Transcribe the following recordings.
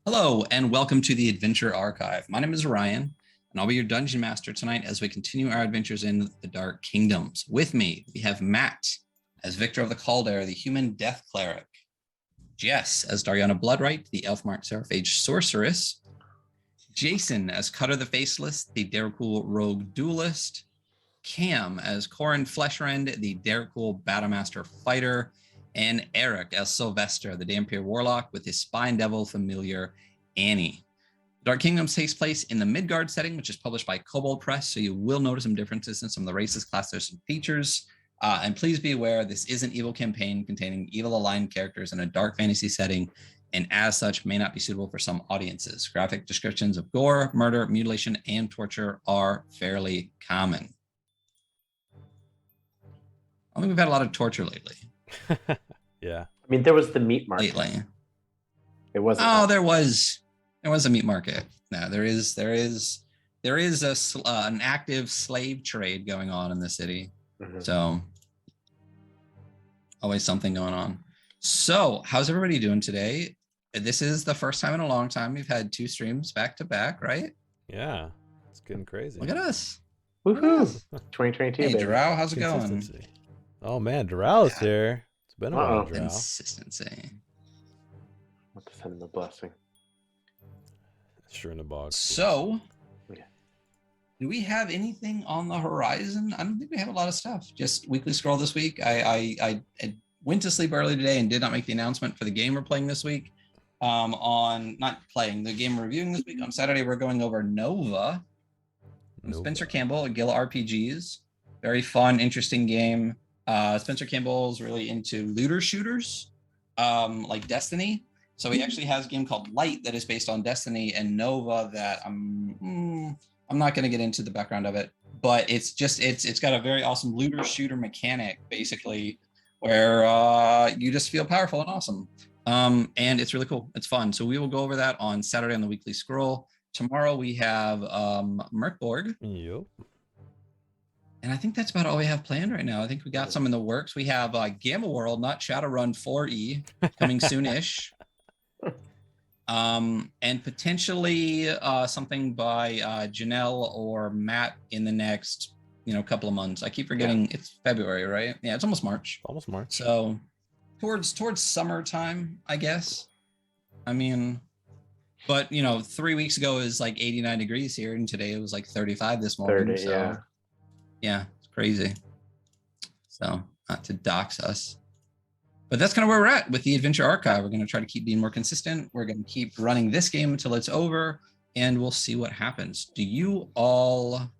Hello, and welcome to the Adventure Archive. My name is Ryan, and I'll be your dungeon master tonight as we continue our adventures in the Dark Kingdoms. With me, we have Matt as Victor of the Caldera, the human death cleric. Jess as Dariana Bloodright, the elf-marked seraphage sorceress. Jason as Cutter the Faceless, the Derricool rogue duelist. Cam as Corin Fleshrend, the Derricool Battlemaster fighter. And Eric as Sylvester, the Dampier Warlock, with his Spine Devil familiar, Annie. Dark Kingdoms takes place in the Midgard setting, which is published by Kobold Press, so you will notice some differences in some of the races, classes, and features. And please be aware, this is an evil campaign containing evil-aligned characters in a dark fantasy setting, and as such, may not be suitable for some audiences. Graphic descriptions of gore, murder, mutilation, and torture are fairly common. I think we've had a lot of torture lately. Yeah. I mean, there was the meat market. Lately. It wasn't. Oh, there was a meat market. No, there is an active slave trade going on in the city. Mm-hmm. So always something going on. So how's everybody doing today? This is the first time in a long time we've had 2 streams back to back, right? Yeah, it's getting crazy. Look at us. Woohoo! 2022. Hey, baby. Drow, how's it going? Oh man, Drow's here. It's been a while, Drow. Consistency. What to send him a blessing. Sure in the box. So, do we have anything on the horizon? I don't think we have a lot of stuff. Just weekly scroll this week. I went to sleep early today and did not make the announcement for the game we're playing this week. The game we're reviewing this week. On Saturday, we're going over Nova. Spencer Campbell at Guild RPGs. Very fun, interesting game. Spencer Campbell's really into looter shooters, like Destiny. So he actually has a game called Light that is based on Destiny, and Nova that I'm not going to get into the background of it, but it's got a very awesome looter shooter mechanic, basically, where you just feel powerful and awesome. And it's really cool. It's fun. So we will go over that on Saturday on the Weekly Scroll. Tomorrow we have Merkborg. Yep. And I think that's about all we have planned right now. I think we got some in the works. We have Gamma World, not Shadowrun 4E, coming soon-ish. And potentially something by Janelle or Matt in the next, couple of months. I keep forgetting it's February, right? Yeah, it's almost March. Almost March. So towards summertime, I guess. I mean, but 3 weeks ago it was like 89 degrees here, and today it was like 35 this morning. 30, so yeah, it's crazy. So not to dox us. But that's kind of where we're at with the Adventure Archive. We're going to try to keep being more consistent. We're going to keep running this game until it's over, and we'll see what happens. You all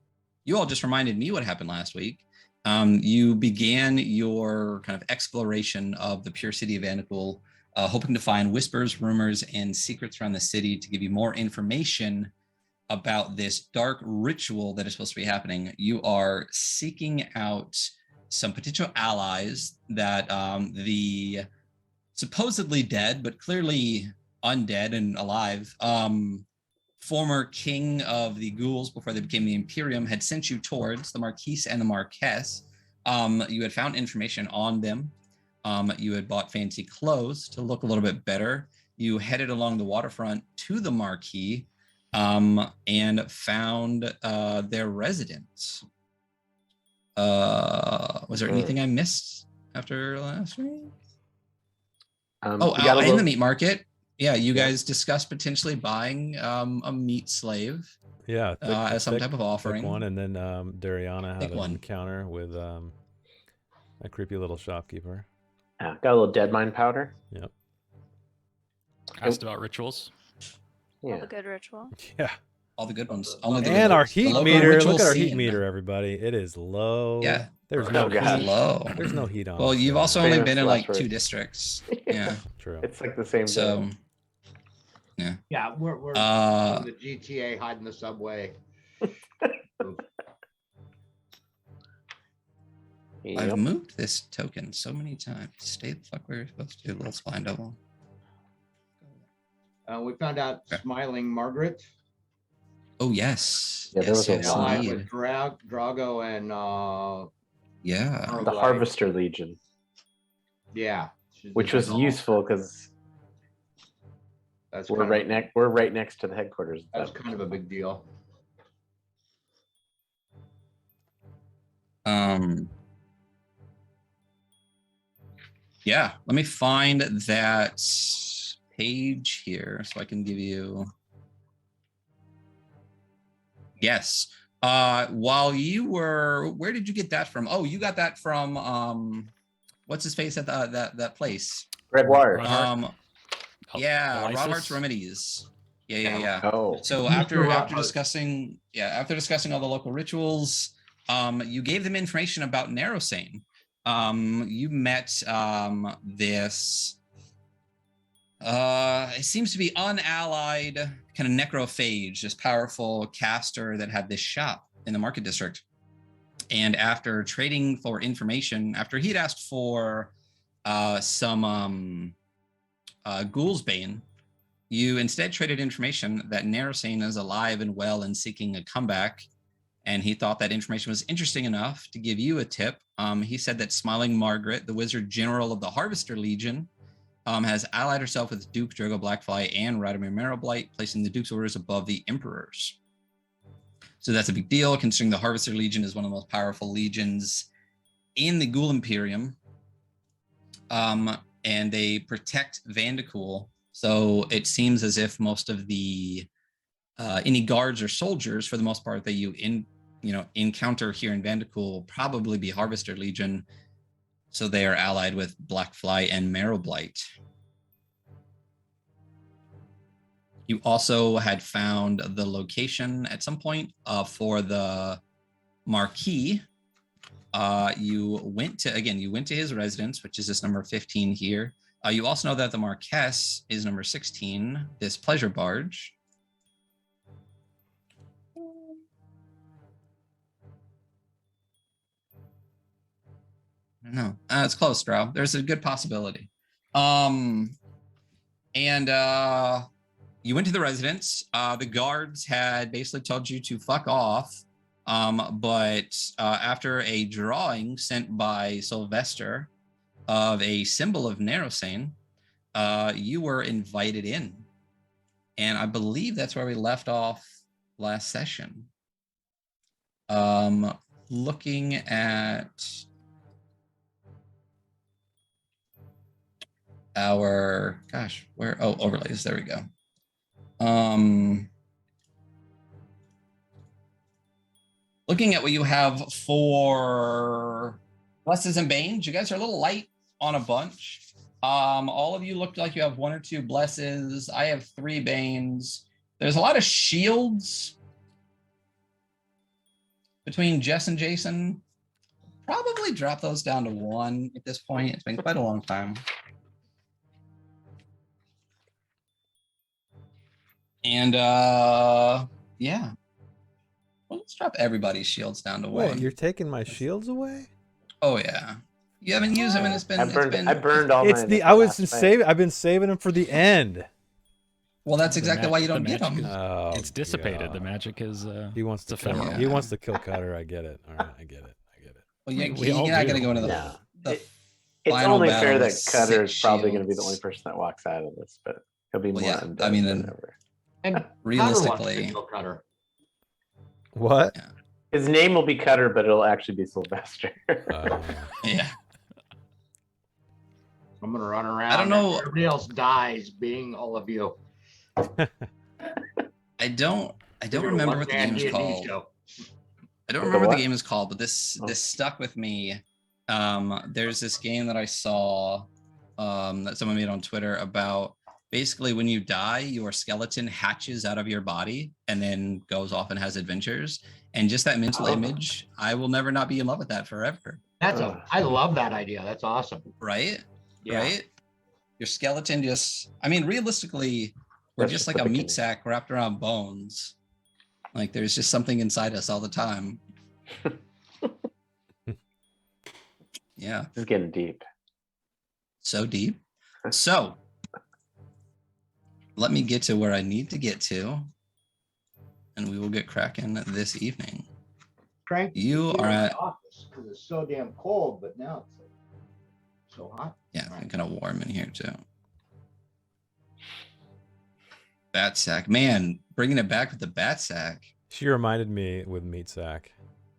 just reminded me what happened last week. You began your kind of exploration of the pure city of Vanderpool, hoping to find whispers, rumors, and secrets around the city to give you more information about this dark ritual that is supposed to be happening. You are seeking out some potential allies that the supposedly dead, but clearly undead and alive, former king of the ghouls before they became the Imperium had sent you towards, the Marquise and the Marquess. You had found information on them. You had bought fancy clothes to look a little bit better. You headed along the waterfront to the Marquis and found their residence. Was there anything I missed after last week? In the meat market. Yeah, you guys discussed potentially buying a meat slave. Yeah, as some type of offering. One, and then Dariana had an encounter with a creepy little shopkeeper. Yeah, got a little dead mind powder. Yep. Asked about rituals. Yeah. All the good ritual. Yeah. All the good ones. And our heat meter. Look at our heat meter, everybody. It is low. Yeah. There's no heat. Low. There's no heat on. Well, you've also only been in like 2 districts. Yeah. True. It's like the same. So. Yeah, we're in the GTA hiding the subway. I've moved this token so many times. Stay the fuck where you're supposed to, little spine double. We found out Smiling Margaret. Oh yes. Yeah, yes, there was a Allied with Drago and the Harvester Legion. Yeah. Which was useful because We're right next to the headquarters. That's kind of a big deal. Yeah, let me find that page here so I can give you. Yes. While you were, where did you get that from? Oh, you got that from what's his face at that place? Gregoire. Yeah, Robert's Remedies. Yeah. Oh. So after discussing all the local rituals, you gave them information about Narrowsane. You met this it seems to be unallied kind of necrophage, this powerful caster that had this shop in the market district. And after trading for information, after he'd asked for some Ghoulsbane, you instead traded information that Narrowsane is alive and well and seeking a comeback. And he thought that information was interesting enough to give you a tip. He said that Smiling Margaret, the Wizard General of the Harvester Legion, has allied herself with Duke Drogo Blackfly and Radomir Marrowblight, placing the Duke's orders above the Emperor's. So that's a big deal, considering the Harvester Legion is one of the most powerful legions in the Ghoul Imperium. And they protect Vandecool. So it seems as if most of the any guards or soldiers, for the most part, that you encounter here in Vandecool will probably be Harvester Legion. So they are allied with Blackfly and Marrowblight. You also had found the location at some point for the Marquis. You went to his residence, which is this number 15 here. You also know that the Marquess is number 16, this pleasure barge. No, it's close, Drow. There's a good possibility. And you went to the residence. The guards had basically told you to fuck off. But after a drawing sent by Sylvester of a symbol of Narrowsane, you were invited in. And I believe that's where we left off last session. Looking at our overlays, there we go. Looking at what you have for blesses and banes, you guys are a little light on a bunch. All of you look like you have 1 or 2 blesses. I have 3 banes. There's a lot of shields between Jess and Jason. Probably drop those down to 1 at this point. It's been quite a long time. And yeah. Well, let's drop everybody's shields down to 1. Wait, you're taking my shields away? Oh yeah. You haven't used them, and it's been. I burned all mine. I've been saving them for the end. Well, that's exactly why you don't get them. It's dissipated. The magic is. He wants to kill. Yeah. He wants to kill Cutter. I get it. All right, I get it. Well, you're not going to go into the. It's only fair that Cutter is probably going to be the only person that walks out of this, but he'll be more. Yeah, I mean, then and realistically, Cutter. What? Yeah. His name will be Cutter, but it'll actually be Sylvester. Yeah. I'm gonna run around. I don't know. Everybody else dies, being all of you. I don't remember what the game is called. I don't remember what the game is called, but this stuck with me. There's this game that I saw that someone made on Twitter about basically when you die, your skeleton hatches out of your body and then goes off and has adventures. And just that mental image, I will never not be in love with that forever. I love that idea. That's awesome. Right? Yeah. Right? Your skeleton realistically, we're just like a meat sack wrapped around bones. Like there's just something inside us all the time. Yeah. This is getting deep. So deep. So let me get to where I need to get to, and we will get cracking this evening. Crank. You are at office because it's so damn cold, but now it's like so hot. Yeah, it's kind of warm in here too. Bat sack. Man, bringing it back with the bat sack. She reminded me with meat sack.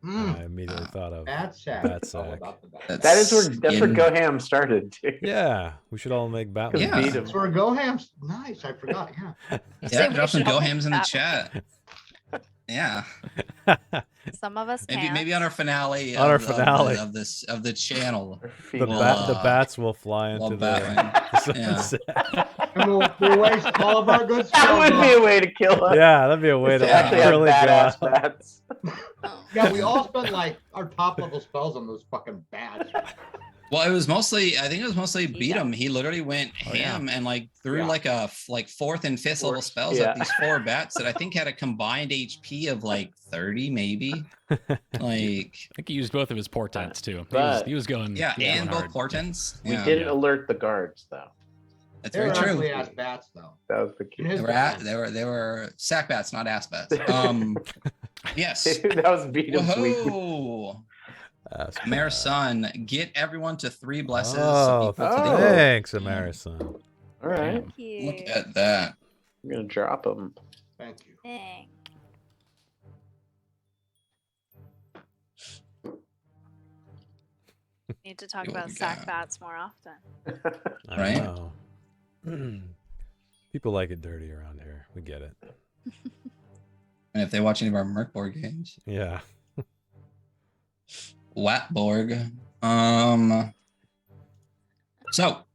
I immediately thought of bat sack. Bat sack. That's where Goham started too. Yeah, we should all make bat. Yeah, that's where Goham's nice. I forgot. Yeah. Yeah, drop some Gohams in the chat. Yeah. Some of us maybe on our finale. On our of the channel. The bats will fly into the And we'll waste all of our good spells. That would be a way to kill us. Yeah, that'd be a way to really badass bats. Yeah, we all spent like our top level spells on those fucking bats. Well, I think it was mostly beat him. He literally went ham and like threw like fourth and fifth level spells at these 4 bats that I think had a combined HP of like 30 maybe. Like I think he used both of his portents too. He was going and both hard. portents. We didn't alert the guards though. That's very true. They were ass bats though. That was the key. They were sack bats, not ass bats. Yes. That was beat him. Whoa. Amarasun, get everyone to 3 blesses. Thanks, Amarasun. All right. Thank you. Look at that. I'm gonna drop them. Thank you. Dang. Need to talk about sack bats more often. Right? Know. People like it dirty around here. We get it. And if they watch any of our Merkborg games. Yeah. Watborg. So.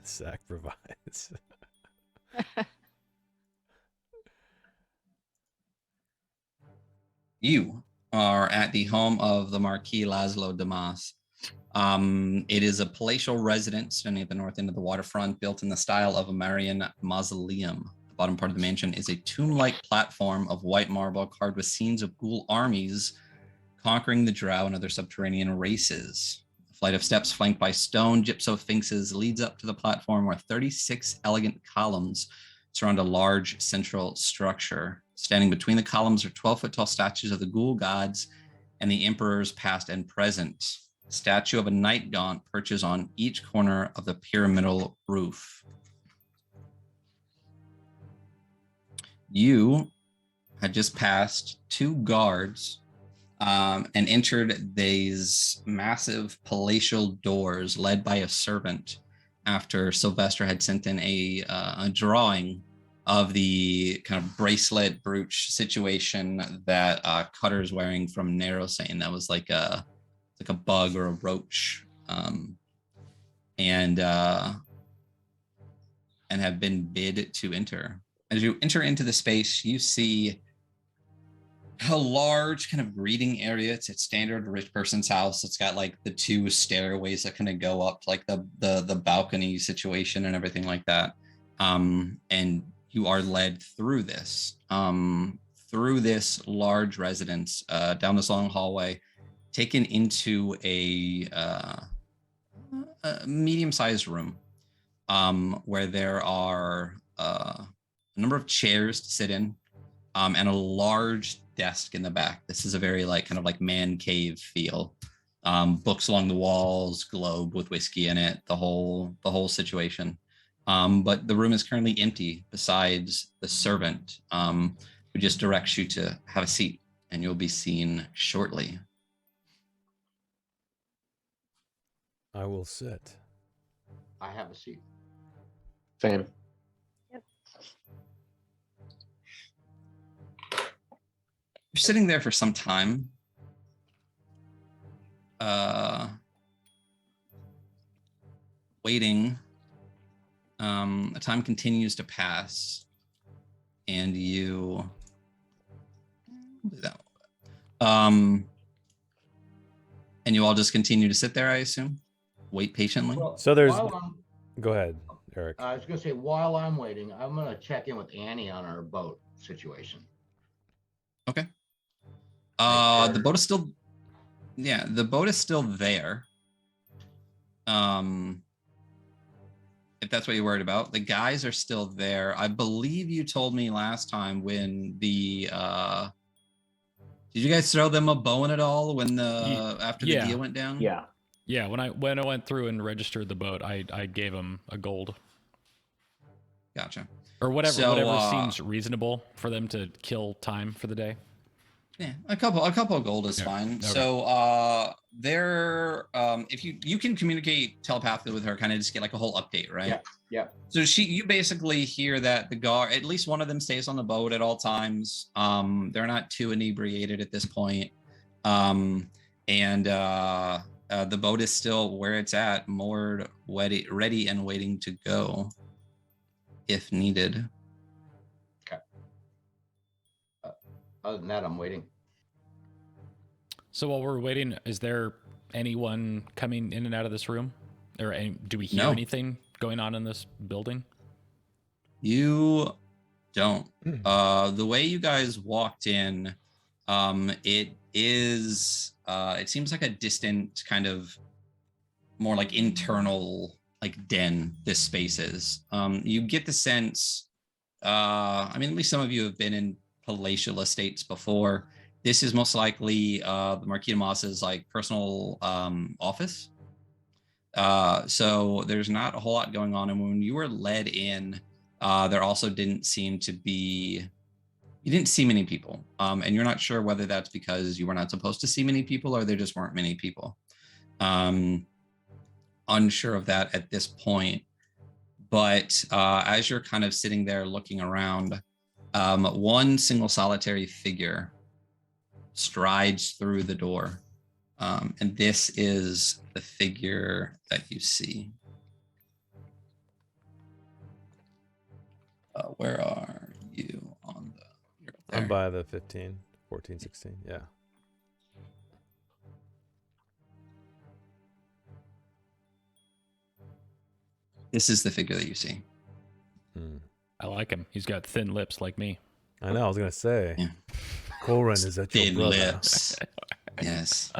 Sack provides. You are at the home of the Marquis Laszlo Damas. It is a palatial residence standing at the north end of the waterfront, built in the style of a Marian mausoleum. The bottom part of the mansion is a tomb-like platform of white marble carved with scenes of ghoul armies conquering the drow and other subterranean races. A flight of steps flanked by stone gypsosphinxes leads up to the platform where 36 elegant columns surround a large central structure. Standing between the columns are 12-foot-tall statues of the ghoul gods and the emperors past and present. A statue of a night gaunt perches on each corner of the pyramidal roof. You had just passed 2 guards and entered these massive palatial doors led by a servant after Sylvester had sent in a drawing of the kind of bracelet brooch situation that Cutter's wearing from Narrowsane. That was like a bug or a roach, and have been bid to enter. As you enter into the space, you see a large kind of greeting area. It's a standard rich person's house. It's got like the 2 stairways that kind of go up to like the balcony situation and everything like that. And you are led through this large residence, down this long hallway, taken into a medium-sized room, where there are a number of chairs to sit in, and a large desk in the back. This is a very kind of man cave feel. Books along the walls, globe with whiskey in it, the whole situation. But the room is currently empty besides the servant, who just directs you to have a seat, and you'll be seen shortly. I will sit. I have a seat. Same. Yep. You're sitting there for some time. Waiting. The time continues to pass, and you and you all just continue to sit there, I assume, wait patiently. Well, So there's. Go ahead, Eric. I was gonna say, while I'm waiting, I'm gonna check in with Annie on our boat situation. Okay. The boat is still, the boat is still there. If that's what you're worried about, the guys are still there. I believe you told me last time when the did you guys throw them a bone at all when after the deal went down? Yeah, when I went through and registered the boat, I gave him a gold. Gotcha. Or whatever seems reasonable for them to kill time for the day. Yeah, a couple of gold is fine. Okay. So if you can communicate telepathically with her, kind of just get like a whole update, right? Yeah. So you basically hear that the guard, at least one of them stays on the boat at all times. They're not too inebriated at this point. The boat is still where it's at, moored, ready and waiting to go if needed. Okay. Other than that, I'm waiting. So while we're waiting, is there anyone coming in and out of this room? Or do we hear anything going on in this building? You don't. The way you guys walked in, it seems like a distant kind of more like internal like den this space is. You get the sense, at least some of you have been in palatial estates before. This is most likely the Marquis de Moss's like personal office. So there's not a whole lot going on. And when you were led in, there also didn't seem to be, you didn't see many people. And you're not sure whether that's because you were not supposed to see many people or there just weren't many people. Unsure of that at this point. But as you're kind of sitting there looking around, one single solitary figure strides through the door. And this is the figure that you see. Where are you on the... I'm by the 15, 14, 16, yeah. This is the figure that you see. I like him. He's got thin lips like me. I know, I was going to say. Yeah. Corin, is that your brother? Thin lips. Yes.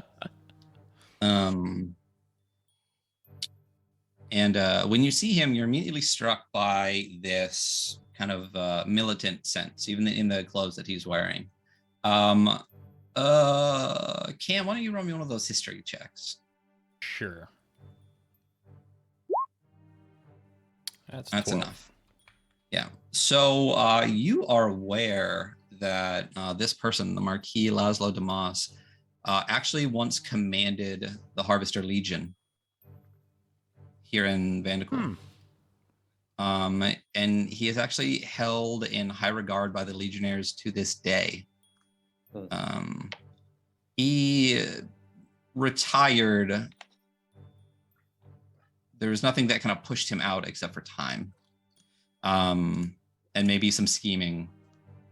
When you see him, you're immediately struck by this kind of militant sense, even in the clothes that he's wearing. Cam, why don't you run me one of those history checks? Sure. That's enough. Yeah. So you are aware that this person, the Marquis Laszlo de Moss, actually once commanded the Harvester Legion here in Vandercourt. And he is actually held in high regard by the Legionnaires to this day. He retired. There was nothing that kind of pushed him out except for time. And maybe some scheming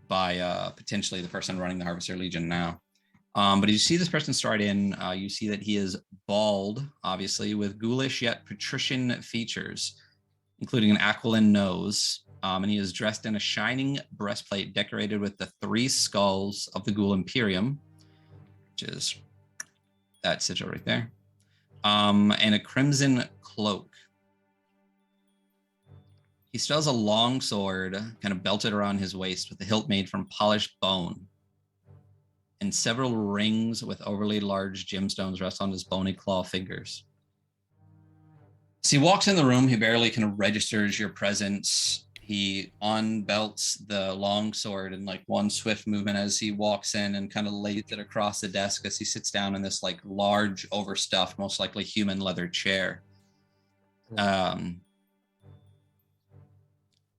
by potentially the person running the Harvester Legion now. But as you see this person stride in, you see that he is bald, obviously, with ghoulish yet patrician features, including an aquiline nose. And he is dressed in a shining breastplate decorated with the 3 skulls of the Ghoul Imperium, which is that sigil right there, and a crimson cloak. He still has a long sword kind of belted around his waist with the hilt made from polished bone. And several rings with overly large gemstones rest on his bony claw fingers. So he walks in the room. He barely kind of registers your presence. He unbelts the long sword in like one swift movement as he walks in and kind of lays it across the desk as he sits down in this like large, overstuffed, most likely human leather chair.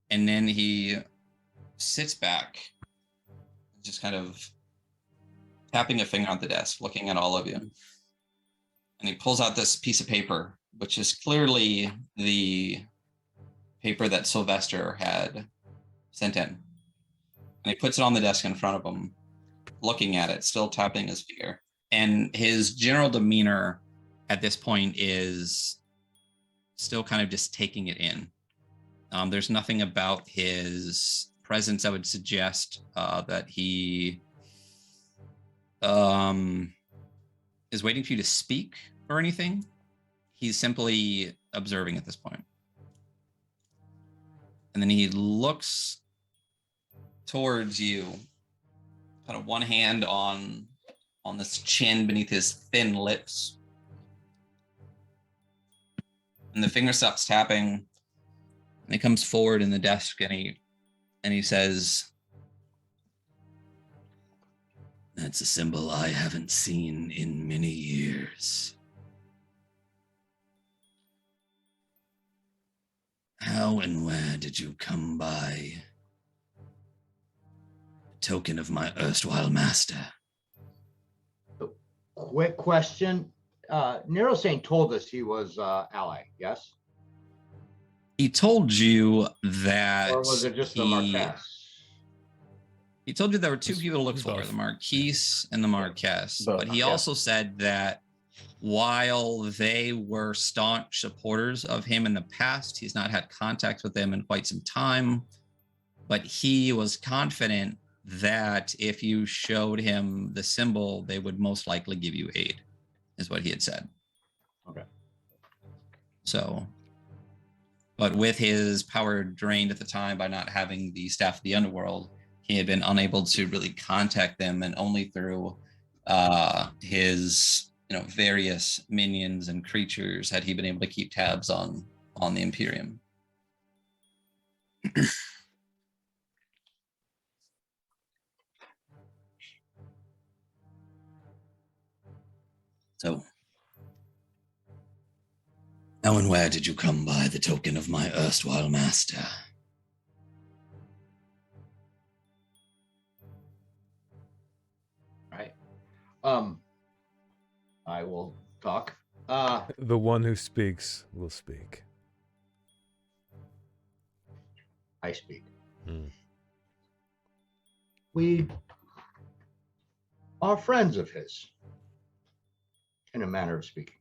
And then he sits back, just kind of tapping a finger on the desk, looking at all of you. And he pulls out this piece of paper, which is clearly the paper that Sylvester had sent in. And he puts it on the desk in front of him, looking at it, still tapping his finger. And his general demeanor at this point is still kind of just taking it in. There's nothing about his presence that would suggest that he is waiting for you to speak or anything. He's simply observing at this point. And then he looks towards you, kind of one hand on this chin beneath his thin lips. And the finger stops tapping. And he comes forward in the desk and he And he says, "That's a symbol I haven't seen in many years. How and where did you come by the token of my erstwhile master?" Quick question. Neurosane told us he was ally, yes? He told you that... Or was it just the Marquess? He told you there were two people to look for, both. the Marquise and the Marquess. Both, But he also said that while they were staunch supporters of him in the past, he's not had contact with them in quite some time. But he was confident that if you showed him the symbol, they would most likely give you aid, is what he had said. Okay. So, but with his power drained at the time by not having the staff of the underworld, he had been unable to really contact them, and only through his various minions and creatures had he been able to keep tabs on the Imperium. So, how and where did you come by the token of my erstwhile master? Right. I will talk. The one who speaks will speak. I speak. Hmm. We are friends of his, in a manner of speaking.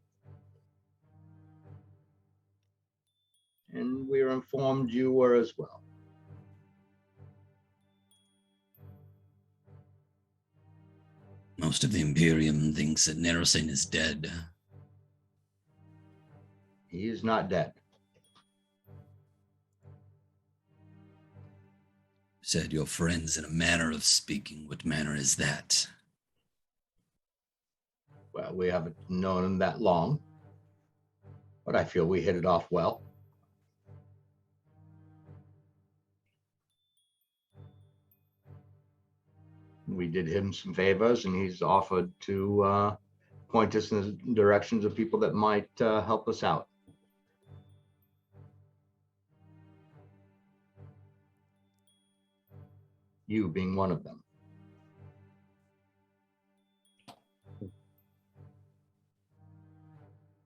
And we are informed you were as well. Most of the Imperium thinks that Nerosin is dead. He is not dead. Said you're friends in a manner of speaking. What manner is that? Well, we haven't known him that long, but I feel we hit it off well. We did him some favors, and he's offered to point us in the directions of people that might help us out. You being one of them.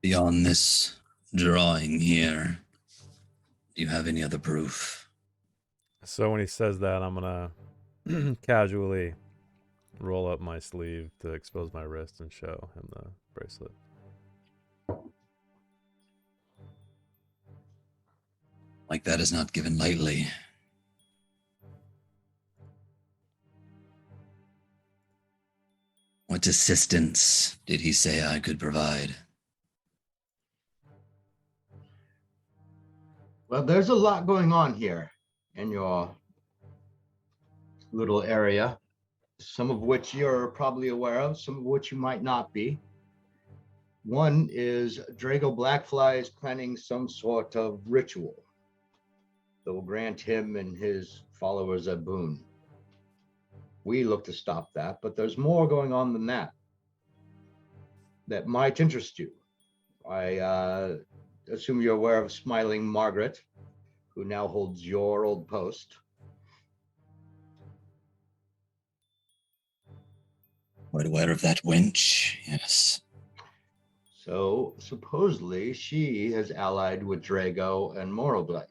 Beyond this drawing here, do you have any other proof? So when he says that, I'm gonna casually roll up my sleeve to expose my wrist and show him the bracelet. Like that is not given lightly. What assistance did he say I could provide? Well, there's a lot going on here in your little area, some of which you're probably aware of, some of which you might not be. One is Drago Blackfly is planning some sort of ritual that will grant him and his followers a boon. We look to stop that, but there's more going on than that that might interest you. I assume you're aware of Smiling Margaret, who now holds your old post. Quite aware of that wench, yes. So supposedly she has allied with Drago and Morroblight.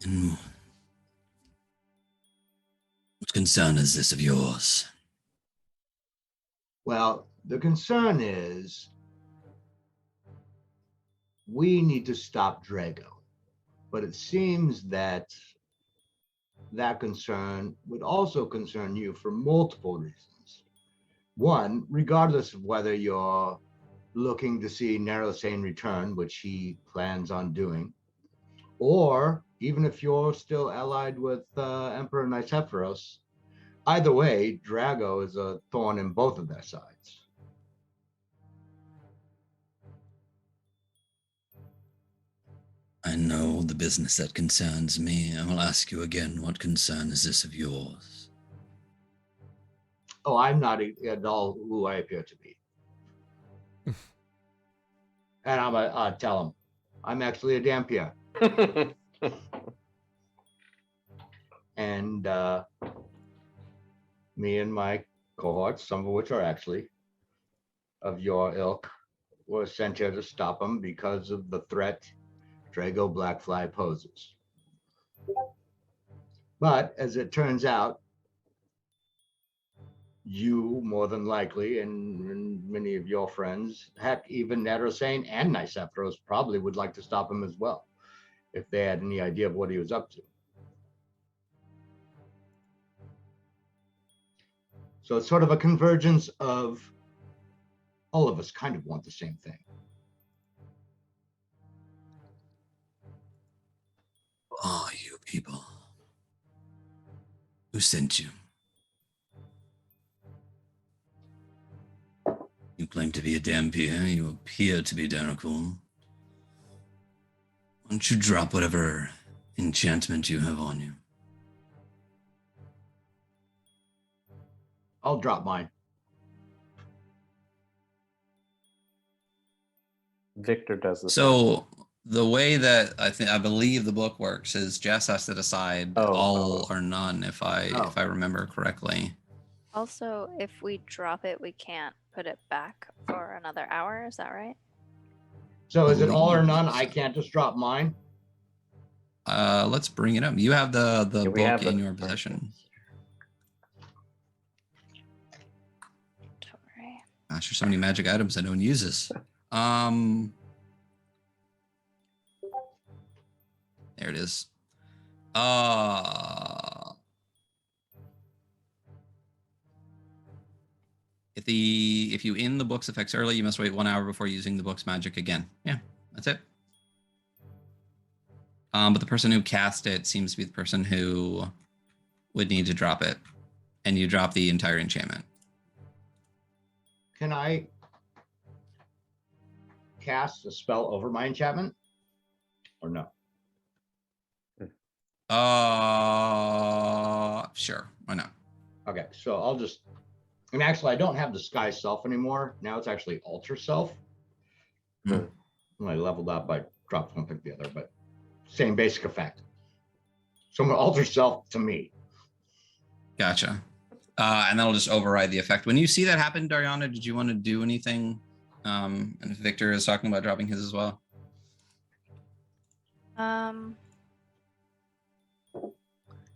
And what concern is this of yours? Well, the concern is we need to stop Drago, but it seems that that concern would also concern you for multiple reasons. One, regardless of whether you're looking to see Narrowsane return, which he plans on doing, or even if you're still allied with Emperor Nicephoros, either way, Drago is a thorn in both of their sides. know the business that concerns me. I will ask you again, what concern is this of yours? Oh, I'm not at all who I appear to be. And I'll tell him, I'm actually a Dampier. And me and my cohorts, some of which are actually of your ilk, were sent here to stop him because of the threat Drago Blackfly poses. But as it turns out, you more than likely, and many of your friends, heck, even Netrosane and Nicefros probably would like to stop him as well, if they had any idea of what he was up to. So it's sort of a convergence of all of us kind of want the same thing. Oh, you people. Who sent you? You claim to be a Dampier. You appear to be Daracool. Why don't you drop whatever enchantment you have on you? I'll drop mine. Victor does this. So the way that I believe the book works is Jess has to decide all or none, if I remember correctly. Also, if we drop it, we can't put it back for another hour. Is that right? So is it all or none? I can't just drop mine. Let's bring it up. You have the book in your possession. Don't worry. Gosh, there's so many magic items that no one uses. There it is. If you end the book's effects early, you must wait 1 hour before using the book's magic again. Yeah, that's it. But the person who cast it seems to be the person who would need to drop it, and you drop the entire enchantment. Can I cast a spell over my enchantment or no? Sure. Why not? Okay, so I'll just, and actually I don't have Disguise Self anymore. Now it's actually Alter Self. I leveled up, I dropped one, picked the other, but same basic effect. So I'm gonna Alter Self to me. Gotcha. And that'll just override the effect. When you see that happen, Dariana, did you want to do anything? And Victor is talking about dropping his as well.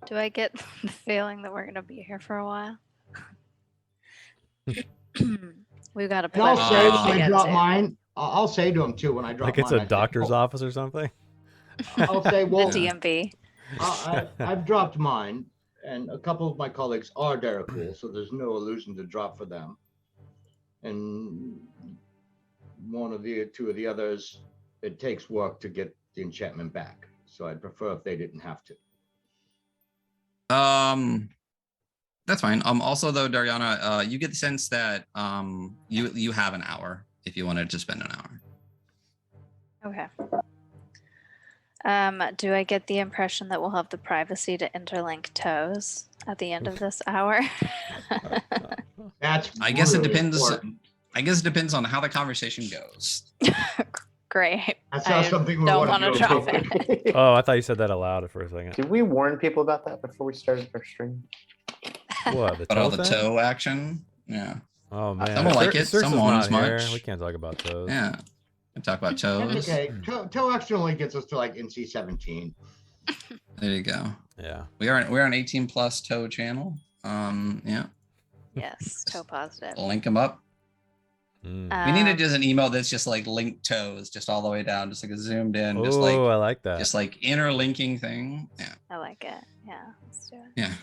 Do I get the feeling that we're gonna be here for a while? We've got to. And I'll say when I drop mine, I'll say to him too when I drop like it's mine, a doctor's office or something. I'll say, well, the DMV. I've dropped mine, and a couple of my colleagues are Daracool, so there's no illusion to drop for them. And two of the others, it takes work to get the enchantment back. So I'd prefer if they didn't have to. That's fine. Also though, Dariana, you get the sense that you have an hour if you wanted to spend an hour. Okay. Do I get the impression that we'll have the privacy to interlink toes at the end of this hour? I guess it depends. Important. I guess it depends on how the conversation goes. Great. That's not something we don't want to drop it. Oh, I thought you said that aloud for a second. Did we warn people about that before we started our stream? What, the toe thing? toe action? Yeah. Oh man, some will like it, some won't as much. We can't talk about toes. Yeah, we can talk about toes. Okay, toe action only gets us to like NC 17. There you go. Yeah, we're on 18 plus toe channel. Yeah. Yes, toe positive. Link them up. We need to just an email that's just like linked toes, just all the way down, just like a zoomed in, just like I like that. Just like interlinking thing. Yeah. I like it. Yeah, let's do it. Yeah.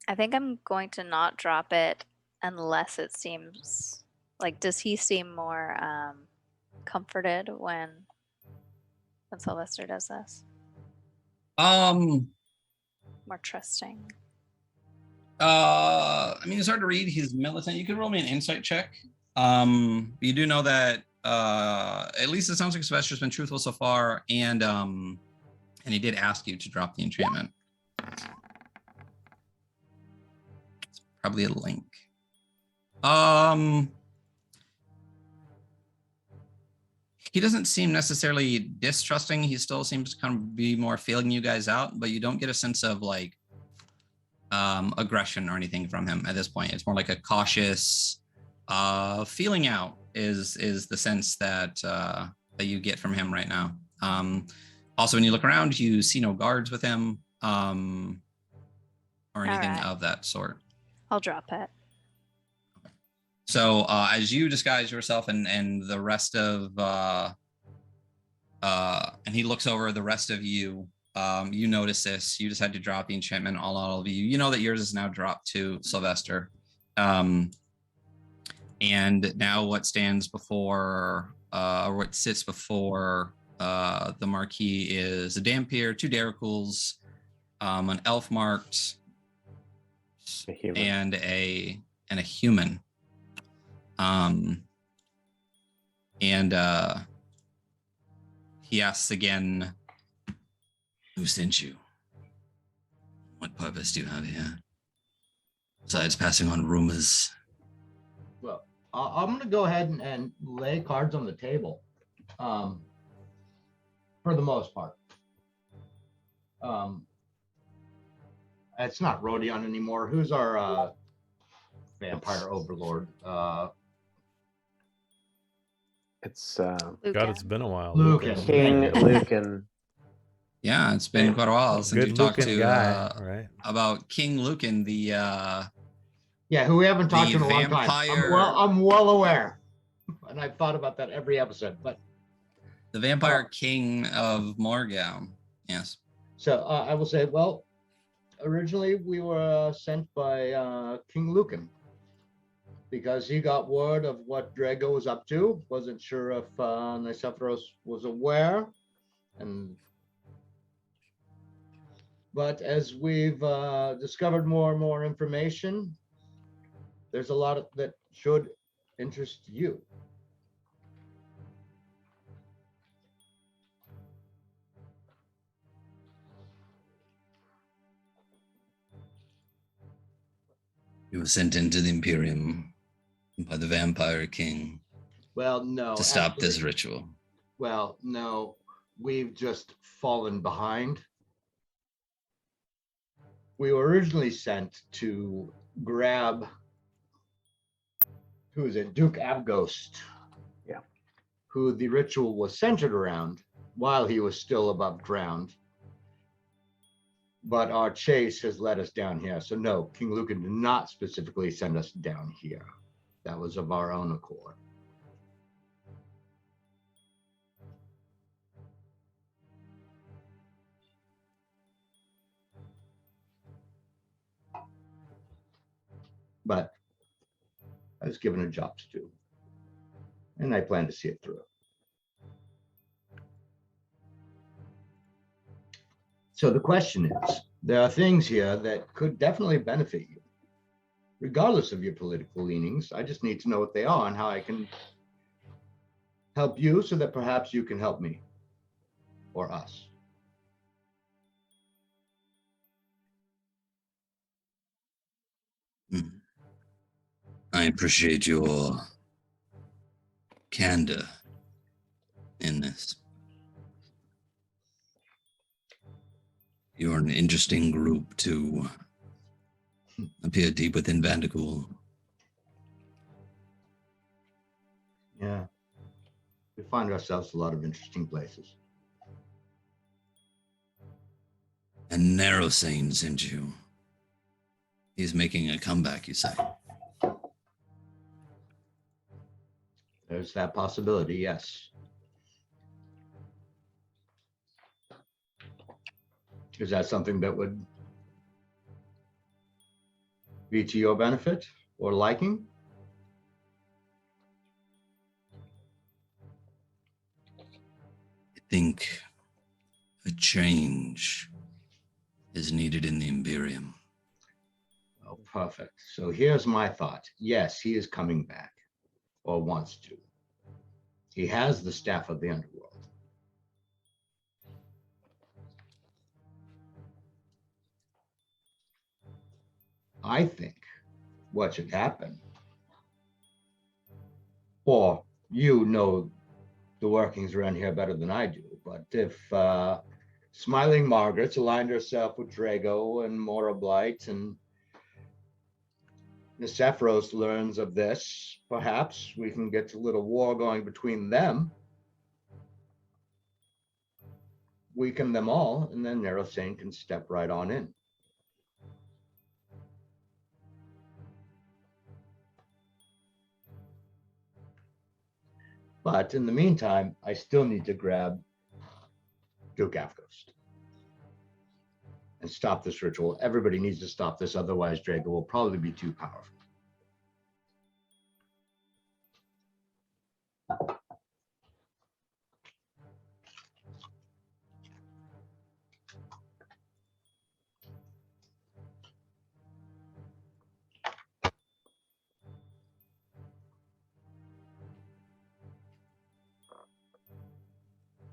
I think I'm going to not drop it unless it seems like, does he seem more comforted when Sylvester does this? More trusting. I mean, it's hard to read. He's militant. You could roll me an insight check. You do know that at least it sounds like Sylvester's been truthful so far, and he did ask you to drop the enchantment. It's probably a link. He doesn't seem necessarily distrusting. He still seems to kind of be more feeling you guys out, but you don't get a sense of like aggression or anything from him at this point. It's more like a cautious feeling out is the sense that that you get from him right now. Also, when you look around, you see no guards with him or anything of that sort. I'll drop it. So as you disguise yourself and the rest of and he looks over the rest of you, you notice this. You just had to drop the enchantment on all of you. You know that yours is now dropped to Sylvester. And now what stands before or what sits before the marquee is a Dampier, 2 Daracools, an elf marked, and a human. He asks again, who sent you? What purpose do you have here? Besides passing on rumors. Well, I'm going to go ahead and lay cards on the table. For the most part. It's not Rodion anymore. Who's our vampire overlord? It's God, it's been a while. Lucan. King Lucan. Yeah, it's been quite a while since you talked to right? about King Lucan, the who we haven't talked to in a long time. vampire- I'm well aware, and I've thought about that every episode. But the vampire king of Morgau. Yes. So I will say, well, originally we were sent by King Lucan because he got word of what Drago was up to. Wasn't sure if Nicephoros was aware, but as we've discovered more and more information, there's a lot that should interest you. You were sent into the Imperium by the Vampire King. Well, no. To stop this ritual. Well, no. We've just fallen behind. We were originally sent to grab, who is it? Duke Abghost. Yeah. Who the ritual was centered around while he was still above ground. But our chase has led us down here. So no, King Lucan did not specifically send us down here. That was of our own accord. But I was given a job to do. And I plan to see it through. So the question is, there are things here that could definitely benefit you, regardless of your political leanings. I just need to know what they are and how I can help you so that perhaps you can help me or us. I appreciate your candor in this. You're an interesting group to appear deep within Vandercool. Yeah. We find ourselves a lot of interesting places. And Narrowsane sent you. He's making a comeback, you say? There's that possibility, yes. Is that something that would be to your benefit or liking? I think a change is needed in the Imperium. Oh, perfect. So here's my thought. Yes, he is coming back or wants to. He has the staff of the underworld. I think what should happen, or you know the workings around here better than I do, but if Smiling Margaret's aligned herself with Drago and Mora Blight, and Nicephoros learns of this, perhaps we can get a little war going between them, weaken them all, and then Narosane can step right on in. But in the meantime, I still need to grab Duke Afghost and stop this ritual. Everybody needs to stop this, otherwise Drago will probably be too powerful.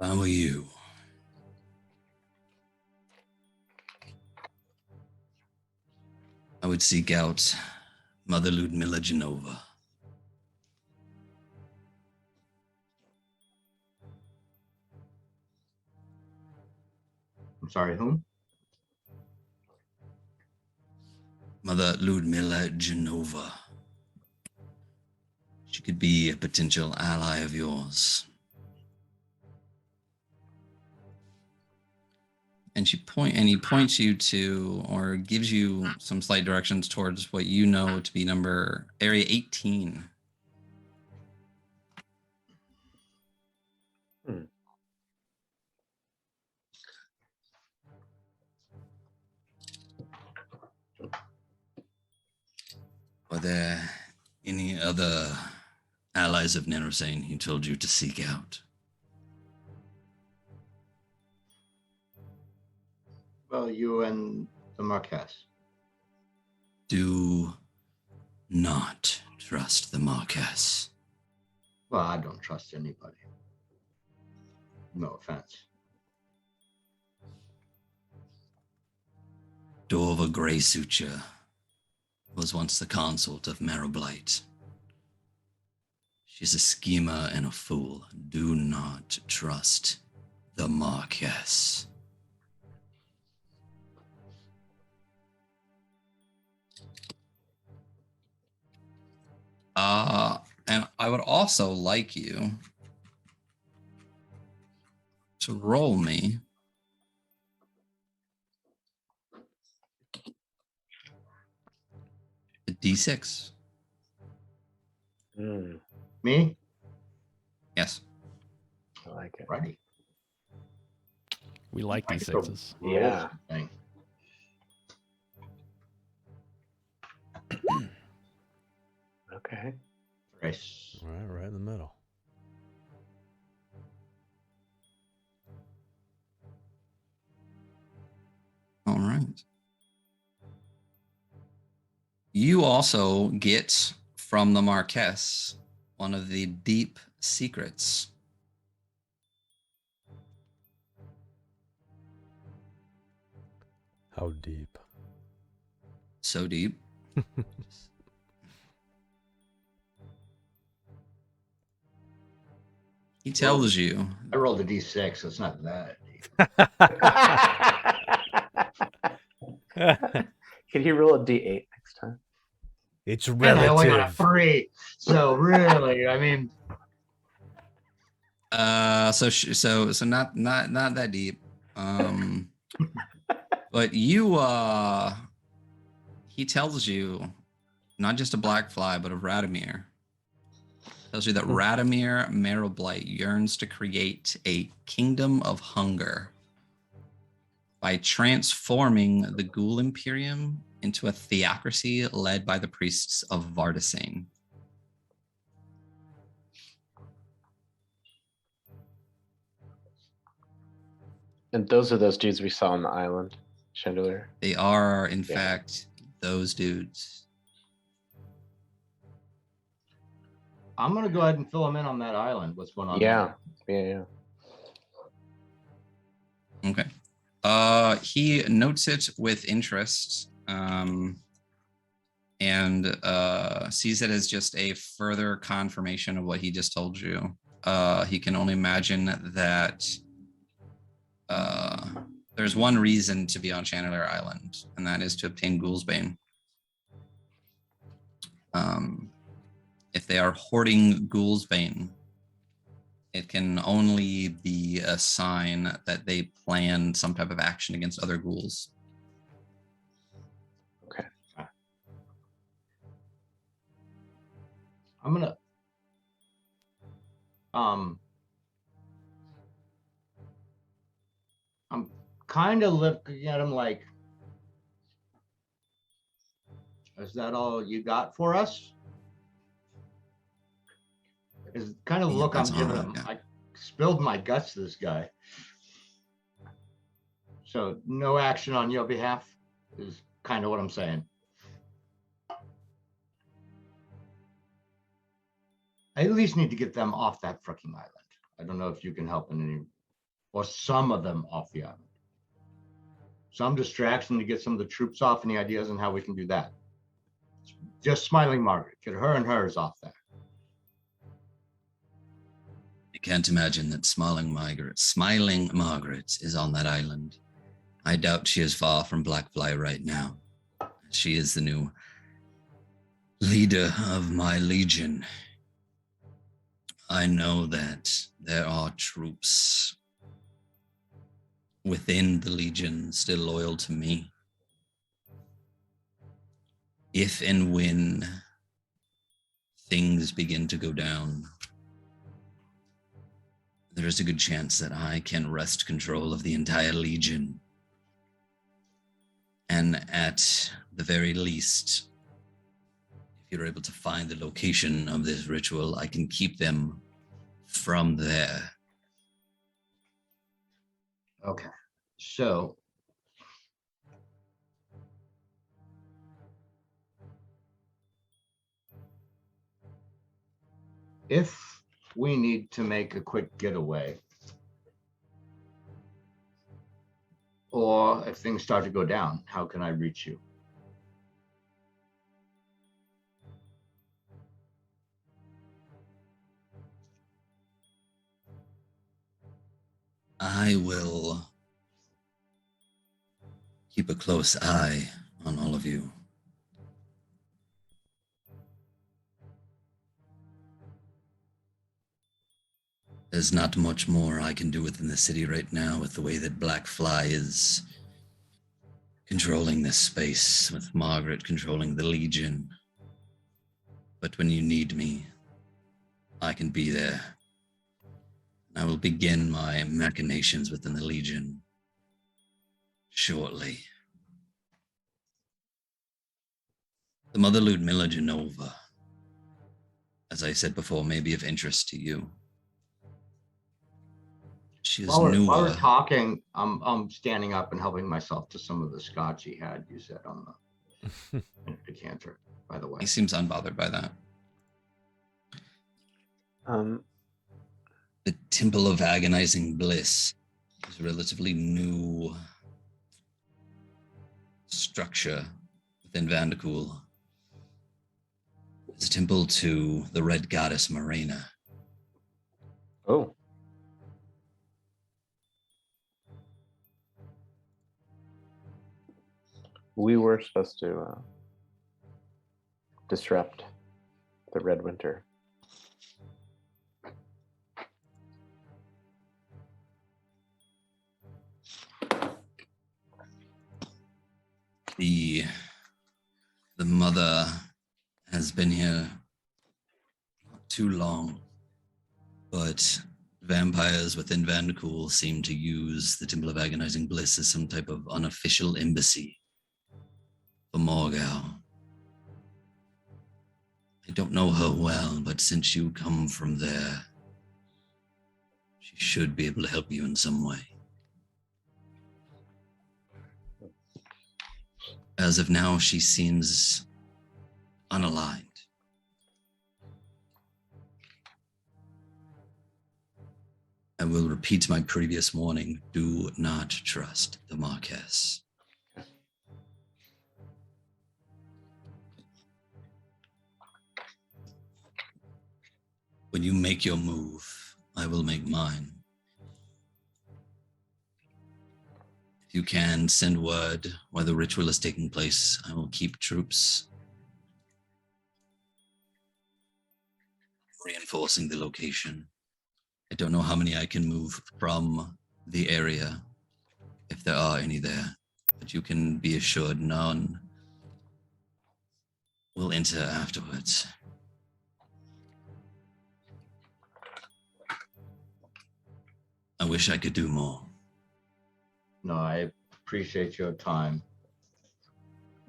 If I were you, I would seek out Mother Ludmilla Genova. I'm sorry, whom? Mother Ludmilla Genova. She could be a potential ally of yours. And he points you to, or gives you some slight directions towards what you know to be area 18. Are there any other allies of Narosane he told you to seek out? Well, you and the Marquess. Do not trust the Marquess. Well, I don't trust anybody. No offense. Dorva Grey Suture was once the consort of Marrow-Blight. She's a schemer and a fool. Do not trust the Marquess. And I would also like you to roll me a D6. Me? Yes. I like it. Ready. We like these Roll sixes. Yeah. something. Okay. Race. Right in the middle. All right. You also get from the Marquess one of the deep secrets. How deep? So deep. He tells you. I rolled a D6, so it's not that deep. Can you roll a D8 next time? It's And I only got a relative. 3. So really, I mean, So not that deep. But he tells you not just a black fly, but of Radomir. Tells you that Radomir Marrow-Blight yearns to create a kingdom of hunger by transforming the Ghoul Imperium into a theocracy led by the priests of Vardasane. And those are those dudes we saw on the island, Chandelier. They are, in fact, those dudes. I'm gonna go ahead and fill him in on that island. What's going on? Yeah, there. yeah. Okay. He notes it with interest, and sees it as just a further confirmation of what he just told you. He can only imagine that there's one reason to be on Chandelier Island, and that is to obtain Ghoul's Bane. If they are hoarding Ghoul's Bane, it can only be a sign that they planned some type of action against other ghouls. Okay. I'm gonna I'm kind of looking at him like, is that all you got for us? Is kind of the look I'm giving him. I spilled my guts to this guy. So no action on your behalf is kind of what I'm saying. I at least need to get them off that freaking island. I don't know if you can help in any, or some of them off the island. Some distraction to get some of the troops off. Any ideas on how we can do that? Just Smiling Margaret. Get her and hers off there. I can't imagine that Smiling Margaret is on that island. I doubt she is far from Blackfly right now. She is the new leader of my legion. I know that there are troops within the legion still loyal to me. If and when things begin to go down, there is a good chance that I can wrest control of the entire legion. And at the very least, if you're able to find the location of this ritual, I can keep them from there. Okay, so if we need to make a quick getaway, or if things start to go down, how can I reach you? I will keep a close eye on all of you. There's not much more I can do within the city right now with the way that Blackfly is controlling this space, with Margaret controlling the Legion. But when you need me, I can be there. I will begin my machinations within the Legion shortly. The Mother Ludmilla Genova, as I said before, may be of interest to you. She is newer. While we're talking, I'm standing up and helping myself to some of the scotch he had, you said, on the decanter, by the way. He seems unbothered by that. The Temple of Agonizing Bliss is a relatively new structure within Vandercool. It's a temple to the Red Goddess Marina. Oh. We were supposed to disrupt the Red Winter. The mother has been here not too long, but vampires within Vandercool seem to use the Temple of Agonizing Bliss as some type of unofficial embassy for Morgau. I don't know her well, but since you come from there, she should be able to help you in some way. As of now, she seems unaligned. I will repeat my previous warning. Do not trust the Marquess. When you make your move, I will make mine. If you can, send word while the ritual is taking place. I will keep troops reinforcing the location. I don't know how many I can move from the area, if there are any there, but you can be assured none will enter afterwards. I wish I could do more. No, I appreciate your time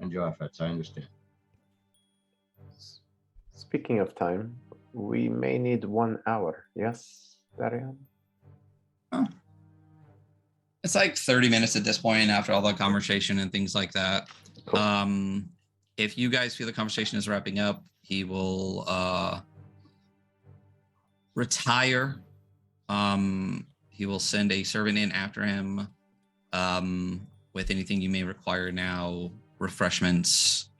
and your efforts. I understand. Speaking of time, we may need 1 hour. Yes, Darian? Oh. It's like 30 minutes at this point after all the conversation and things like that. Cool. If you guys feel the conversation is wrapping up, he will retire. He will send a servant in after him with anything you may require now, refreshments,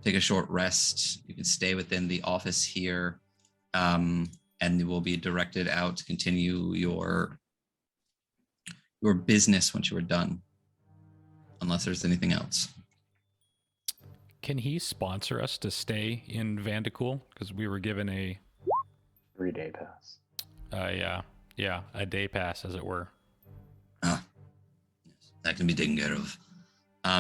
take a short rest. You can stay within the office here, and you will be directed out to continue your business once you are done, unless there's anything else. Can he sponsor us to stay in Vandecool? Because we were given a 3-day pass. Yeah, a day pass, as it were. Yes, that can be taken care of.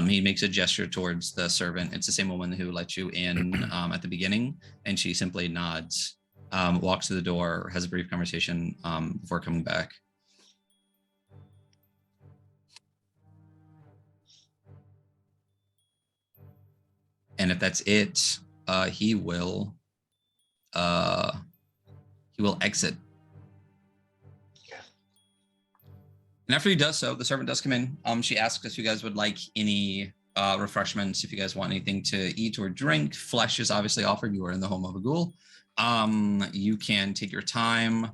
He makes a gesture towards the servant. It's the same woman who let you in at the beginning, and she simply nods, walks to the door, has a brief conversation before coming back. And if that's it, he will exit. And after he does so, the servant does come in. She asks if you guys would like any refreshments, if you guys want anything to eat or drink. Flesh is obviously offered. You are in the home of a ghoul. You can take your time.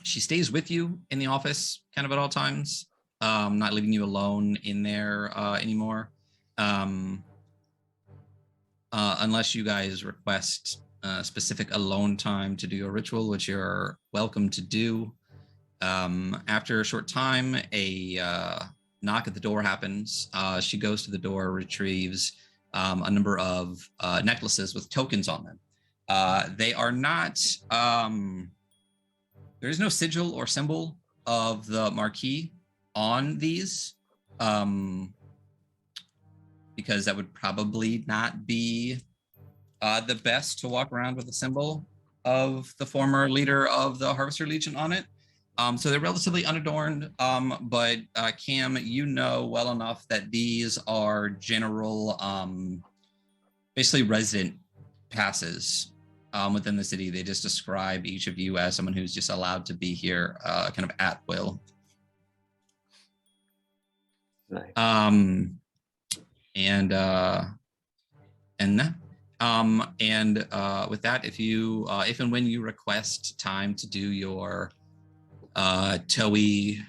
She stays with you in the office kind of at all times, not leaving you alone in there anymore. Unless you guys request specific alone time to do your ritual, which you're welcome to do. After a short time, a knock at the door happens. She goes to the door, retrieves a number of necklaces with tokens on them. They are not, there is no sigil or symbol of the marquee on these, because that would probably not be the best to walk around with a symbol of the former leader of the Harvester Legion on it. So they're relatively unadorned, but Cam, you know well enough that these are general, basically resident passes within the city. They just describe each of you as someone who's just allowed to be here kind of at will. Nice. With that, if and when you request time to do your Toei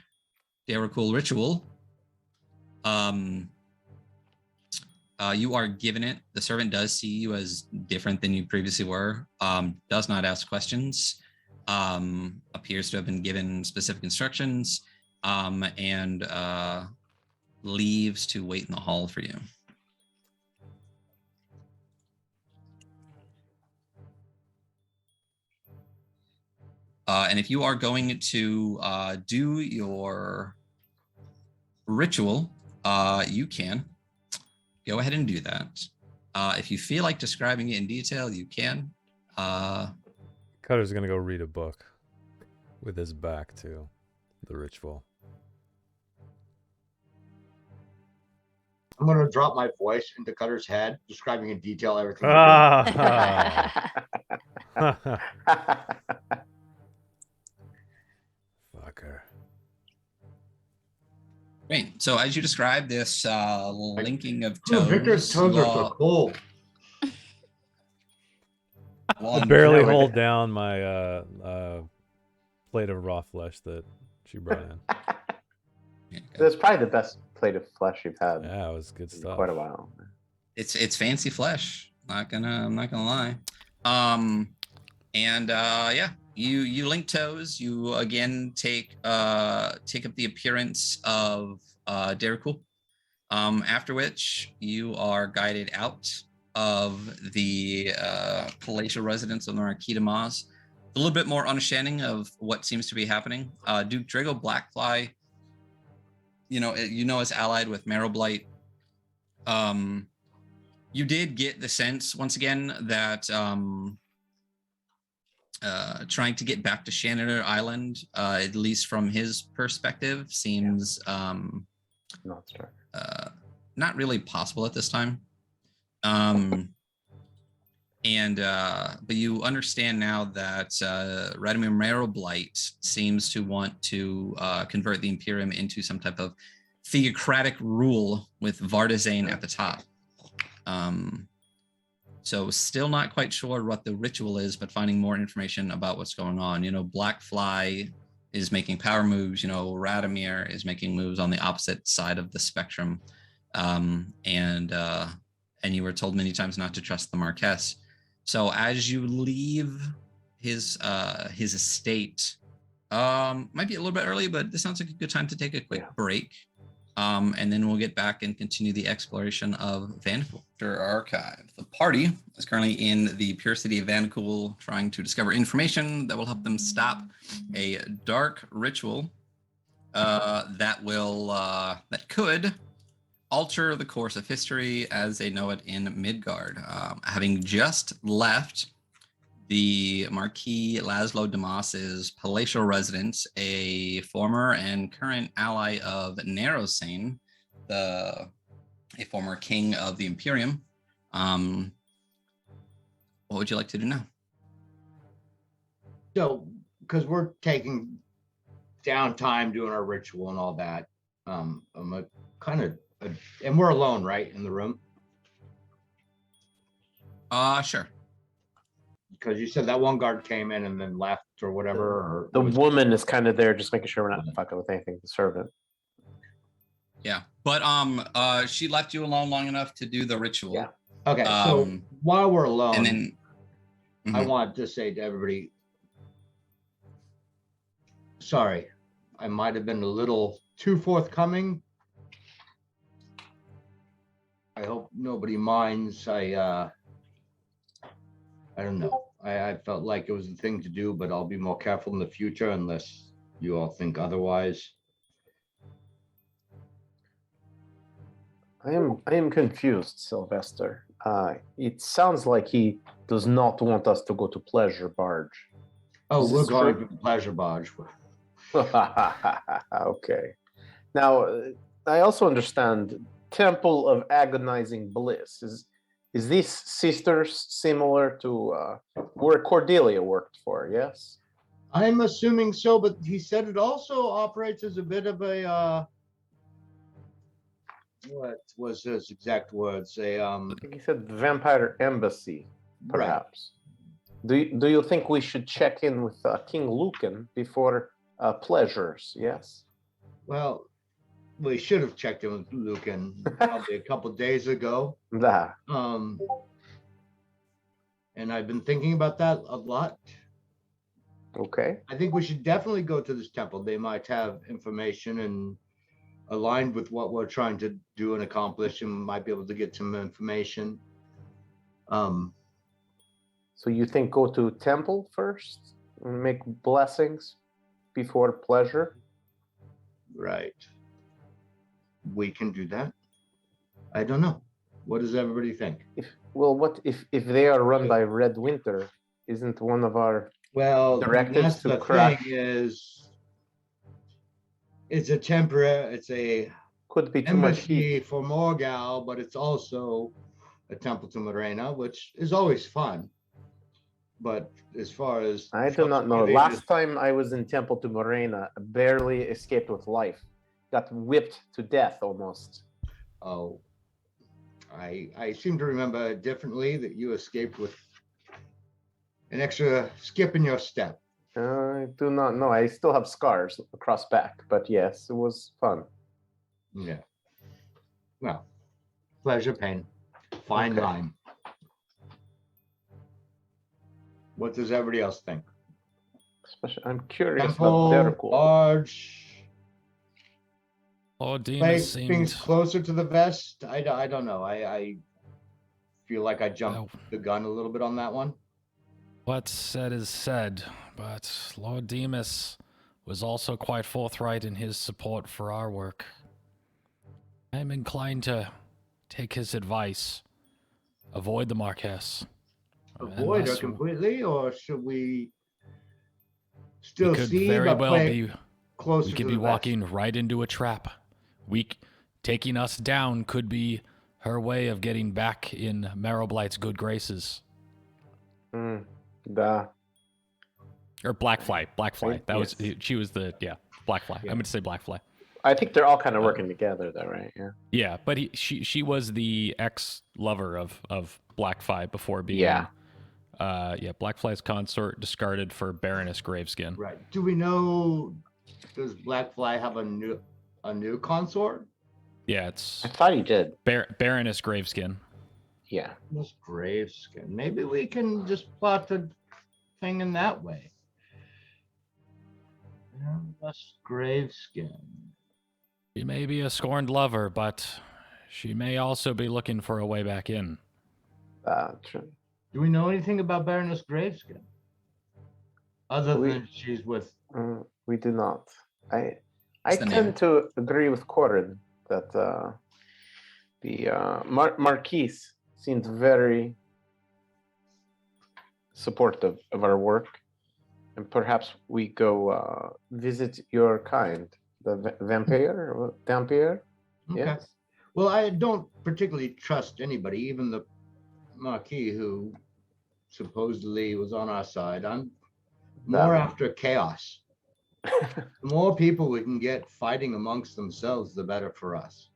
Derricool ritual, you are given it. The servant does see you as different than you previously were, does not ask questions, appears to have been given specific instructions, and leaves to wait in the hall for you. And if you are going to do your ritual, you can go ahead and do that. If you feel like describing it in detail, you can. Cutter's gonna go read a book with his back to the ritual. I'm going to drop my voice into Cutter's head, describing in detail everything. Fucker. Great. So as you describe this linking of toes, Victor's toes are so cold. I barely hold down my plate of raw flesh that she brought in. That's probably the best plate of flesh you've had. Yeah, it was good stuff. Quite a while. It's fancy flesh. I'm not gonna lie. Yeah, you link toes. You again take up the appearance of Derricool. After which you are guided out of the palatial residence of the Marquis de Maz. A little bit more understanding of what seems to be happening. Duke Drago Blackfly, is allied with Marrow Blight. You did get the sense once again that trying to get back to Shannon Island, at least from his perspective, seems not really possible at this time. But you understand now that Radomir Marrow Blight seems to want to convert the Imperium into some type of theocratic rule with Vardazane at the top. So still not quite sure what the ritual is, but finding more information about what's going on. Blackfly is making power moves. Radomir is making moves on the opposite side of the spectrum. And you were told many times not to trust the Marquess. So as you leave his estate, might be a little bit early, but this sounds like a good time to take a quick break. And then we'll get back and continue the exploration of Vancool Archive. The party is currently in the pure city of Vancool, trying to discover information that will help them stop a dark ritual that could alter the course of history as they know it in Midgard. Having just left the Marquis Laszlo Damas's palatial residence, a former and current ally of Narosane, a former king of the Imperium. What would you like to do now? So, because we're taking downtime doing our ritual and all that, I'm and we're alone, right, in the room? Sure. Because you said that one guard came in and then left or whatever. Or the woman is kind of there, just making sure we're not fucking with anything. The servant. Yeah, but she left you alone long enough to do the ritual. Yeah. Okay. So while we're alone, and then I want to say to everybody, sorry, I might have been a little too forthcoming. I hope nobody minds. I don't know. I felt like it was the thing to do, but I'll be more careful in the future unless you all think otherwise. I am confused, Sylvester. It sounds like he does not want us to go to Pleasure Barge. Oh, we're going to Pleasure Barge. Okay. Now, I also understand Temple of Agonizing Bliss. Is these sisters similar to where Cordelia worked for, yes? I'm assuming so, but he said it also operates as a bit of a, what was his exact words? I think he said vampire embassy, perhaps. Right. Do you think we should check in with King Lucan before pleasures, yes? Well, we should have checked in with Lucan probably a couple days ago. Nah. And I've been thinking about that a lot. Okay. I think we should definitely go to this temple. They might have information and aligned with what we're trying to do and accomplish, and might be able to get some information. So you think go to temple first and make blessings before pleasure? Right. We can do that. I don't know. What does everybody think? What if they are run by Red Winter? Isn't one of our directives to crash? Thing is, it's a temporary. It's a could be too much heat for Morgal, but it's also a temple to Morena, which is always fun. But as far as I do not know. Last time I was in Temple to Morena, I barely escaped with life. Got whipped to death almost. Oh, I seem to remember differently that you escaped with an extra skip in your step. I do not know. I still have scars across back, but yes, it was fun. Yeah. Well, pleasure, pain, fine Okay. line. What does everybody else think? Especially, I'm curious about their Temple, goal. large, Lord Demas place things seemed closer to the vest. I don't know. I feel like I jumped well, the gun a little bit on that one. what's said is said, but Lord Demas was also quite forthright in his support for our work. I'm inclined to take his advice. Avoid the Marquess. Avoid her Unless completely, or should we we still could see very but well play be closer we to could the be vest? walking right into a trap. Taking us down could be her way of getting back in Marrowblight's good graces. Da. Or Blackfly. Blackfly. That was Yes. she was the Blackfly. Yeah. I meant to say Blackfly. I think they're all kind of working together, though, right? Yeah. Yeah, but she was the ex-lover of Blackfly before being Blackfly's consort, discarded for Baroness Graveskin. Right. Do we know? Does Blackfly have a new consort? Yeah, it's I thought he did. Baroness Graveskin. Yeah. Miss Graveskin. Maybe we can just plot the thing in that way. Miss Graveskin. She may be a scorned lover, but she may also be looking for a way back in. True. Do we know anything about Baroness Graveskin? Other than she's with. We do not. I What's the tend name? to agree with Corin that the Marquise seemed very supportive of our work, and perhaps we go visit your kind, the vampire or Dampier. Okay. Yes. Well, I don't particularly trust anybody, even the Marquis, who supposedly was on our side. I'm more after chaos. The more people we can get fighting amongst themselves, the better for us.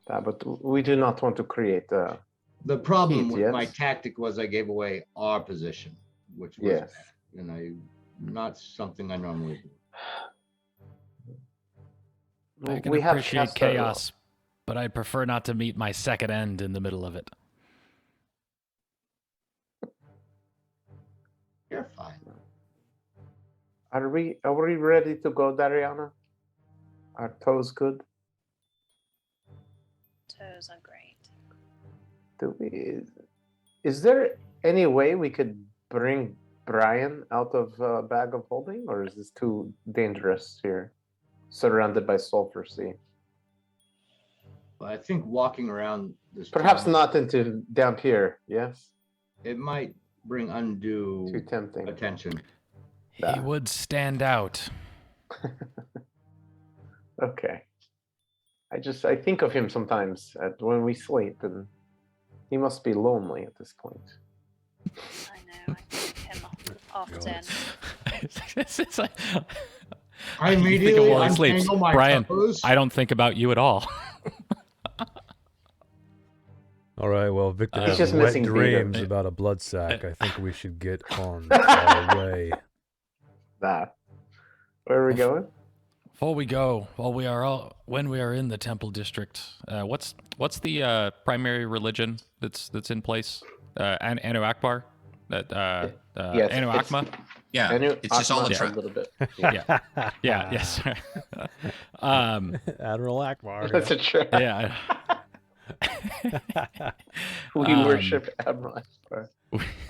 But we do not want to create. The problem Heat, with my yes. tactic was I gave away our position, which was Yes. not something I normally do. I can We have appreciate cast our- chaos, but I'd prefer not to meet my second end in the middle of it. You're fine. Are we ready to go, Dariana? Are toes good? Toes are great. Is there any way we could bring Brian out of Bag of Holding, or is this too dangerous here, surrounded by Sulphur Sea? But I think walking around this Perhaps town, not into Dampier. Yes, it might bring undue too tempting. attention. He would stand out. Okay. I think of him sometimes when we sleep, and he must be lonely at this point. I know. I think him often. It's like, I you think of immediately while he sleeps. untangle my Brian, toes. I don't think about you at all. All right, well, Victor He's has just wet missing dreams Peter. about a blood sack. I think we should get on our way. That. Where are we going? Before we go, when we are in the Temple District, what's the primary religion that's in place? Anu Akbar? Yes, Anu it's- Akma? Yeah, Anu it's just all a Akma trap. a little bit. Yeah. Yeah, yes. Admiral Akbar. That's a trap. Yeah. We worship Admiral Akbar.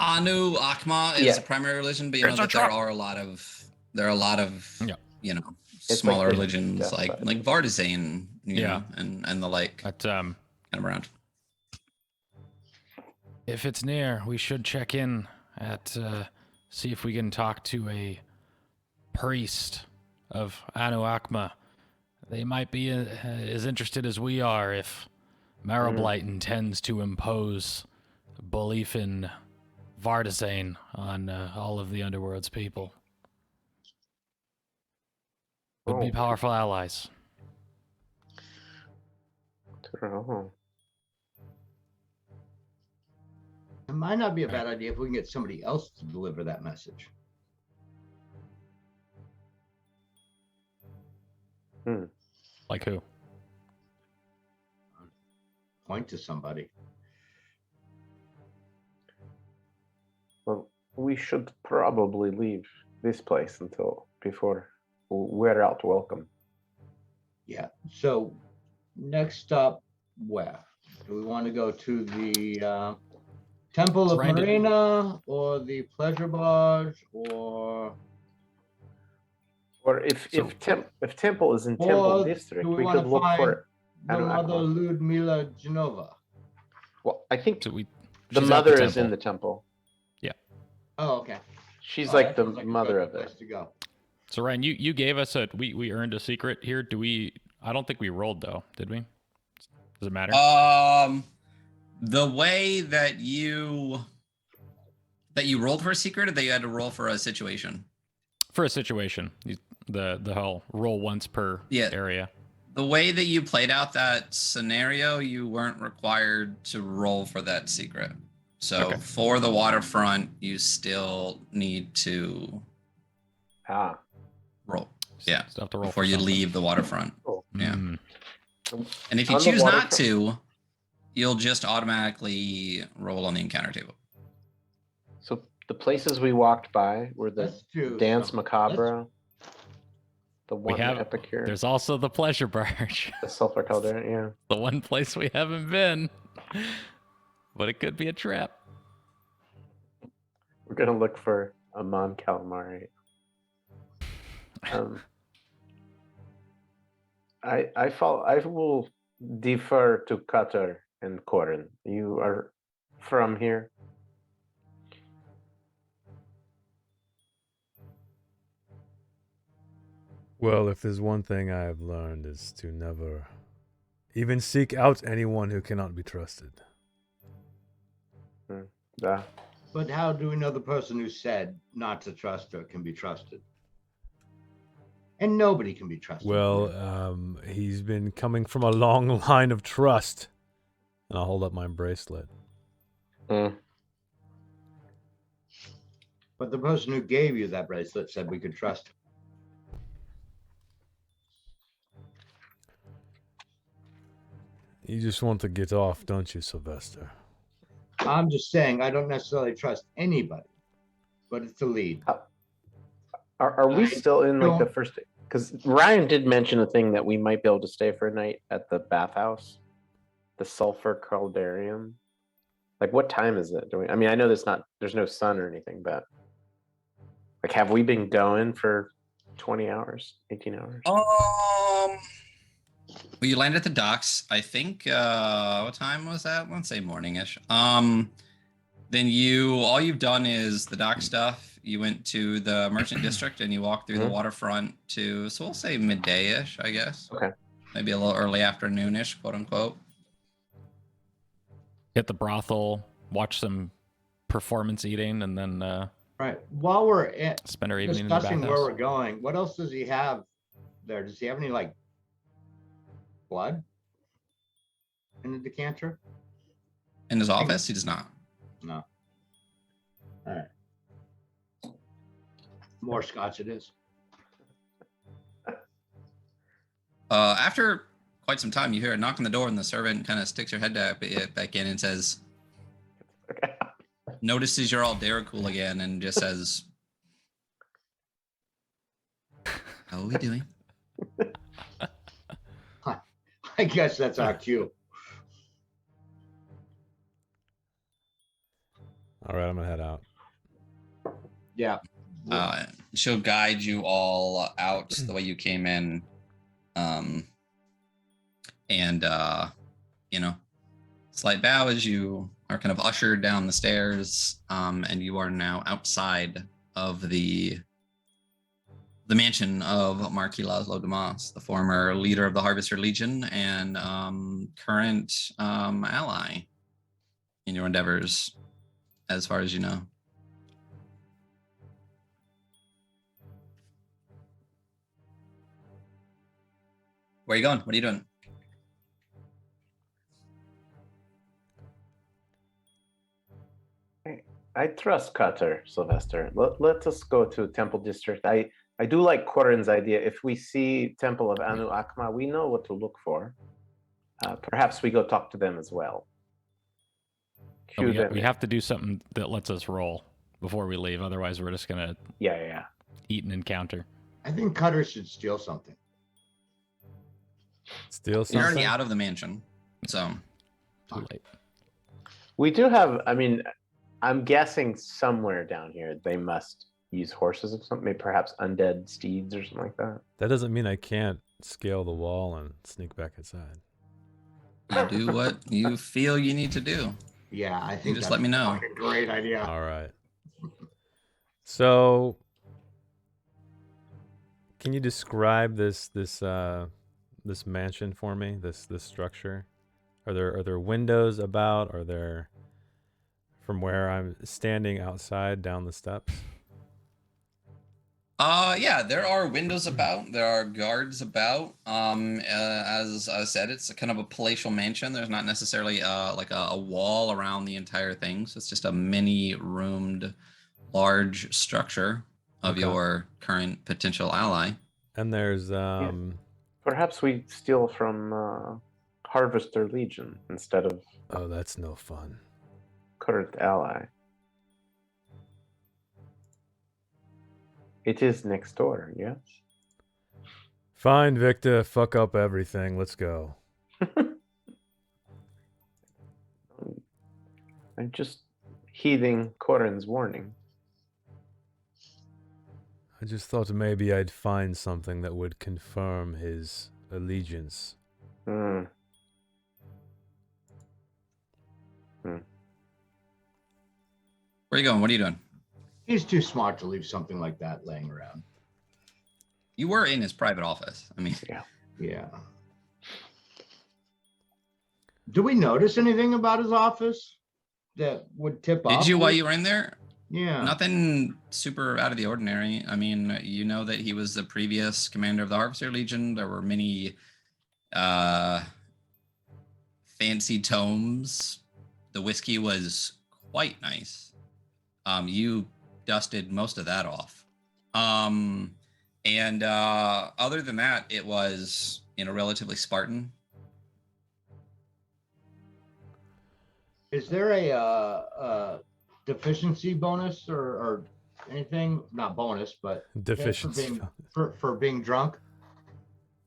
Anu Akma is Yeah. the primary religion, but you know It's a that there trap. are a lot of Yeah. you know It's smaller like religions the- like Vardazane, you Yeah. know, and the like But kind of around. if it's near, we should check in at see if we can talk to a priest of Anu Akma. They might be as interested as we are if Marrowblight intends to impose belief in Vardazane on all of the Underworld's people. Would be Oh. powerful allies. True. It might not be a bad idea if we can get somebody else to deliver that message. Like who? Point to somebody. Well, we should probably leave this place before we're out welcome. Yeah. So next stop, where? Do we want to go to the Temple of Ryan, did- Marina or the Pleasure Barge or Or if So- Temple is in Temple Or District, do we we wanna could look find for the mother Anuakma. Ludmila Genova? Well, I think So we. the she's at mother is temple. in the temple. Oh, okay. She's Oh, like that the seems like a mother good of place it. to go. So Ryan, you gave us we earned a secret here. Do we? I don't think we rolled though, did we? Does it matter? The way that you rolled for a secret, or that you had to roll for a situation? For a situation, the whole roll once per Yeah. area. The way that you played out that scenario, you weren't required to roll for that secret. So Okay. for the waterfront, you still need to roll. Yeah. Still have to roll Before for you something. leave the waterfront. Cool. Yeah. Mm. And if you On the choose not waterfront- to, you'll just automatically roll on the encounter table. So the places we walked by were the Let's do Dance some- Macabre, the We one have. Epicure, There's also the pleasure barge, the Sulfur Caldera. Yeah. the one place we haven't been, but it could be a trap. We're gonna look for a Mon Calamari. I will defer to Qatar and Corin. You are from here. Well, if there's one thing I have learned is to never even seek out anyone who cannot be trusted. Yeah. But how do we know the person who said not to trust her can be trusted? And nobody can be trusted. Well, he's been coming from a long line of trust. And I'll hold up my bracelet. But the person who gave you that bracelet said we could trust him. You just want to get off, don't you, Sylvester? I'm just saying I don't necessarily trust anybody, but it's a lead. Are we I still in like the don't- first? Because Ryan did mention a thing that we might be able to stay for a night at the bathhouse, the Sulfur Caldarium. Like, what time is it? I mean, I know there's no sun or anything, but like, have we been going for 20 hours, 18 hours? Well, you landed at the docks. I think what time was that? Let's say morning-ish. Then all you've done is the dock stuff. You went to the merchant district and you walked through the waterfront so we'll say midday-ish, I guess. Okay. Maybe a little early afternoon-ish, quote unquote. Hit the brothel, watch some performance eating, and then Right. While we're spend our evening in the discussing where we're bathhouse. going, what else does he have there? Does he have any like blood in the decanter? In his office, he does not. No. All right. More scotch it is. After quite some time, you hear a knock on the door, and the servant kind of sticks her head back in and says, notices you're all Dara cool again, and just says, "How are we doing?" I guess that's our cue. All right, I'm gonna head out. Yeah. She'll guide you all out the way you came in, and slight bow as you are kind of ushered down the stairs, and you are now outside of the mansion of Marquis Laszlo Damas, the former leader of the Harvester Legion and current ally in your endeavors, as far as you know. Where are you going? What are you doing? I trust Cutter, Sylvester. Let us go to Temple District. I do like Corin's idea. If we see Temple of Anu Akma, we know what to look for. Perhaps we go talk to them as well. Oh, Cue them we in. have to do something that lets us roll before we leave. Otherwise, we're just gonna Yeah. eat an encounter. I think Cutter should steal something. Steal You're something. already out of the mansion, so Too late. We do have, I mean, I'm guessing somewhere down here they must use horses or something, maybe perhaps undead steeds or something like that. That doesn't mean I can't scale the wall and sneak back inside. you do what you feel you need to do. Yeah, I think just that's let me know. a fucking great idea. All right. So, can you describe this mansion for me? This structure? Are there windows about? Are there, from where I'm standing outside down the steps? Yeah, there are windows about. There are guards about. As I said, it's a kind of a palatial mansion. There's not necessarily like a wall around the entire thing. So it's just a mini roomed, large structure of Okay. your current potential ally. And there's Perhaps we steal from Harvester Legion instead of oh, that's no fun. current ally. It is next door, yes? Fine, Victor. Fuck up everything. Let's go. I'm just heeding Corin's warning. I just thought maybe I'd find something that would confirm his allegiance. Hmm. Where are you going? What are you doing? He's too smart to leave something like that laying around. You were in his private office. I mean, Yeah. Do we notice anything about his office that would tip off? did you while you were in there? Yeah. Nothing super out of the ordinary. I mean, you know that he was the previous commander of the Harvester Legion. There were many fancy tomes. The whiskey was quite nice. You dusted most of that off. And other than that, it was, relatively Spartan. Is there a deficiency bonus or anything? Not bonus, but Deficiency. for being drunk?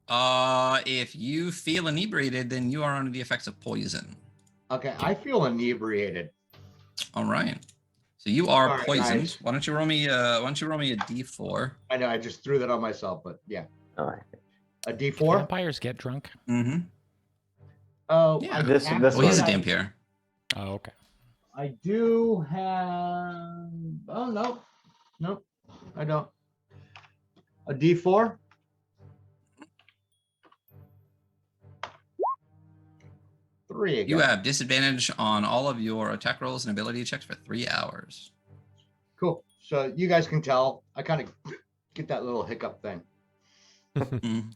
If you feel inebriated, then you are under the effects of poison. Okay, I feel inebriated. All right. So you are All right, poisoned. guys. Why don't you roll me a D4? I know I just threw that on myself, but yeah. All right. A D4? Vampires get drunk. Mm-hmm. Oh, Yeah. I This Well, he's a one. Dampier. Oh, okay. I do have. Oh no, nope, I don't. A D4. Three again. You have disadvantage on all of your attack rolls and ability checks for 3 hours. Cool. So you guys can tell I kind of get that little hiccup thing. Mm.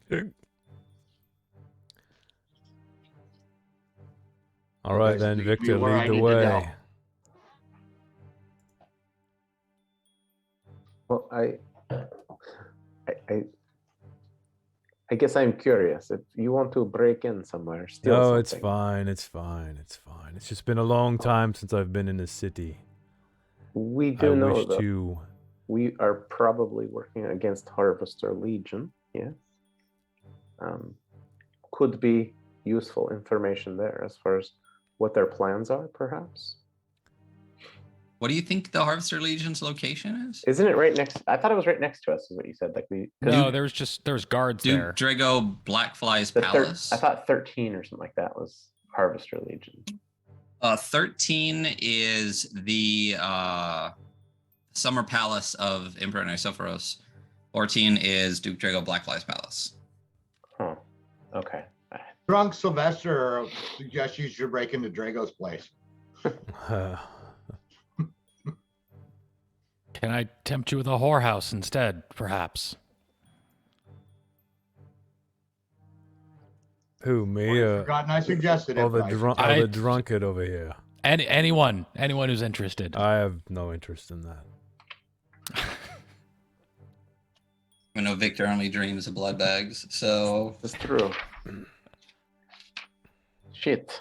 All right, guys then, lead me Victor, where I lead the need to way. go. Well, I guess I'm curious. If you want to break in somewhere, steal No, something. it's fine. It's fine. It's fine. It's just been a long time since I've been in the city. We I do know wish that to. we are probably working against Harvester Legion. Yes. Could be useful information there as far as what their plans are, perhaps. What do you think the Harvester Legion's location is? Isn't it right next? I thought it was right next to us. Is what you said. Like we. 'cause No, there's guards Duke there. Drago Blackfly's the palace. I thought 13 or something like that was Harvester Legion. 13 is the summer palace of Emperor Nicephorus. 14 is Duke Drago Blackfly's palace. Huh. Okay. Drunk Sylvester suggests you should break into Drago's place. Can I tempt you with a whorehouse instead, perhaps? Who, me? Forgotten I suggested it. Oh, the but I should tell drunkard over here. Anyone who's interested. I have no interest in that. I know Victor only dreams of blood bags, so That's true. Shit.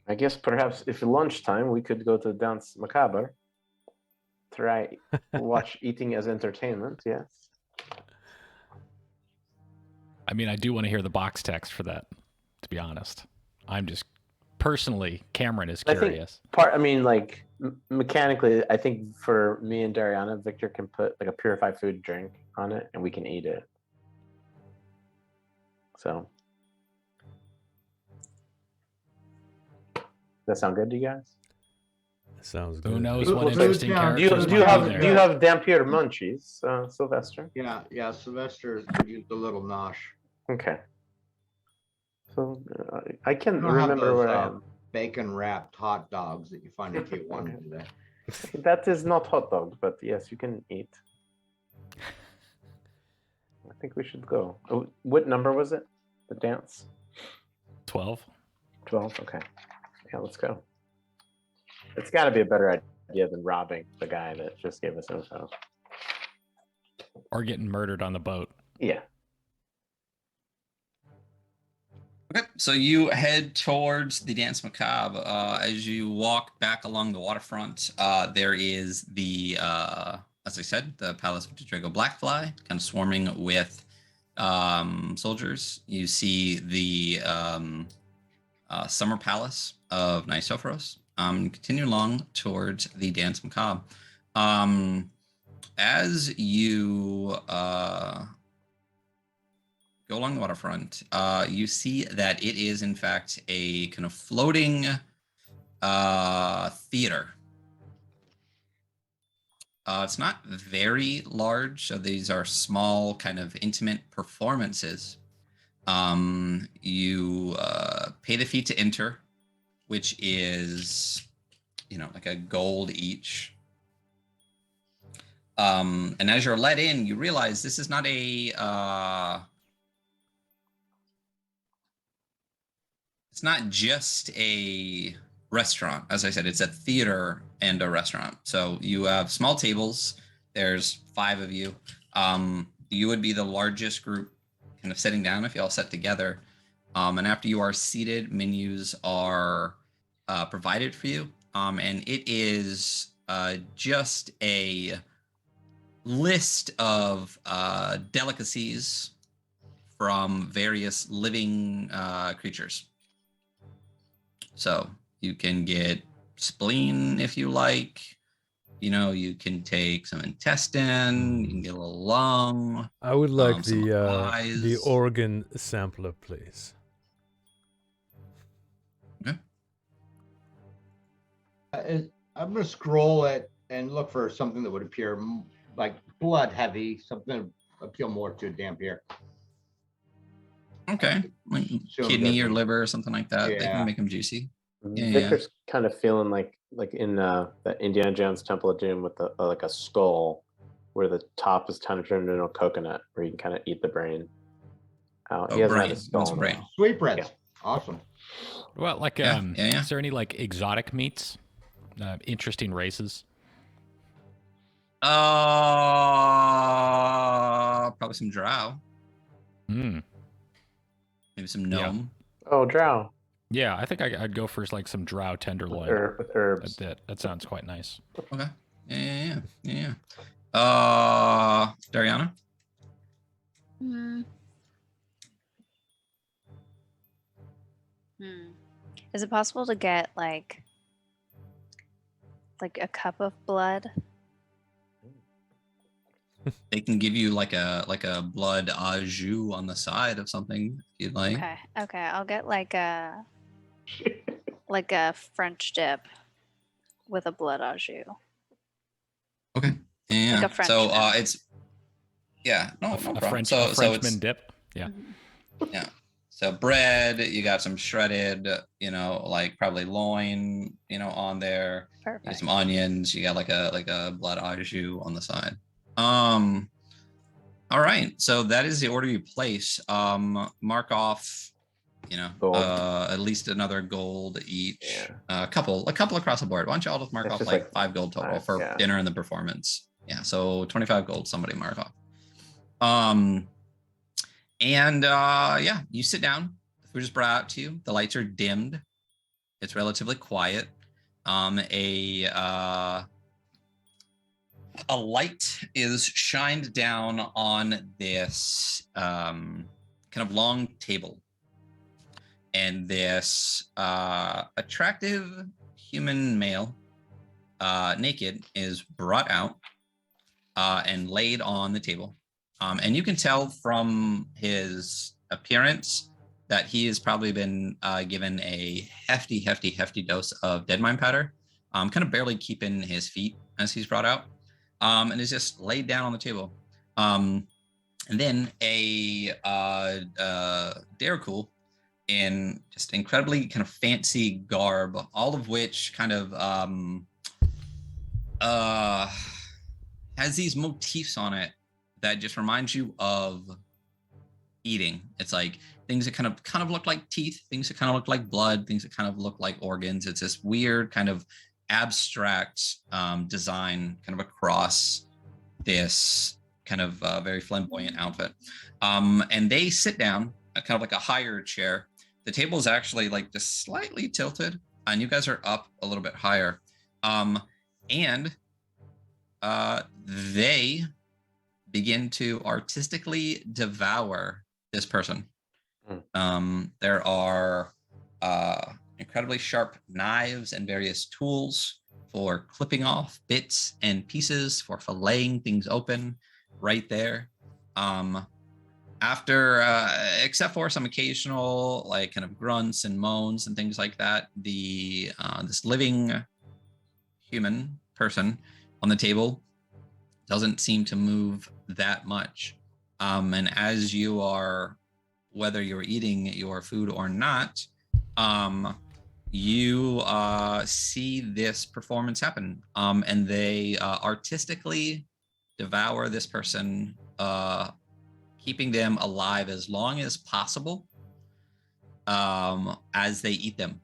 I guess perhaps if lunchtime we could go to Dance Macabre. Try watch eating as entertainment, yes. I mean, I do want to hear the box text for that, to be honest. I'm just personally, Cameron is curious. Mechanically, I think for me and Dariana, Victor can put like a purified food drink on it and we can eat it. So that sound good to you guys? Sounds good. Who knows Who- what who's interesting down? Do you, characters do you might have be there. do you have Dampier munchies, Sylvester? Yeah, Sylvester could use the little nosh. Okay. So I can't I don't have remember those, where I am. bacon wrapped hot dogs that you find at K1 today. That is not hot dog, but yes, you can eat. I think we should go. Oh, what number was it? The dance? 12? 12? Okay. Yeah, let's go. It's got to be a better idea than robbing the guy that just gave us info. Or getting murdered on the boat. Yeah. okay. So you head towards the Dance Macabre. As you walk back along the waterfront, there is the, as I said, the Palace of the Drago Blackfly, kind of swarming with soldiers. You see the Summer Palace of Nisophoros. Continue along towards the Dance Macabre. As you go along the waterfront, you see that it is in fact a kind of floating theater. It's not very large, so these are small, kind of intimate performances. You pay the fee to enter, which is, like a gold each. And as you're let in, you realize this is not it's not just a restaurant. As I said, it's a theater and a restaurant. So you have small tables. There's 5 of you. You would be the largest group kind of sitting down if you all sat together. And after you are seated, menus are provided for you. And it is just a list of delicacies from various living creatures. So you can get spleen if you like. You can take some intestine. You can get a little lung. I would like some the eyes. organ sampler, please. Okay. I'm going to scroll it and look for something that would appear like blood heavy, something that would appeal more to Dampier. Okay. Like Sure, kidney or doesn't- liver or something like that. They Yeah. can make them juicy. Yeah, Victor's kind of feeling like in the Indiana Jones Temple of Doom with like a skull where the top is kind of turned into a coconut where you can kind of eat the brain out. Oh, He hasn't brain. had a He wants skull a in a brain. while. Sweetbreads. Yeah. Awesome. Well, like, Yeah. is there any like exotic meats? Interesting races? Probably some drow. Hmm. Maybe some gnome. Oh, drow. Yeah, I think I'd go for like some drow tenderloin. With herbs. That sounds quite nice. Okay. Yeah. Dariana? Is it possible to get like a cup of blood? They can give you like a blood au jus on the side of something if you'd like. Okay. I'll get like a French dip with a blood au jus. Okay. Yeah. Like a so Frenchman. it's no A problem. Frenchman it's dip. Yeah. yeah. So bread, you got some shredded, like probably loin, on there. You got Perfect. some onions. You got like a blood au jus on the side. All right, so that is the order you place. Mark off, Gold. at least another gold each. Yeah. A couple across the board. Why don't you all just mark It's off just like like 5 gold total 5, for yeah. dinner and the performance? Yeah, so 25 gold. Somebody mark off. And yeah, you sit down. The food is brought out to you. The lights are dimmed. It's relatively quiet. A light is shined down on this kind of long table, and this attractive human male, naked, is brought out and laid on the table. And you can tell from his appearance that he has probably been given a hefty dose of dead mind powder, kind of barely keeping his feet as he's brought out, and is just laid down on the table. And then a Darakul in just incredibly kind of fancy garb, all of which kind of has these motifs on it that just reminds you of eating. It's like things that kind of look like teeth, things that kind of look like blood, things that kind of look like organs. It's this weird kind of abstract design kind of across this kind of very flamboyant outfit. And they sit down at kind of like a higher chair. The table is actually like just slightly tilted, and you guys are up a little bit higher. And they begin to artistically devour this person. There are incredibly sharp knives and various tools for clipping off bits and pieces, for filleting things open right there. After, except for some occasional like kind of grunts and moans and things like that, the this living human person on the table doesn't seem to move that much. And as you are, whether you're eating your food or not, you see this performance happen. And they artistically devour this person, keeping them alive as long as possible as they eat them.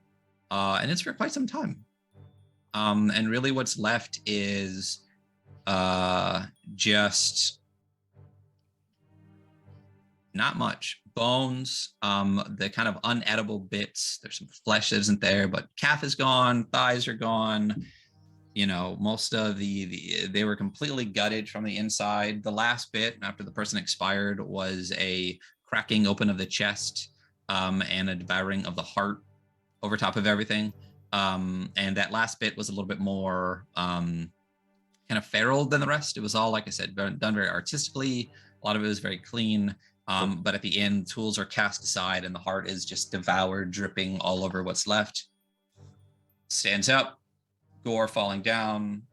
And it's for quite some time. And really what's left is just not much bones, the kind of unedible bits. There's some flesh that isn't there, but calf is gone, thighs are gone. Most of they were completely gutted from the inside. The last bit after the person expired was a cracking open of the chest, and a devouring of the heart over top of everything. And that last bit was a little bit more kind of feral than the rest. It was all, like I said, done very artistically. A lot of it was very clean. But at the end, tools are cast aside and the heart is just devoured, dripping all over what's left. Stands up, gore falling down,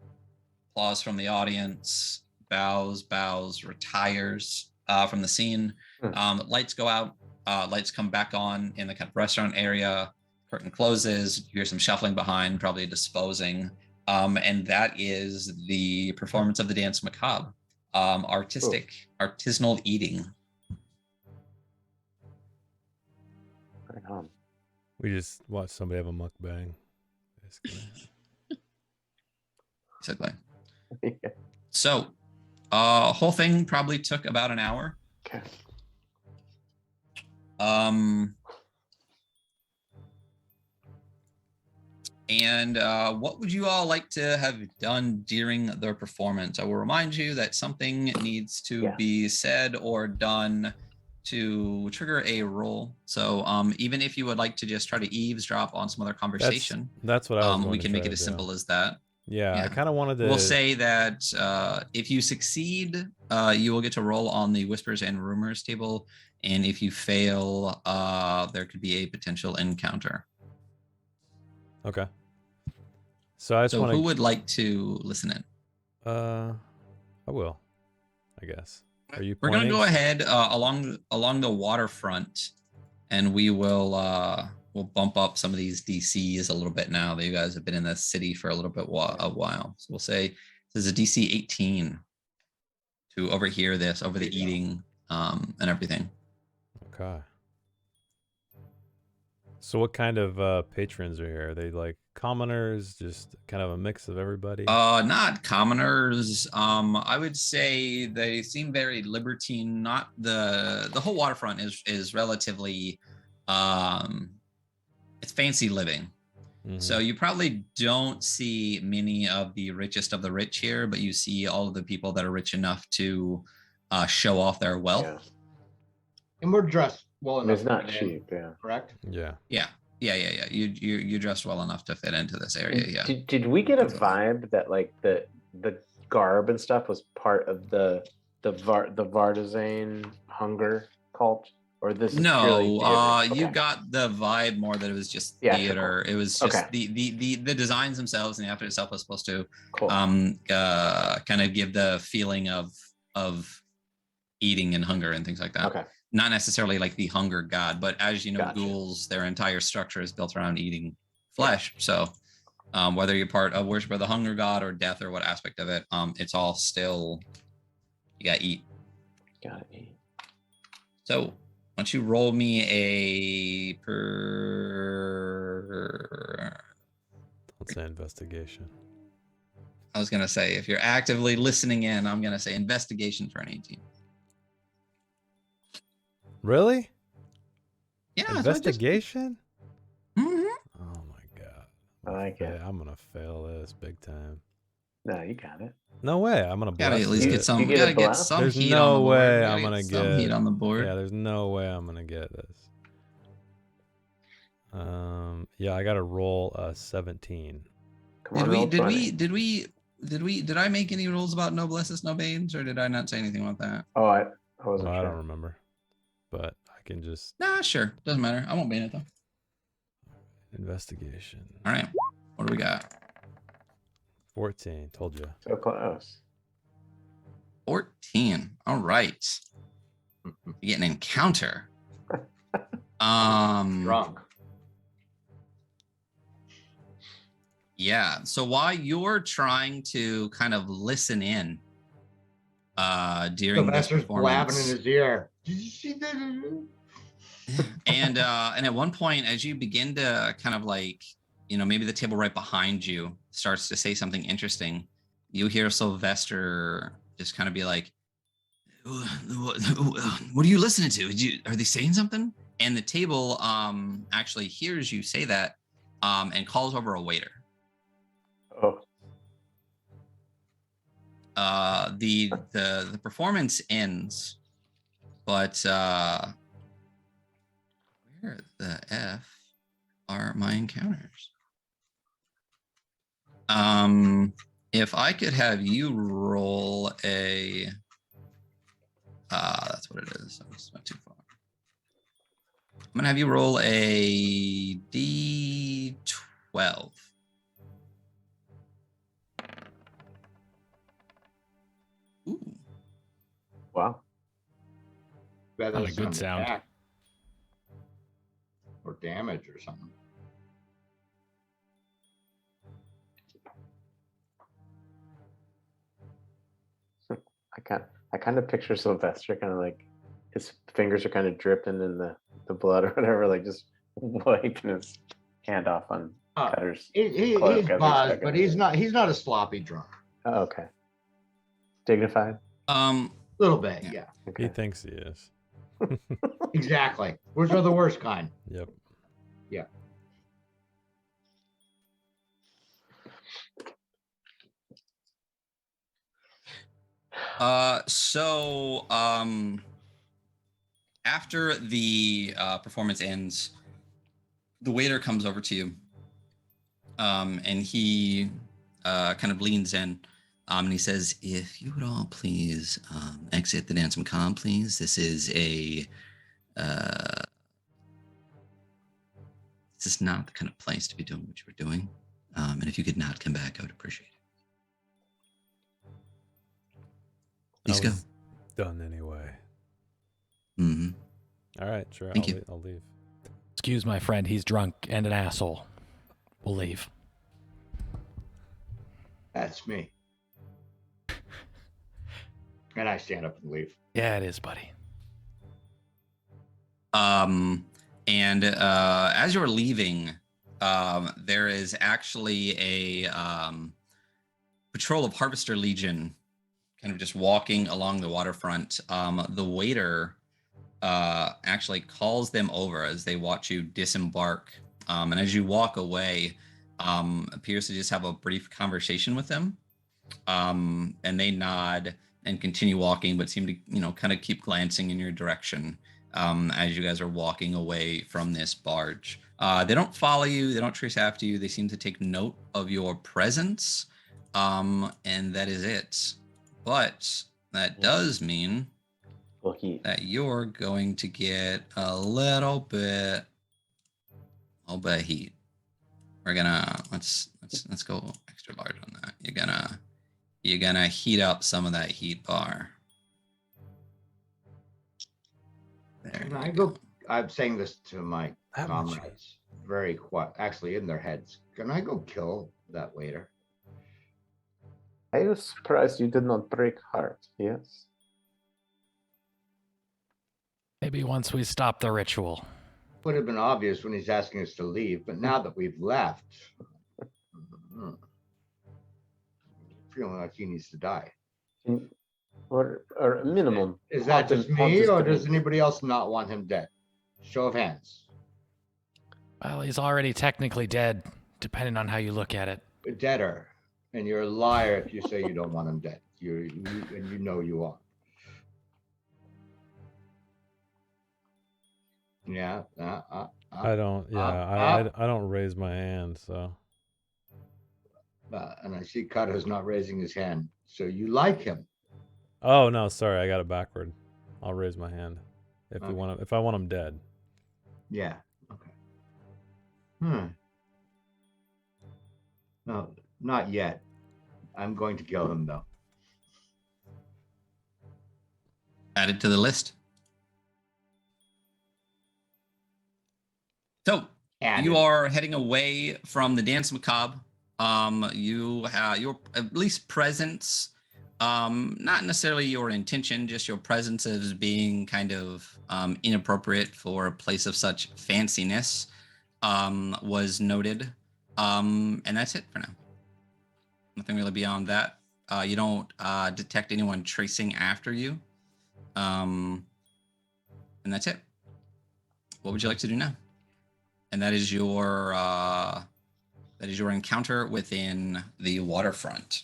applause from the audience, bows, retires from the scene. Lights go out, lights come back on in the kind of restaurant area, curtain closes, you hear some shuffling behind, probably disposing. And that is the performance of the Dance Macabre. Artisanal eating. Right on. We just watched somebody have a mukbang. Basically. So, whole thing probably took about an hour. Okay. And what would you all like to have done during the performance? I will remind you that something needs to be said or done to trigger a roll. So even if you would like to just try to eavesdrop on some other conversation, that's what I was we can make it as simple as that. Yeah, I kind of wanted to. We'll say that if you succeed, you will get to roll on the Whispers and Rumors table. And if you fail, there could be a potential encounter. Okay. So I just want to. Who would like to listen in? I will, I guess. Are you? We're gonna go ahead along the waterfront, and we will we'll bump up some of these DCs a little bit now that you guys have been in the city for a little bit a while. So we'll say this is a DC 18 overhear this over the eating and everything. Okay. So what kind of patrons are here? Are they like commoners, just kind of a mix of everybody? Not commoners. I would say they seem very libertine. Not the whole waterfront is relatively it's fancy living. So you probably don't see many of the richest of the rich here, but you see all of the people that are rich enough to show off their wealth. Yeah. And we're dressed well enough. It's not to fit in, cheap. Yeah. correct? Yeah. You dressed well enough to fit into this area. Yeah. Did we get a vibe that like the garb and stuff was part of the Vardazane hunger cult, or this is purely No, theater? you Okay. got the vibe more that it was just Theatrical. theater. It was just Okay. the designs themselves and the outfit itself was supposed to Cool. kind of give the feeling of eating and hunger and things like that. Okay. Not necessarily like the hunger god, but as you know, Gotcha. ghouls, their entire structure is built around eating flesh. So whether you're part of worship of the hunger god or death or what aspect of it, it's all still you gotta eat. Gotta eat. So why don't you roll me a Let's say investigation. I was gonna say if you're actively listening in, I'm gonna say investigation for an 18. Really? Yeah. Investigation? Mhm. Oh my god. I like it. I'm gonna fail this big time. No, you got it. No way. I'm gonna Gotta bless at least it. get some. You get a Gotta get blast? some There's heat no on the board. way Gotta I'm gonna some get heat on the board. Yeah, there's no way I'm gonna get this. Yeah, I gotta roll a 17. Come on, roll 20. Did I make any rules about no blesses, no banes, or did I not say anything about that? Oh, I wasn't Well, I sure. don't remember, but I can just Nah, sure. Doesn't matter. I won't bane it though. investigation. All right. What do we got? 14. Told you. So close. 14. All right. You get an encounter. Drunk. Yeah. So while you're trying to kind of listen in during this Sylvester's blabbing in performance, his ear. Did you see that? and at one point, as you begin to kind of like, maybe the table right behind you starts to say something interesting, you hear Sylvester just kind of be like, "What are you listening to? Are they saying something?" And the table actually hears you say that and calls over a waiter. Oh, The performance ends, but where the F are my encounters? If I could have you roll a that's what it is. It's not too far. I'm gonna have you roll a D12. Ooh. wow. That Not a doesn't good sound. attack. Or damage or something. I kind of picture Sylvester kind of like his fingers are kind of dripping in the blood or whatever, like just wiping his hand off on Cutter's. He's cloak as he's buzzed, stuck but in he's there. not a sloppy drunk. Oh, okay. Dignified. Little bit, Yeah. yeah. Okay. He thinks he is. Exactly. Which are the worst kind. Yep. Yeah. So after the performance ends, the waiter comes over to you, and he kind of leans in, and he says, "If you would all please exit the Dancing Con, please. This is this is not the kind of place to be doing what you were doing. And if you could not come back, I would appreciate it. Please I go." was done anyway. Mm-hmm. All right, sure. Thank you. I'll leave. Excuse my friend, he's drunk and an asshole. We'll leave. That's me. And I stand up and leave. Yeah, it is, buddy. And as you're leaving, there is actually a patrol of Harvester Legion kind of just walking along the waterfront. The waiter actually calls them over as they watch you disembark. And as you walk away, appears to just have a brief conversation with them. And they nod and continue walking, but seem to, kind of keep glancing in your direction as you guys are walking away from this barge. They don't follow you. They don't trace after you. They seem to take note of your presence. And that is it. But that does mean that you're going to get a little bit of heat. We're gonna let's go extra large on that. You're gonna heat up some of that heat bar. Can I go? I'm saying this to my comrades very quiet, actually in their heads. Can I go kill that waiter? I was surprised you did not break heart. Yes. Maybe once we stop the ritual. Would have been obvious when he's asking us to leave, but now that we've left, feeling like he needs to die. Or minimum. Is that just me, or does anybody else not want him dead? Show of hands. Well, he's already technically dead, depending on how you look at it. Deader, and you're a liar if you say you don't want him dead. You you are. Yeah. I don't. Yeah, I don't raise my hand. So. And I see Kato's not raising his hand. So you like him? Oh no, sorry, I got it backward. I'll raise my hand if you want. If I want him dead. Yeah. Okay. No, not yet. I'm going to kill him though. Add it to the list. So you are heading away from the Dance Macabre. You have your at least presence, not necessarily your intention, just your presence as being kind of inappropriate for a place of such fanciness was noted. And that's it for now. Nothing really beyond that. You don't detect anyone tracing after you. And that's it. What would you like to do now? And that is your encounter within the waterfront.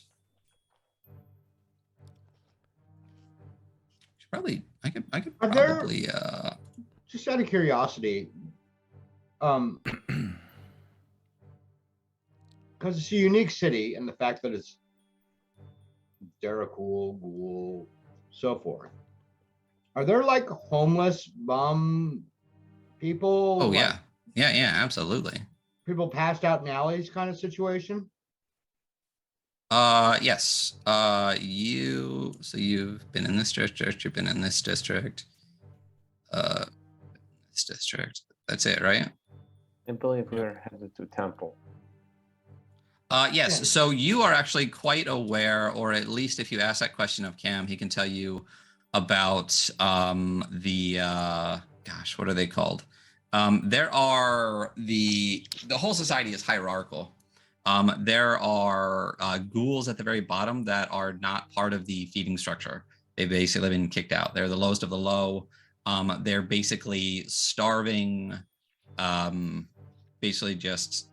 I could probably just out of curiosity, because it's a unique city and the fact that it's Derricool, Ghoul, so forth. Are there like homeless bum people? Oh, like, yeah, absolutely. People passed out in alleys kind of situation? Yes. You've been in this district, you've been in this district. This district. That's it, right? I believe we're headed to Temple. Yes. Yeah. So you are actually quite aware, or at least if you ask that question of Cam, he can tell you about the what are they called? There are the whole society is hierarchical. There are ghouls at the very bottom that are not part of the feeding structure. They've basically been kicked out. They're the lowest of the low. They're basically starving, basically just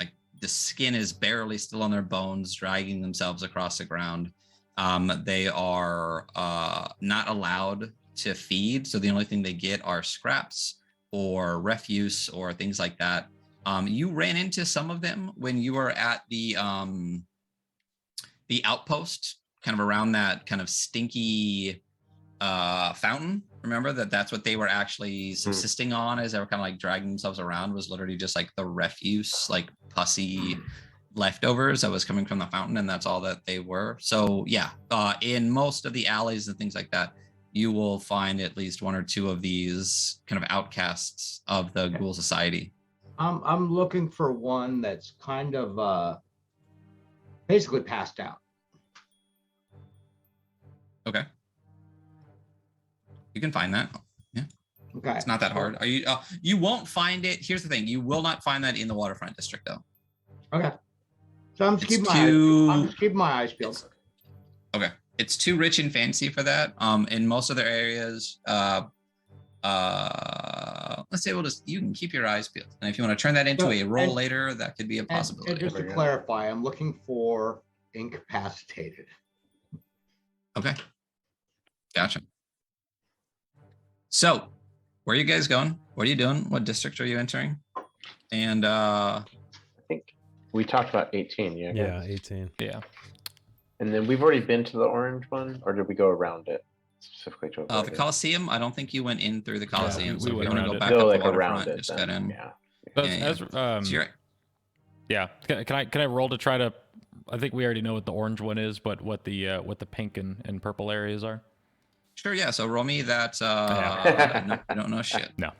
like the skin is barely still on their bones, dragging themselves across the ground. They are not allowed to feed, so the only thing they get are scraps or refuse or things like that. You ran into some of them when you were at the outpost, kind of around that kind of stinky fountain. Remember that's what they were actually subsisting on, as they were kind of like dragging themselves around, was literally just like the refuse, like pussy leftovers that was coming from the fountain, and that's all that they were. So yeah, in most of the alleys and things like that, you will find at least one or two of these kind of outcasts of the ghoul society. I'm looking for one that's kind of basically passed out. Okay. You can find that. Yeah. Okay. It's not that hard. Are you? You won't find it. Here's the thing: you will not find that in the waterfront district, though. Okay. So I'm just It's keeping my eyes peeled. Okay. It's too rich and fancy for that. In most other areas, let's say you can keep your eyes peeled, and if you want to turn that into a roll later, that could be a possibility. And just to clarify, I'm looking for incapacitated. Okay. Gotcha. So, where are you guys going? What are you doing? What district are you entering? And I think we talked about 18. Yeah. Yeah, 18. Yeah. And then we've already been to the orange one, or did we go around it specifically to avoid the it? Coliseum. I don't think you went in through the Coliseum. we so if went you want to around go it. back up like the around waterfront, it. just Then. get in. Yeah. So you're right. Yeah. Can I roll to try to? I think we already know what the orange one is, but what the pink and purple areas are. Sure. Yeah. So roll me that. No, you don't know shit. No.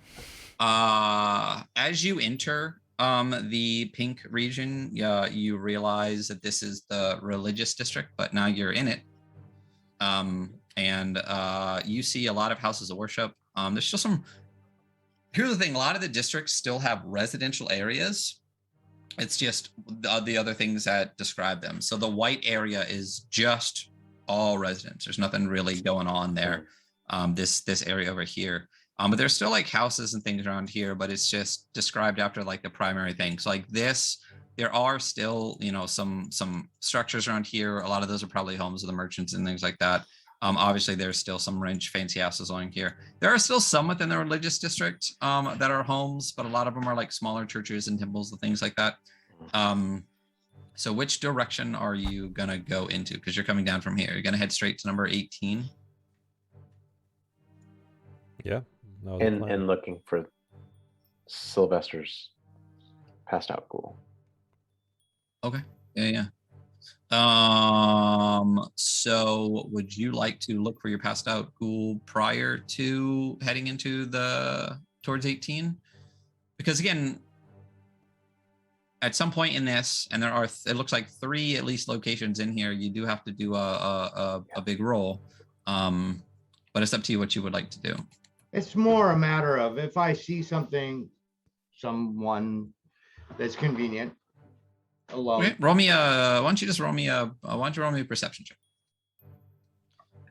As you enter the pink region, you realize that this is the religious district, but now you're in it. And you see a lot of houses of worship. There's still some. Here's the thing: a lot of the districts still have residential areas. It's just the other things that describe them. So the white area is just all residents. There's nothing really going on there. This area over here. But there's still like houses and things around here, but it's just described after like the primary things. Like this, there are still, some structures around here. A lot of those are probably homes of the merchants and things like that. Obviously, there's still some rich, fancy houses along here. There are still some within the religious district that are homes, but a lot of them are like smaller churches and temples and things like that. So which direction are you going to go into? Because you're coming down from here. You're going to head straight to number 18. Yeah. That was the plan. And looking for Sylvester's passed out ghoul. Okay. Yeah. So would you like to look for your passed out ghoul prior to heading into towards 18? Because again, at some point in this, and there are it looks like 3 at least locations in here, you do have to do a big roll. But it's up to you what you would like to do. It's more a matter of if I see someone that's convenient alone. Okay, roll me why don't you roll me a perception check?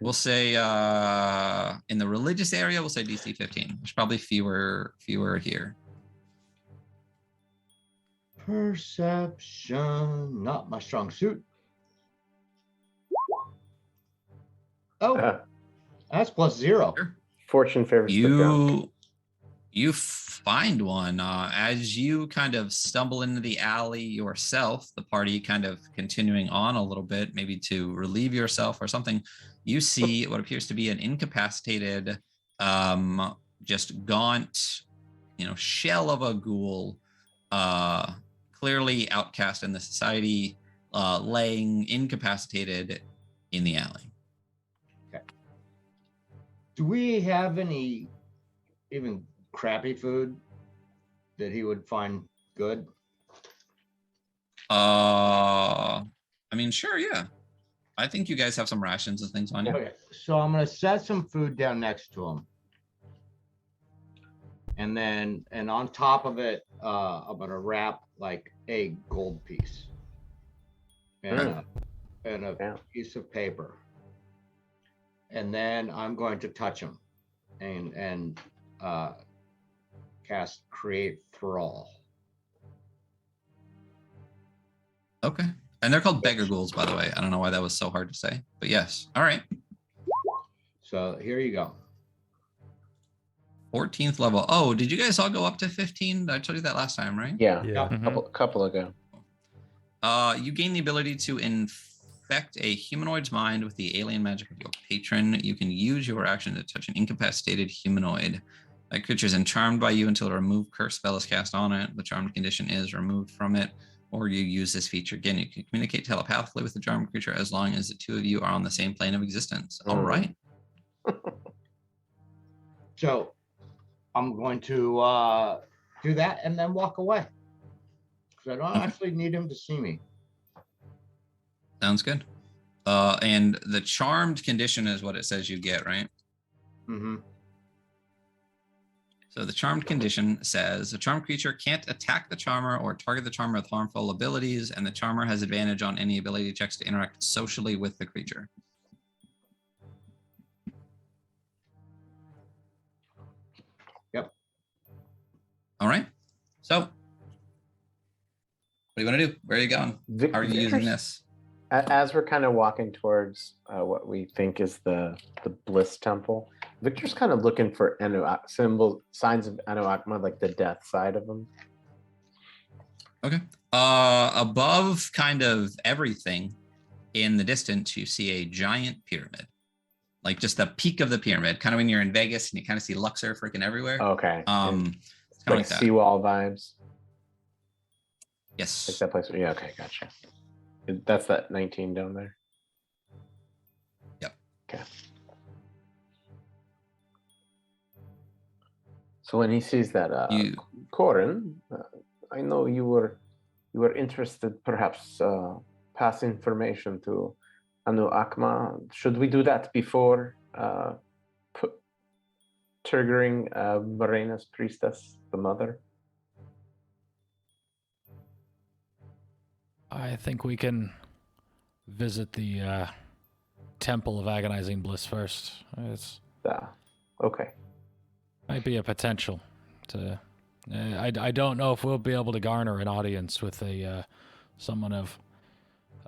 We'll say in the religious area, we'll say DC 15. There's probably fewer here. Perception, not my strong suit. Oh, that's +0. Sure. Fortune favors the drunk. You find one as you kind of stumble into the alley yourself, the party kind of continuing on a little bit, maybe to relieve yourself or something. You see what appears to be an incapacitated, just gaunt, shell of a ghoul, clearly outcast in the society, laying incapacitated in the alley. Do we have any even crappy food that he would find good? I mean, sure, yeah. I think you guys have some rations and things on you. Okay, so I'm gonna set some food down next to him. And on top of it, I'm gonna wrap like a gold piece and a piece of paper. And then I'm going to touch him and cast Create Thrall. Okay. And they're called beggar ghouls, by the way. I don't know why that was so hard to say, but yes. All right. So here you go. 14th level. Oh, did you guys all go up to 15? I told you that last time, right? Yeah. Mhm. Couple ago. You gain the ability to infect a humanoid's mind with the alien magic of your patron. You can use your action to touch an incapacitated humanoid. That creature is charmed by you until a remove curse spell is cast on it. The charmed condition is removed from it, or you use this feature again. You can communicate telepathically with the charmed creature as long as the two of you are on the same plane of existence. All right. So I'm going to do that and then walk away. Because I don't actually need him to see me. Sounds good. And the charmed condition is what it says you get, right? Mm-hmm. So the charmed condition says a charmed creature can't attack the charmer or target the charmer with harmful abilities, and the charmer has advantage on any ability checks to interact socially with the creature. Yep. All right. So what do you want to do? Where are you going? How are you using this? As we're kind of walking towards what we think is the Bliss Temple, Victor's kind of looking for signs of Anuakma, like the death side of them. Okay. Above kind of everything in the distance, you see a giant pyramid. Like just the peak of the pyramid, kind of when you're in Vegas and you kind of see Luxor freaking everywhere. Okay. It's kind of like like that. seawall vibes. Yes. Like that place. Yeah, okay, gotcha. That's that 19 down there. Yep. Okay. So when he sees that, Corin, I know you were interested, perhaps pass information to Anuakma. Should we do that before triggering Morena's priestess, the mother? I think we can visit the Temple of Agonizing Bliss first. It's okay. might be a potential to. I don't know if we'll be able to garner an audience with someone of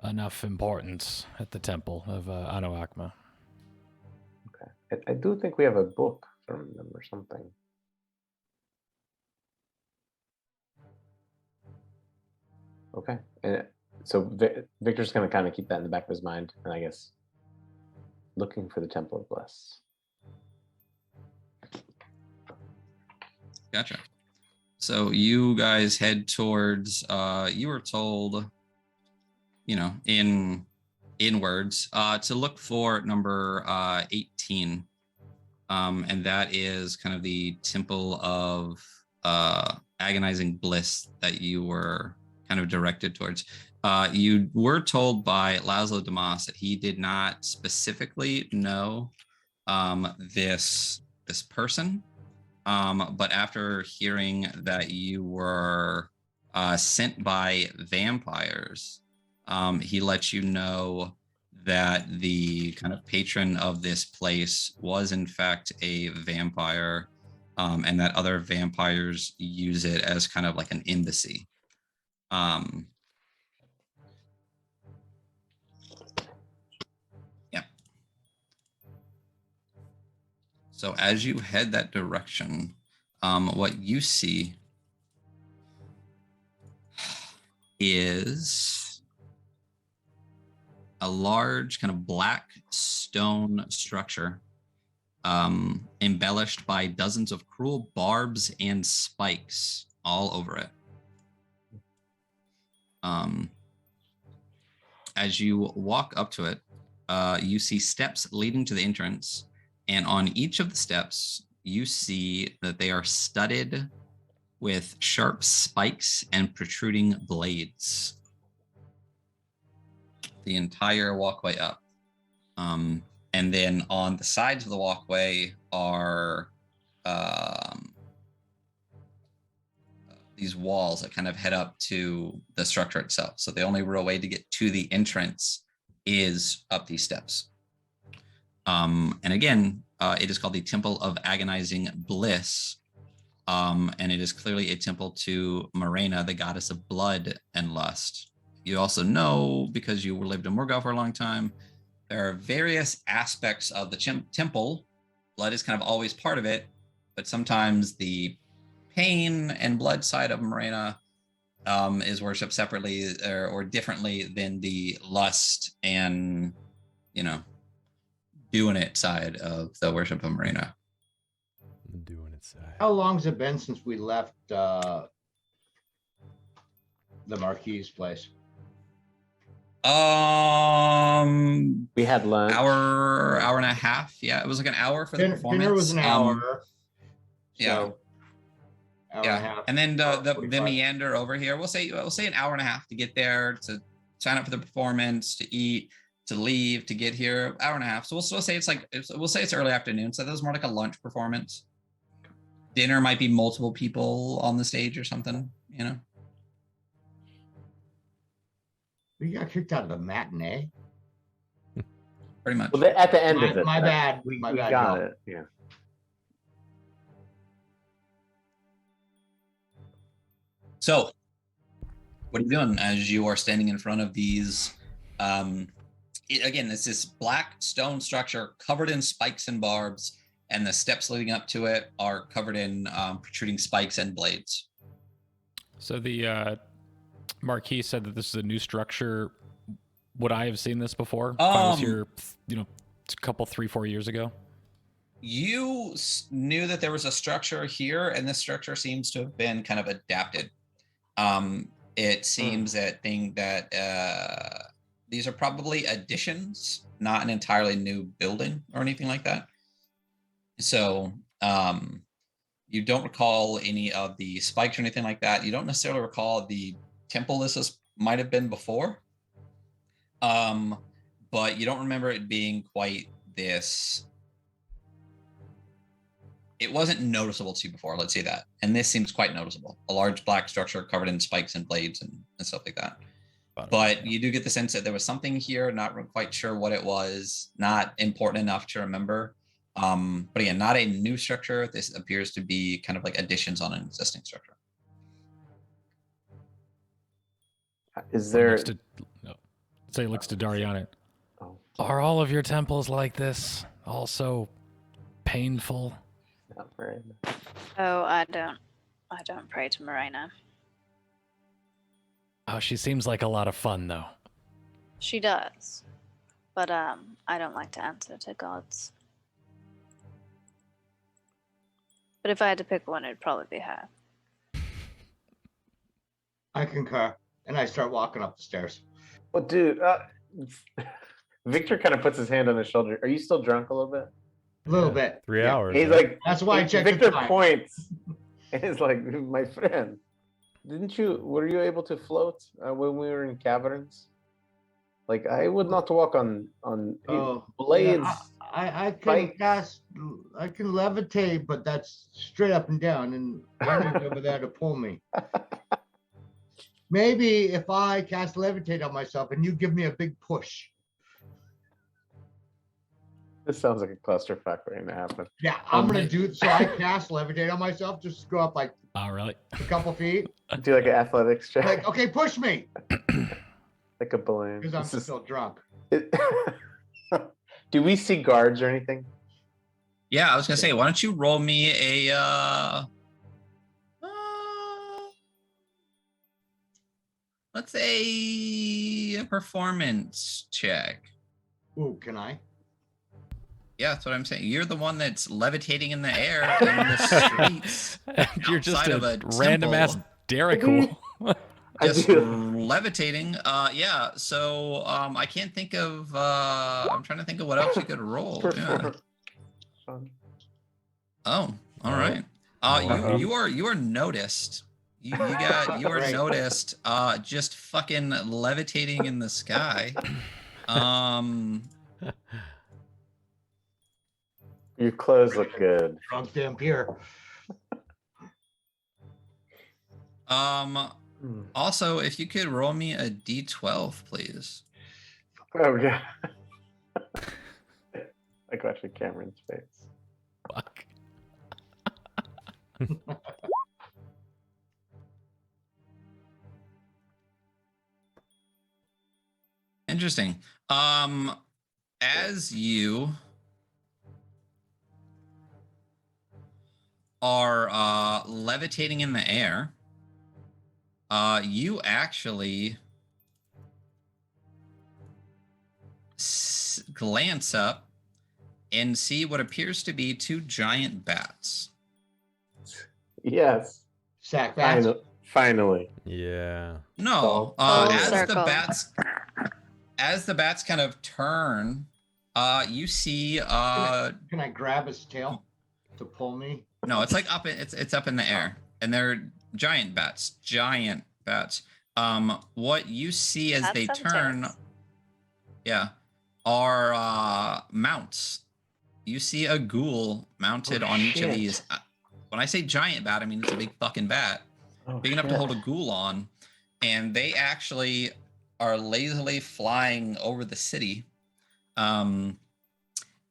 enough importance at the Temple of Anuakma. Okay. I do think we have a book from them or something. Okay. And so Victor's going to kind of keep that in the back of his mind, and I guess looking for the Temple of Bliss. Gotcha. So you guys head towards, you were told, in words, to look for number 18. And that is kind of the Temple of Agonizing Bliss that you were kind of directed towards. You were told by Laszlo Damas that he did not specifically know this person. But after hearing that you were sent by vampires, he let you know that the kind of patron of this place was in fact a vampire, and that other vampires use it as kind of like an embassy. Yeah. So as you head that direction, what you see is a large kind of black stone structure, embellished by dozens of cruel barbs and spikes all over it. As you walk up to it, you see steps leading to the entrance, and on each of the steps, you see that they are studded with sharp spikes and protruding blades. The entire walkway up. And then on the sides of the walkway are these walls that kind of head up to the structure itself. So the only real way to get to the entrance is up these steps. And again, it is called the Temple of Agonizing Bliss. And it is clearly a temple to Morena, the goddess of blood and lust. You also know, because you lived in Morgoth for a long time, there are various aspects of the temple. Blood is kind of always part of it, but sometimes the pain and blood side of Morena is worshipped separately or differently than the lust and, doing it side of the worship of Morena. Doing it side. How long's it been since we left the Marquis place? We had lunch. Hour and a half. Yeah, it was like an hour for the performance. Dinner was an hour. Yeah. Hour and a half. And then the meander over here. We'll say an hour and a half to get there, to sign up for the performance, to eat, to leave to get here, hour and a half. So we'll still say we'll say it's early afternoon. So that was more like a lunch performance. Dinner might be multiple people on the stage or something, you know. We got kicked out of the matinee. Pretty much. Well, at the end of it. My bad. We My bad, got Joe. it. Yeah. So, what are you doing as you are standing in front of these? Again, it's this black stone structure covered in spikes and barbs, and the steps leading up to it are covered in protruding spikes and blades. So the Marquis said that this is a new structure. Would I have seen this before? If I was here, a couple, 3-4 years ago. You knew that there was a structure here, and this structure seems to have been kind of adapted. It seems that these are probably additions, not an entirely new building or anything like that. So you don't recall any of the spikes or anything like that. You don't necessarily recall the temple this might have been before. But you don't remember it being quite this. It wasn't noticeable to you before, let's say that. And this seems quite noticeable. A large black structure covered in spikes and blades and stuff like that. But you do get the sense that there was something here, not quite sure what it was, not important enough to remember. But again, not a new structure. This appears to be kind of like additions on an existing structure. Is there? Say looks to Dariana. Oh. Are all of your temples like this? Also painful? Not very. Oh, I don't pray to Marina. Oh, she seems like a lot of fun, though. She does, but I don't like to answer to gods. But if I had to pick one, it'd probably be her. I concur. And I start walking up the stairs. Well, dude, Victor kind of puts his hand on his shoulder. Are you still drunk a little bit? A little bit. 3 Yeah. hours. He's right? like, That's why I checked Victor the time. points, and he's like, my friend, were you able to float when we were in caverns? Like, I would not walk on blades. Yeah, I can I can levitate, but that's straight up and down, and Annie's over there to pull me. Maybe if I cast levitate on myself and you give me a big push. This sounds like a clusterfuck waiting to happen. Yeah, I'm gonna do it. So I cast levitate on myself, just to go up like Really? a couple feet. Do like an athletics check, Like, okay, push me, like a balloon. because I'm This is- still drunk. Do we see guards or anything? Yeah, I was gonna say, why don't you roll me let's say a performance check. Ooh, can I? Yeah, that's what I'm saying. You're the one that's levitating in the air in the streets. You're just outside a of a random ass temple. Daricool. Just I do. levitating. Yeah. So I can't think of. I'm trying to think of what else you could roll. Yeah. Oh, all right. You are noticed. You are Great. noticed. Just fucking levitating in the sky. Your clothes look good. Drunk Dampier. Also, if you could roll me a d12, please. Oh yeah. Like watching Cameron's face. Fuck. Interesting. As you are levitating in the air, you actually glance up and see what appears to be two giant bats. Yes. Sack bats. Finally. Yeah. No, Full as circle. the bats kind of turn, you see Can I grab his tail to pull me? no, it's like it's up in the air, and they're giant bats. What you see as Bats they have turn, tails. yeah, are mounts. You see a ghoul mounted on each of shit. these. When I say giant bat, I mean it's a big fucking bat, big enough to hold a ghoul on, and they actually are lazily flying over the city. And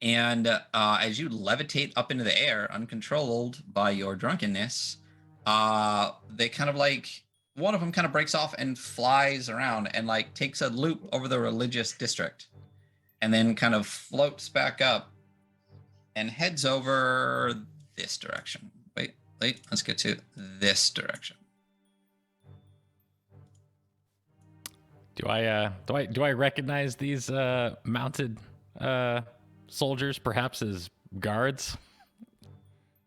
as you levitate up into the air, uncontrolled by your drunkenness, they kind of like, one of them kind of breaks off and flies around and like takes a loop over the religious district, and then kind of floats back up and heads over this direction. Wait, let's get to this direction. Do I recognize these mounted soldiers, perhaps as guards?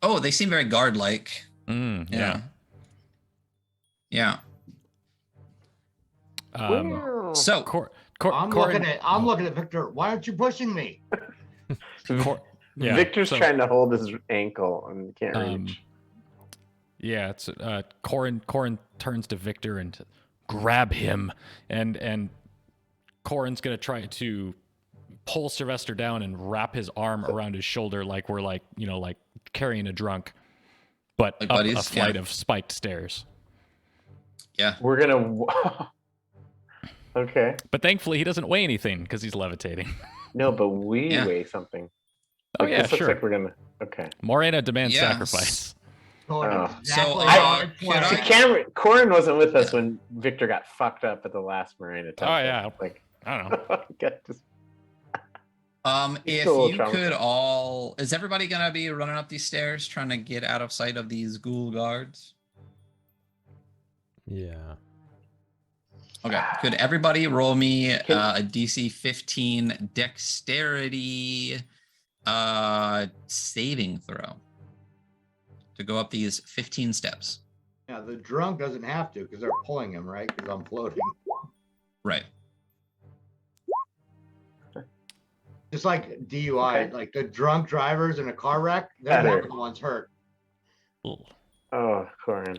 Oh, they seem very guard-like. Yeah. So I'm looking at Victor. Why aren't you pushing me? Victor's trying to hold his ankle and can't reach. Yeah, it's Corin turns to Victor and grab him, and Corin's gonna try to pull Sylvester down and wrap his arm around his shoulder like we're like carrying a drunk, but like up buddies, a flight of spiked stairs. Yeah, we're gonna. Okay. But thankfully he doesn't weigh anything because he's levitating. No, but we weigh something. Oh yeah, this sure. Looks like we're gonna. Okay. Morena demands sacrifice. Corin wasn't with us when Victor got fucked up at the last Morena temple. Oh yeah, like I don't know. If you could all, is everybody gonna be running up these stairs trying to get out of sight of these ghoul guards? Yeah. Okay. Could everybody roll me a DC 15 dexterity saving throw to go up these 15 steps? Yeah, the drunk doesn't have to because they're pulling him, right? Because I'm floating. Right. Just like DUI, like the drunk drivers in a car wreck, they're not the ones hurt. Oh, Corin.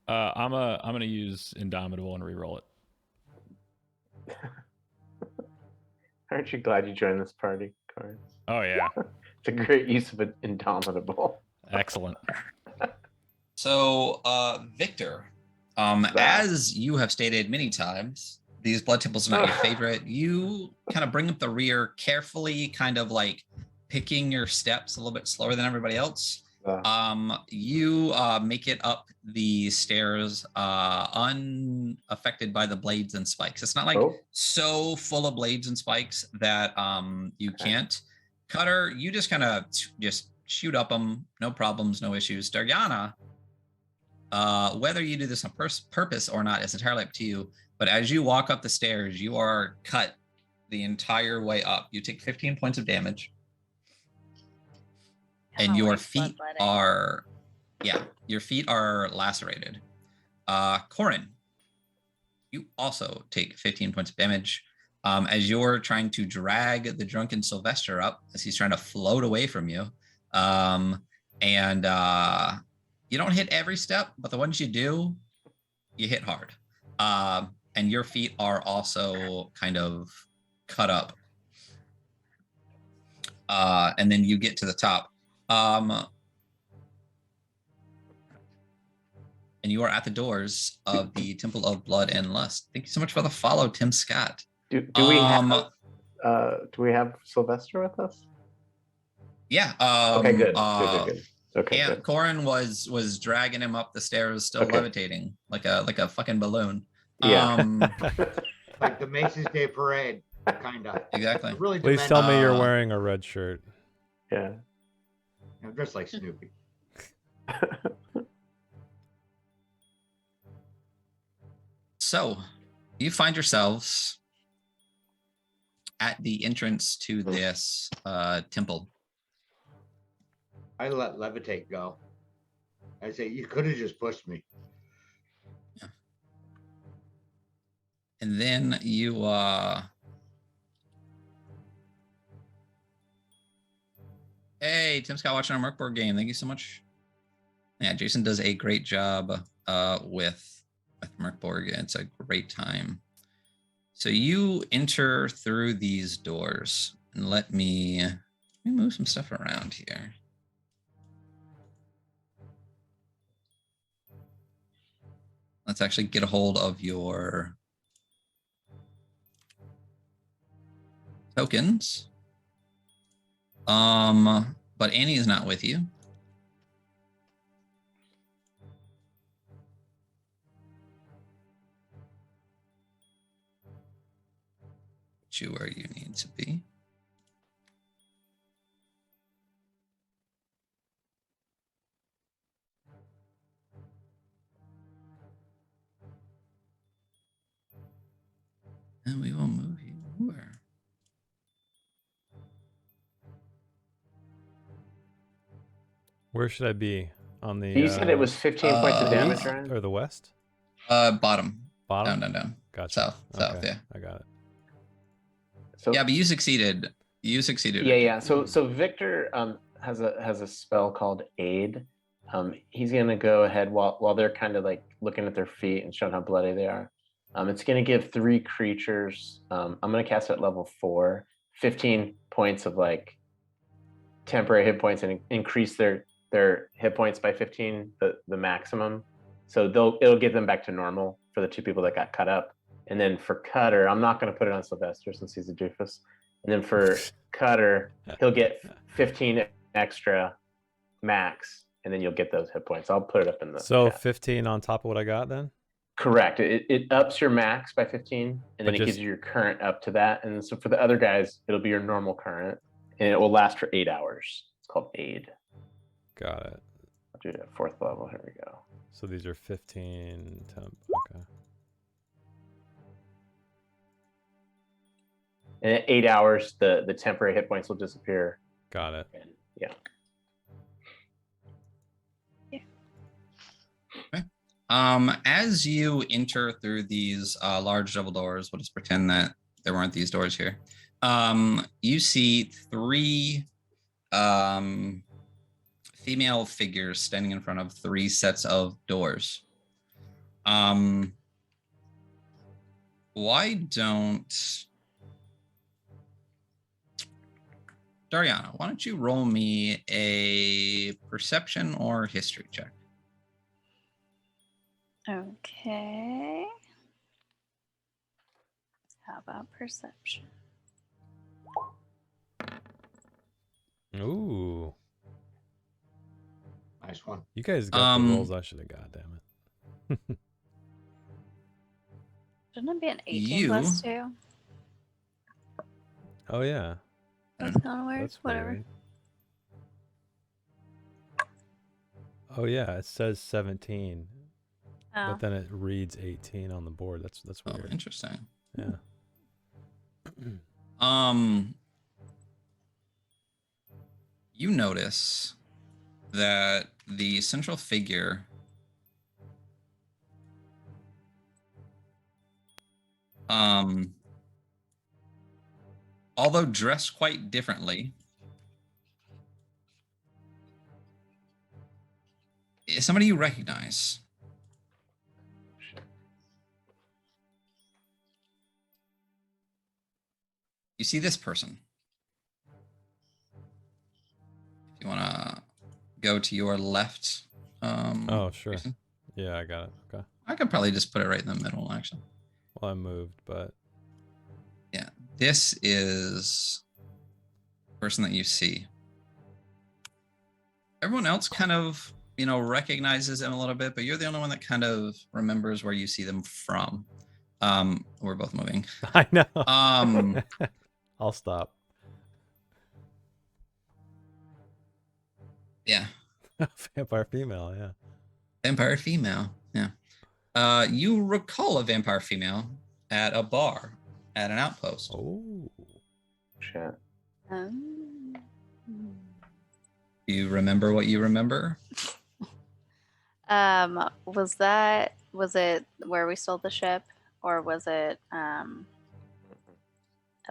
I'm gonna use Indomitable and re-roll it. Aren't you glad you joined this party, Corin? Oh yeah. It's a great use of an Indomitable. Excellent. So, Victor, as you have stated many times, these blood temples are not your favorite. You kind of bring up the rear carefully, kind of like picking your steps a little bit slower than everybody else. You make it up the stairs unaffected by the blades and spikes. It's not like so full of blades and spikes that you can't. Cutter, you just kind of just shoot up them, no problems, no issues. Darjana, whether you do this on purpose or not is entirely up to you. But as you walk up the stairs, you are cut the entire way up. You take 15 points of damage. And your feet are, your feet are lacerated. Corin, you also take 15 points of damage as you're trying to drag the drunken Sylvester up as he's trying to float away from you. And you don't hit every step, but the ones you do, you hit hard. And your feet are also kind of cut up. And then you get to the top. And you are at the doors of the Temple of Blood and Lust. Thank you so much for the follow, Tim Scott. Do we have Sylvester with us? Yeah. Okay, good. Good. Okay. Yeah, good. Corin was dragging him up the stairs, still levitating like a fucking balloon. Yeah. Like the Macy's Day Parade, kind of. Exactly. Really. Please tell me you're wearing a red shirt. Yeah. I'm dressed like Snoopy. So, you find yourselves at the entrance to this temple. I let levitate go. I say, you could have just pushed me. Yeah. And then you hey, Tim Scott watching our Merc Board game. Thank you so much. Yeah, Jason does a great job with Merc Board. It's a great time. So you enter through these doors, and let me move some stuff around here. Let's actually get a hold of your tokens. But Annie is not with you. Put you where you need to be. And we will move you where? Where should I be? On the You said it was 15 points of damage, east Ryan? or the west? Bottom. Bottom? Down. Gotcha. South, Okay, yeah. I got it. So, Yeah, but you succeeded. You succeeded. yeah. So Victor has a spell called Aid. He's gonna go ahead while they're kind of like looking at their feet and showing how bloody they are. It's gonna give 3 creatures. I'm gonna cast it at level 4, 15 points of like temporary hit points and increase their hit points by 15, the maximum. So it'll get them back to normal for the 2 people that got cut up. And then for Cutter, I'm not gonna put it on Sylvester since he's a doofus. And then for Cutter, he'll get 15 extra max, and then you'll get those hit points. I'll put it up in the So chat. 15 on top of what I got then? Correct. It ups your max by 15, and But then it gives you your current up to that. And so for the other guys, it'll be your normal current, and it will last for 8 hours. It's called Aid. Got it. I'll do it at 4th level. Here we go. So these are 15 temp. Okay. And at 8 hours, the temporary hit points will disappear. Got it. And, yeah. As you enter through these large double doors, we'll just pretend that there weren't these doors here. You see 3 female figures standing in front of 3 sets of doors. Why don't Dariana, why don't you roll me a perception or history check? Okay. How about perception? Ooh. Nice one. You guys got the rolls I should have got, damn it. Shouldn't it be an 18 plus 2? Oh yeah. That's kind of weird. That's Whatever. weird. Oh yeah, it says 17. Oh. But then it reads 18 on the board. That's Oh, weird. interesting. Yeah. You notice that the central figure although dressed quite differently, is somebody you recognize. You see this person. If you want to go to your left. Oh, sure. Jason. Yeah, I got it. Okay. I could probably just put it right in the middle, actually. Well, I moved, but Yeah, this is the person that you see. Everyone else kind of, recognizes them a little bit, but you're the only one that kind of remembers where you see them from. We're both moving. I know. I'll stop. Yeah. Vampire female, yeah. Vampire female, yeah. You recall a vampire female at a bar at an outpost. Oh. Shit. You remember what you remember? Was it where we stole the ship, or was it at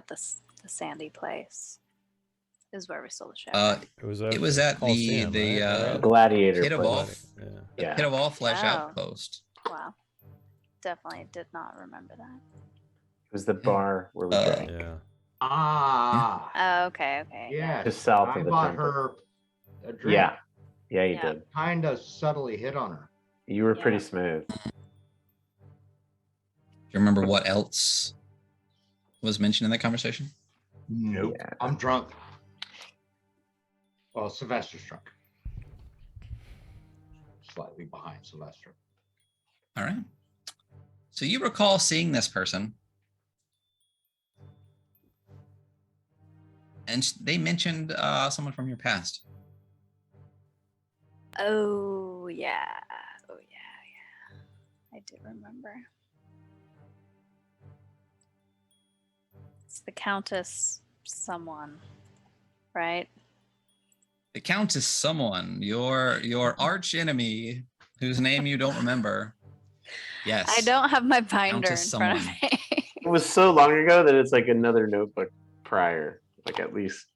the sandy place? Is where we stole the ship. It was at Coliseum, the right? Gladiator Pit of place. All, Yeah. Pit of All Flesh Oh. outpost. Wow. Definitely did not remember that. was the bar where we drank. Yeah. Ah, Oh, okay. yes. Just south I of the bought temple. her a drink. Yeah. Yeah, you Yeah. did. Kind of subtly hit on her. You were pretty Yeah. smooth. Do you remember what else was mentioned in that conversation? Nope. Yeah. I'm drunk. Well, Sylvester's drunk. Slightly behind Sylvester. All right. So you recall seeing this person, and they mentioned someone from your past. Oh yeah. I do remember. It's the Countess someone, right? The Countess someone, your arch enemy, whose name you don't remember. Yes. I don't have my binder Countess in front of someone. me. It was so long ago that it's like another notebook prior, like at least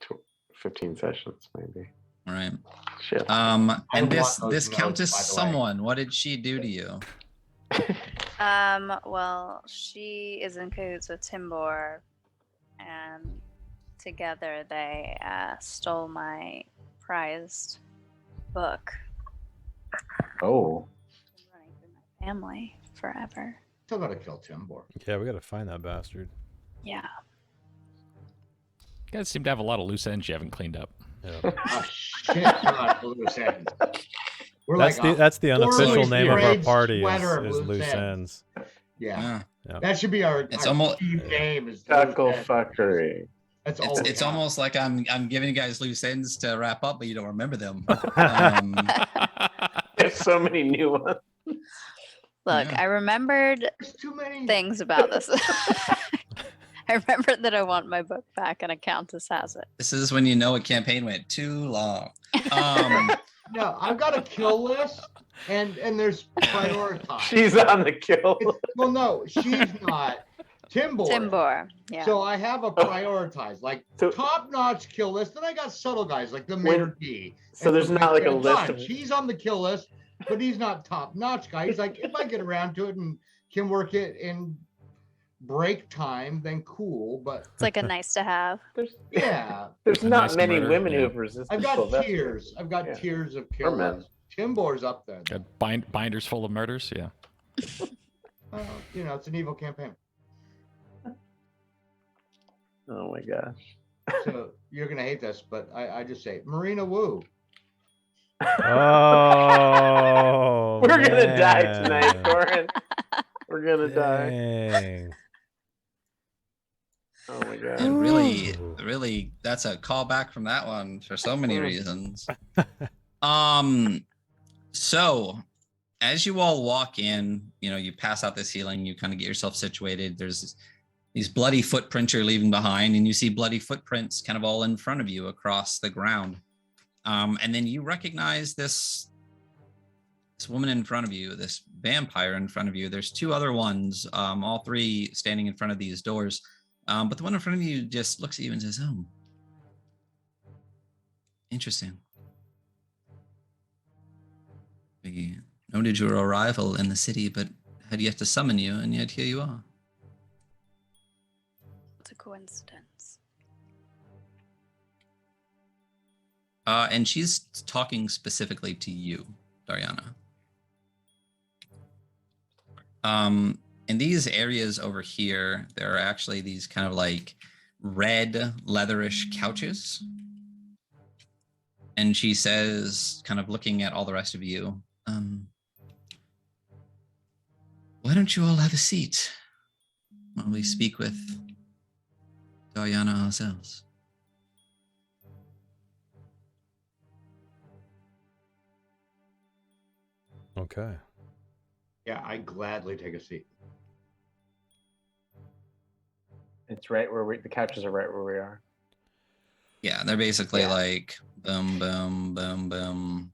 15 sessions, maybe. All right. Shit. And I this want those notes, Countess by the way. someone, what did she do to you? Well, she is in cahoots with Timbor, and together they stole my prized book. Oh. Been running through my family forever. Still gotta kill Timbor. Yeah, we gotta find that bastard. Yeah. You guys seem to have a lot of loose ends you haven't cleaned up. Yeah. Oh shit! God, loose ends. We're like That's the unofficial poorly name of our sprayed party sweater is of loose loose ends. yeah. Yeah. That should be our. It's our almost- team name. Is Chuckle loose ends. fuckery. That's all. It's almost like I'm giving you guys loose ends to wrap up, but you don't remember them. There's so many new ones. Look, Yeah. I remembered There's too many. things about this. I remembered that I want my book back, and a Countess has it. This is when you know a campaign went too long. No, I've got a kill list, and there's prioritized. She's on the kill. Well, no, she's not. Timbor. Timbor. Yeah. So I have a prioritized, like So- top-notch kill list. Then I got subtle guys like the When- Mayor D. So And there's not like a and list Punch. of. He's on the kill list, but he's not top-notch guy. He's like, if I get around to it and can work it in break time, then cool. But It's like a nice to have. There's, yeah, there's A not nice many murder, women who yeah. have resisted. I've got Sylvester. tiers. I've got Yeah. tiers of Or kill men. lists. Timbor's up there. Got binders full of murders. Yeah. You know, it's an evil campaign. Oh my gosh. So you're gonna hate this, but I just say Marina Wu. Oh, We're gonna die man. tonight, Corin. We're gonna die. Dang. Oh my god. And really, Ooh. really, that's a callback from that one for so many Mm. reasons. So as you all walk in, you pass out this healing, you kind of get yourself situated. There's these bloody footprints you're leaving behind, and you see bloody footprints kind of all in front of you across the ground. And then you recognize this woman in front of you, this vampire in front of you. There's two other ones, all three standing in front of these doors. But the one in front of you just looks at you and says, "Oh, interesting. We noted your arrival in the city, but had yet to summon you, and yet here you are." It's a coincidence. And she's talking specifically to you, Dariana. In these areas over here, there are actually these kind of like red leatherish couches. And she says, kind of looking at all the rest of you, why don't you all have a seat while we speak with Dariana ourselves? Okay. Yeah, I gladly take a seat. It's right where the couches are right where we are. Yeah, they're basically Yeah. like boom, boom, boom, boom.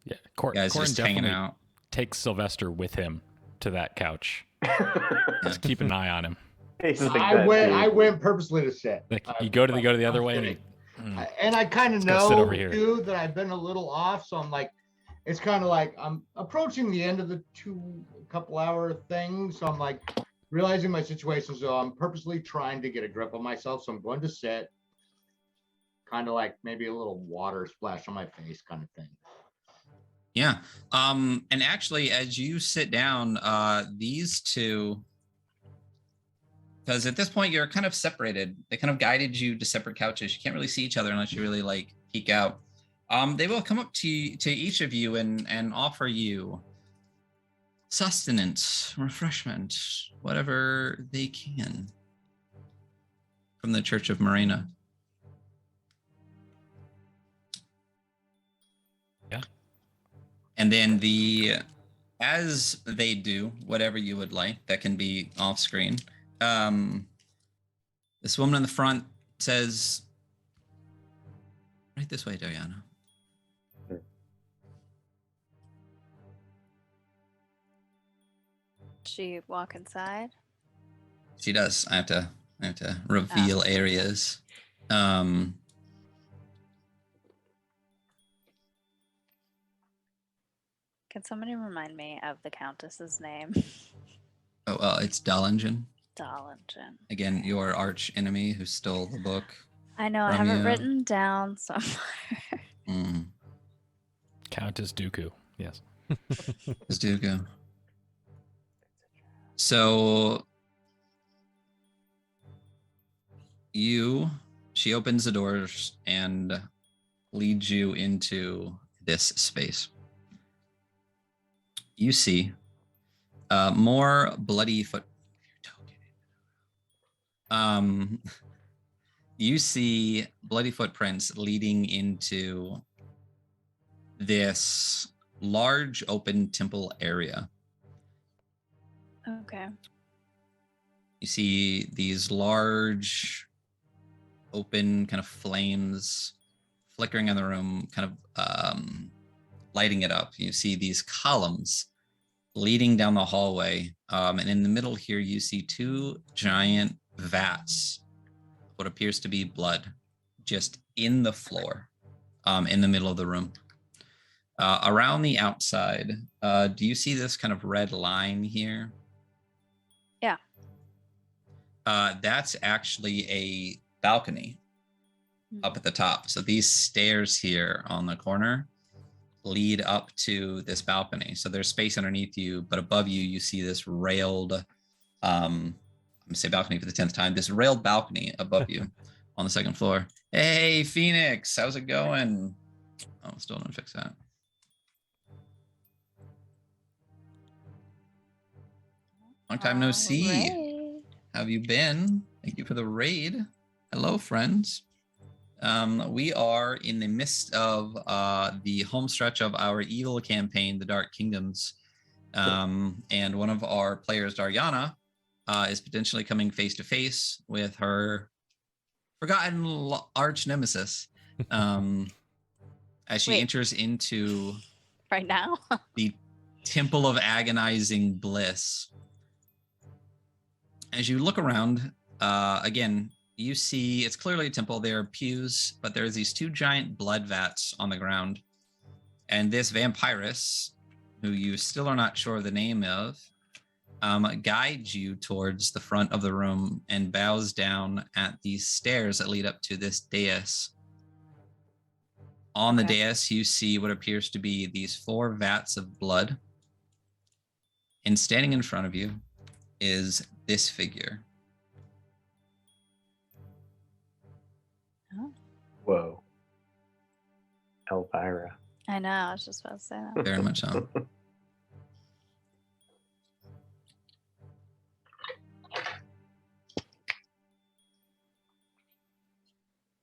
Yeah. Guys Corin just hanging definitely out. takes Sylvester with him to that couch. Just keep an eye on him. He's like I that dude. went purposely to sit. Like you go to the other way, and sitting. he, And I kind of Let's go sit know over here. too that I've been a little off, so I'm like, it's kind of like I'm approaching the end of the couple hour thing, so I'm like, realizing my situation, so I'm purposely trying to get a grip on myself. So I'm going to sit, kind of like maybe a little water splash on my face, kind of thing. Yeah. And actually, as you sit down, these two, because at this point you're kind of separated. They kind of guided you to separate couches. You can't really see each other unless you really like peek out. They will come up to each of you and offer you sustenance, refreshment, whatever they can from the Church of Morena. Yeah. And then as they do, whatever you would like, that can be off screen. This woman in the front says, right this way, Diana. She walk inside. She does. I have to reveal areas. Can somebody remind me of the Countess's name? Oh, it's Dollingen. Dollingen. Again, your arch enemy who stole the book. I know, I from have it you. written down somewhere. Mm. Countess Dooku. Yes. It's Dooku. So she opens the doors and leads you into this space. You see more bloody foot. You see bloody footprints leading into this large open temple area. Okay. You see these large open kind of flames flickering in the room, kind of lighting it up. You see these columns leading down the hallway. And in the middle here, you see two giant vats, what appears to be blood, just in the floor, in the middle of the room. Around the outside, do you see this kind of red line here? Yeah. That's actually a balcony up at the top. So these stairs here on the corner lead up to this balcony. So there's space underneath you, but above you, you see this railed, I'm gonna say balcony for the 10th time, this railed balcony above you on the second floor. Hey, Phoenix, how's it going? Oh, still didn't fix that. Long time no see. Alright. How have you been? Thank you for the raid. Hello, friends. We are in the midst of the home stretch of our evil campaign, The Dark Kingdoms. And one of our players, Dariana, is potentially coming face to face with her forgotten arch nemesis as she Wait. enters into Right now? the Temple of Agonizing Bliss. As you look around, again, you see it's clearly a temple. There are pews, but there's these two giant blood vats on the ground. And this vampiress, who you still are not sure the name of, guides you towards the front of the room and bows down at these stairs that lead up to this dais. On the Okay. dais, you see what appears to be these 4 vats of blood. And standing in front of you is this figure. Whoa. Elvira. I know, I was just about to say that. Very much so.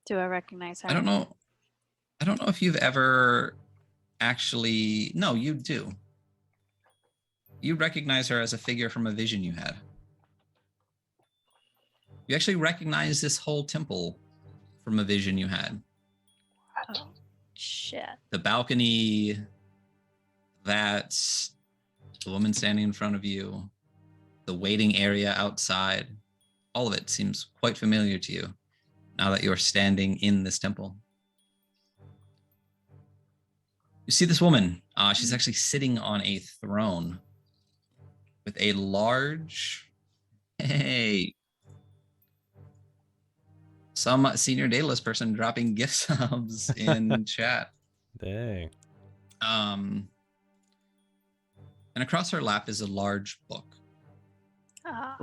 Do I recognize her? I don't know if you've ever actually... No, you do. You recognize her as a figure from a vision you had. You actually recognize this whole temple from a vision you had. Oh, shit. The balcony, that's the woman standing in front of you, the waiting area outside. All of it seems quite familiar to you now that you're standing in this temple. You see this woman. She's actually sitting on a throne with a large Hey. Some senior dataless person dropping gift subs in chat. Dang. And across her lap is a large book. Oh,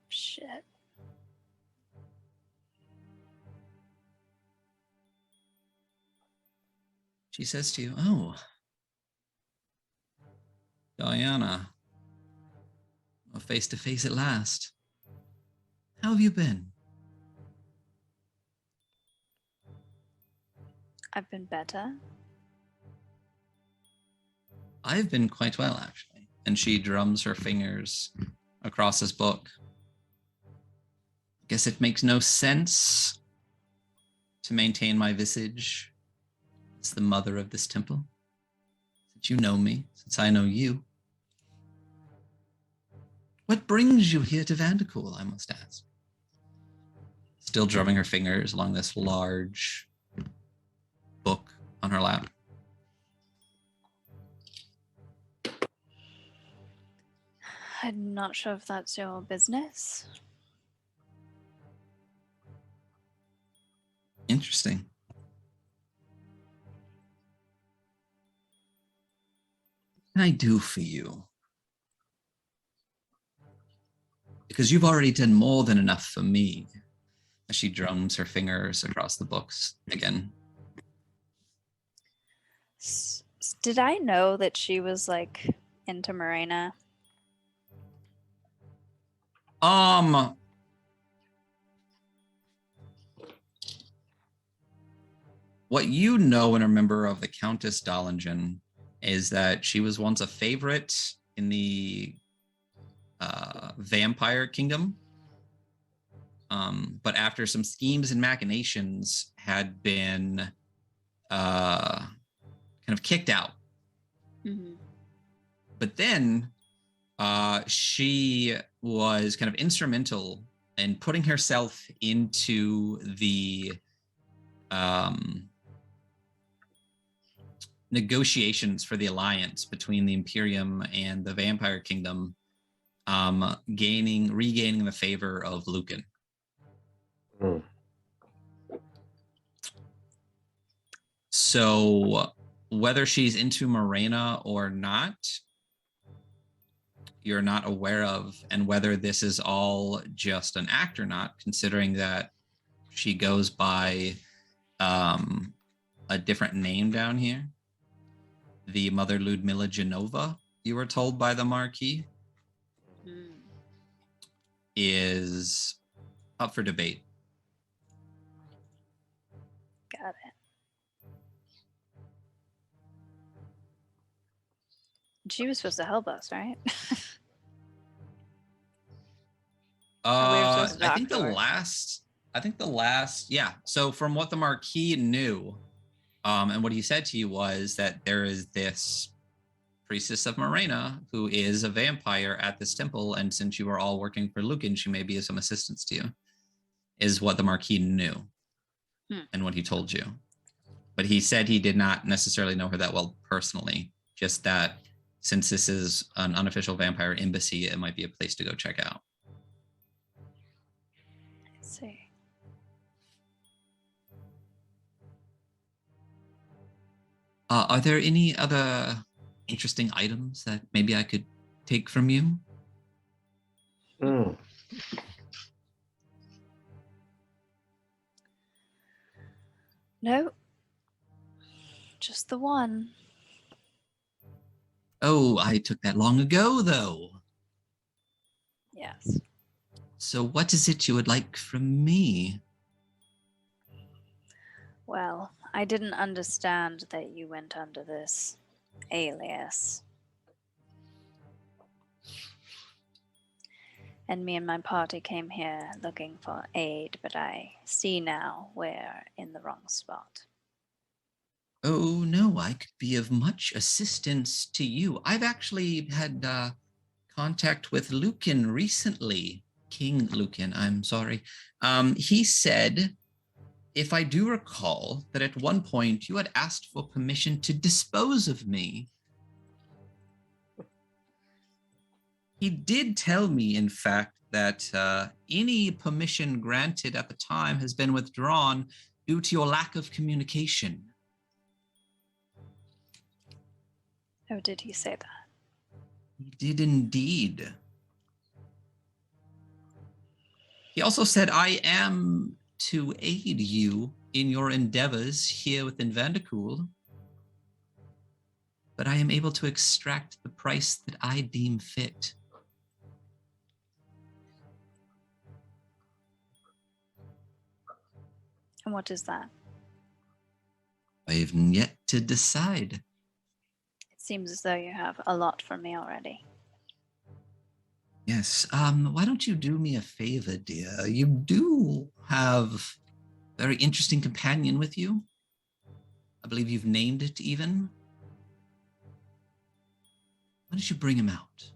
shit. She says to you, "Oh, Diana, we're face to face at last. How have you been?" I've been better. "I've been quite well, actually." And she drums her fingers across this book. "Guess it makes no sense to maintain my visage as the mother of this temple, since you know me, since I know you. What brings you here to Vandercool, I must ask?" Still drumming her fingers along this large book on her lap. I'm not sure if that's your business. Interesting. What can I do for you? Because you've already done more than enough for me. As she drums her fingers across the books again. Did I know that she was like into Marina? What you know and remember of the Countess Dollingen is that she was once a favorite in the vampire kingdom. But after some schemes and machinations had been kind of kicked out. Mm-hmm. But then she was kind of instrumental in putting herself into the negotiations for the alliance between the Imperium and the Vampire Kingdom, regaining the favor of Lucan. Mm. Hmm. So whether she's into Morena or not, you're not aware of, and whether this is all just an act or not, considering that she goes by a different name down here. The Mother Ludmilla Genova, you were told by the Marquis, is up for debate. Got it. She was supposed to help us, right? I think the last, yeah. So from what the Marquis knew, and what he said to you was that there is this priestess of Morena who is a vampire at this temple, and since you are all working for Lucan, she may be of some assistance to you, is what the Marquis knew and what he told you. But he said he did not necessarily know her that well personally, just that since this is an unofficial vampire embassy, it might be a place to go check out. I see. Are there any other interesting items that maybe I could take from you? Mm. No. Just the one. Oh, I took that long ago, though. Yes. So what is it you would like from me? Well, I didn't understand that you went under this alias. And me and my party came here looking for aid, but I see now we're in the wrong spot. Oh, no, I could be of much assistance to you. I've actually had contact with Lucan recently. King Lucan, I'm sorry. He said, if I do recall, that at one point you had asked for permission to dispose of me. He did tell me, in fact, that any permission granted at the time has been withdrawn due to your lack of communication. Oh, did he say that? He did indeed. He also said, I am to aid you in your endeavors here within Vanderkool, but I am able to extract the price that I deem fit. And what is that? I have yet to decide. It seems as though you have a lot for me already. Yes, why don't you do me a favor, dear? You do have a very interesting companion with you. I believe you've named it even. Why don't you bring him out?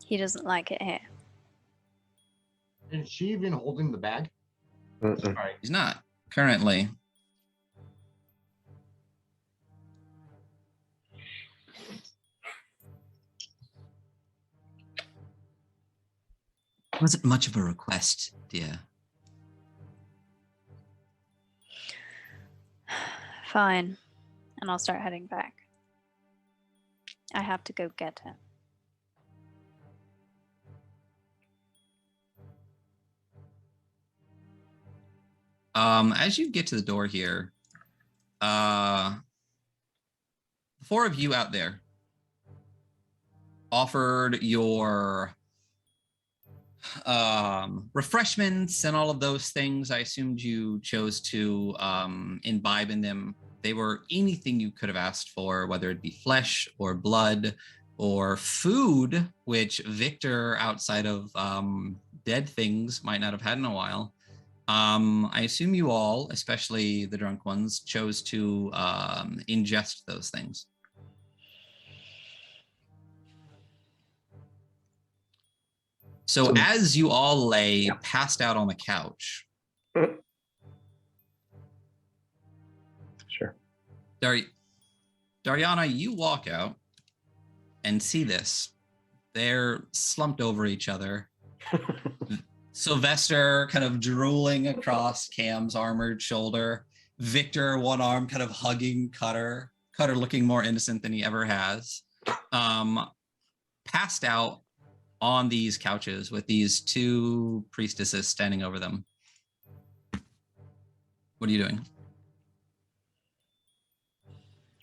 He doesn't like it here. Is she even holding the bag? Mm-mm. Sorry. He's not currently. Wasn't much of a request, dear. Fine. And I'll start heading back. I have to go get him. As you get to the door here, the four of you out there offered your refreshments and all of those things. I assumed you chose to imbibe in them. They were anything you could have asked for, whether it be flesh or blood or food, which Victor, outside of dead things, might not have had in a while. I assume you all, especially the drunk ones, chose to ingest those things. So as you all lay passed out on the couch, Sure. Dariana, you walk out and see this. They're slumped over each other. Sylvester kind of drooling across Cam's armored shoulder. Victor, one arm kind of hugging Cutter. Cutter looking more innocent than he ever has. Passed out on these couches with these two priestesses standing over them. What are you doing?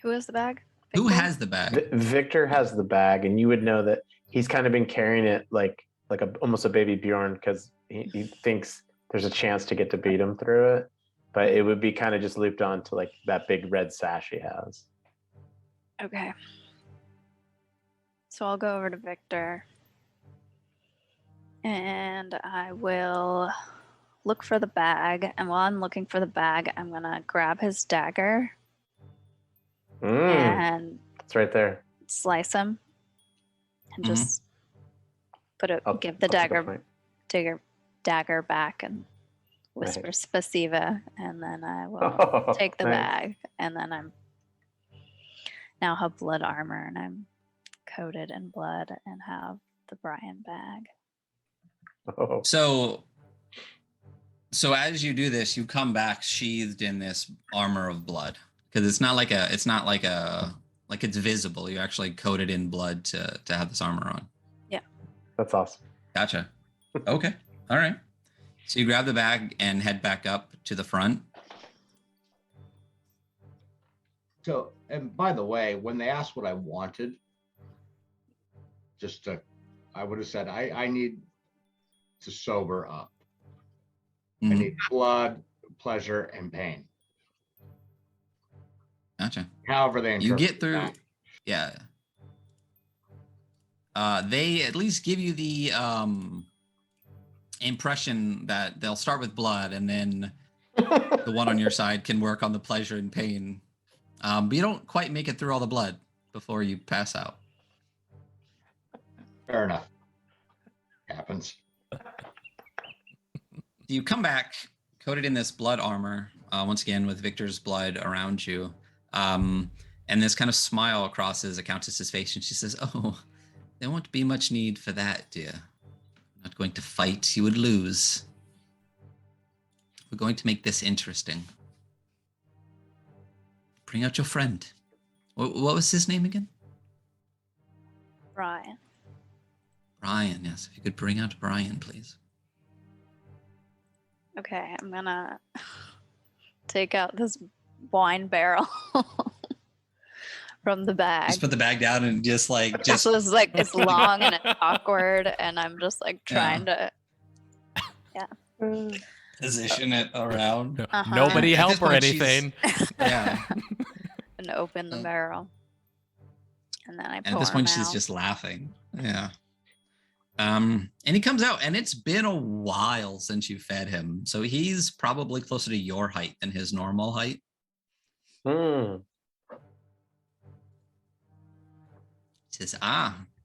Who has the bag? Who Victor? has the bag? Victor has the bag, and you would know that he's kind of been carrying it like almost a baby Bjorn, because he thinks there's a chance to get to beat him through it, but it would be kind of just looped on to like that big red sash he has. Okay. So I'll go over to Victor. And I will look for the bag. And while I'm looking for the bag, I'm going to grab his dagger and It's right there. slice him and just give the I'll take a point. dagger back and whisper Nice. Spasiva, and then I will take the Nice. bag, and then I'm now have blood armor, and I'm coated in blood and have the Brian bag. Oh. So as you do this, you come back sheathed in this armor of blood, because it's not like it's visible. You're actually coated in blood to have this armor on. Yeah. That's awesome. Gotcha. Okay. All right. So you grab the bag and head back up to the front. So, and by the way, when they asked what I wanted, I would have said, I need to sober up. I need blood, pleasure, and pain. Gotcha. However they interpret You get through. that. Yeah. They at least give you the impression that they'll start with blood, and then the one on your side can work on the pleasure and pain. But you don't quite make it through all the blood before you pass out. Fair enough. Happens. You come back coated in this blood armor, once again with Victor's blood around you. And this kind of smile crosses the Countess's face, and she says, "Oh, there won't be much need for that, dear. I'm not going to fight. You would lose. We're going to make this interesting. Bring out your friend. What was his name again? Brian. Brian, yes. If you could bring out Brian, please." Okay, I'm gonna take out this wine barrel from the bag. Just put the bag down and just This was like it's long and it's awkward, and I'm just like trying to. position it around. Uh-huh. Nobody At this help or point, she's- anything. Yeah. And open the barrel, and then I pour And at this point, him she's out. just laughing. Yeah. And he comes out, and it's been a while since you fed him. So he's probably closer to your height than his normal height. Hmm. He says,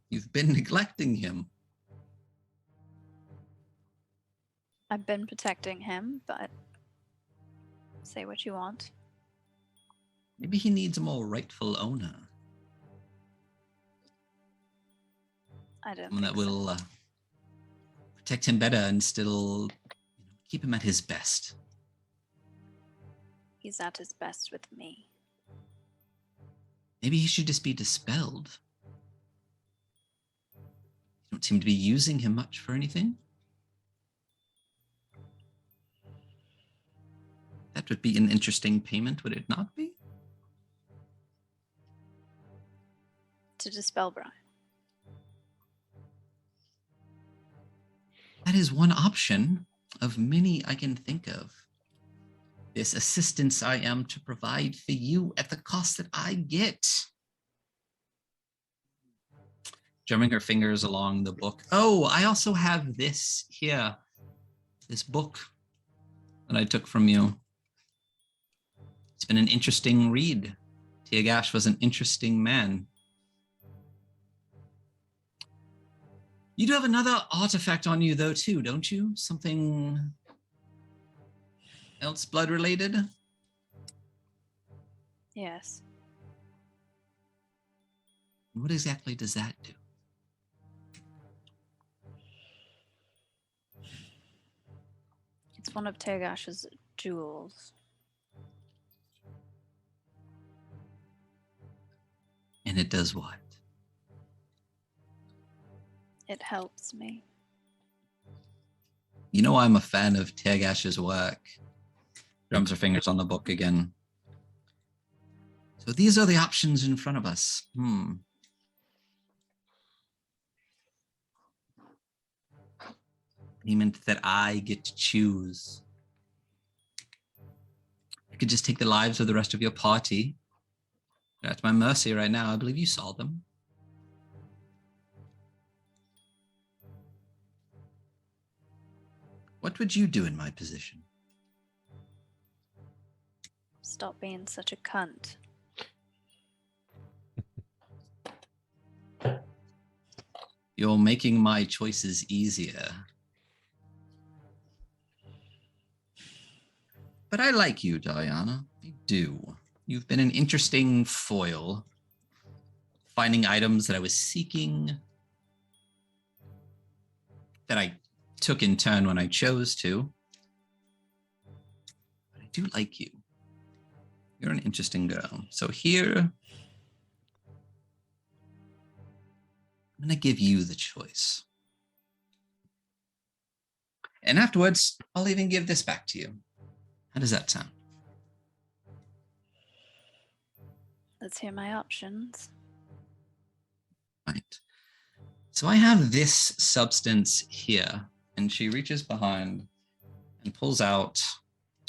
you've been neglecting him. I've been protecting him, but say what you want. Maybe he needs a more rightful owner. I don't. Someone that think so. will protect him better and still keep him at his best. He's at his best with me. Maybe he should just be dispelled. You don't seem to be using him much for anything. That would be an interesting payment, would it not be? To dispel Brian. That is one option of many I can think of. This assistance I am to provide for you at the cost that I get. Drumming her fingers along the book. Oh, I also have this here. This book that I took from you. It's been an interesting read. Tiagash was an interesting man. You do have another artifact on you, though, too, don't you? Something else blood-related? Yes. What exactly does that do? It's one of Tegash's jewels. And it does what? It helps me. You know I'm a fan of Tiagash's work. Drums her fingers on the book again. So these are the options in front of us. Payment that I get to choose. I could just take the lives of the rest of your party. They're at my mercy right now. I believe you saw them. What would you do in my position? Stop being such a cunt. You're making my choices easier. But I like you, Diana. I do. You've been an interesting foil. Finding items that I was seeking. That I took in turn when I chose to. But I do like you. You're an interesting girl. So here, I'm going to give you the choice. And afterwards, I'll even give this back to you. How does that sound? Let's hear my options. Right. So I have this substance here, and she reaches behind and pulls out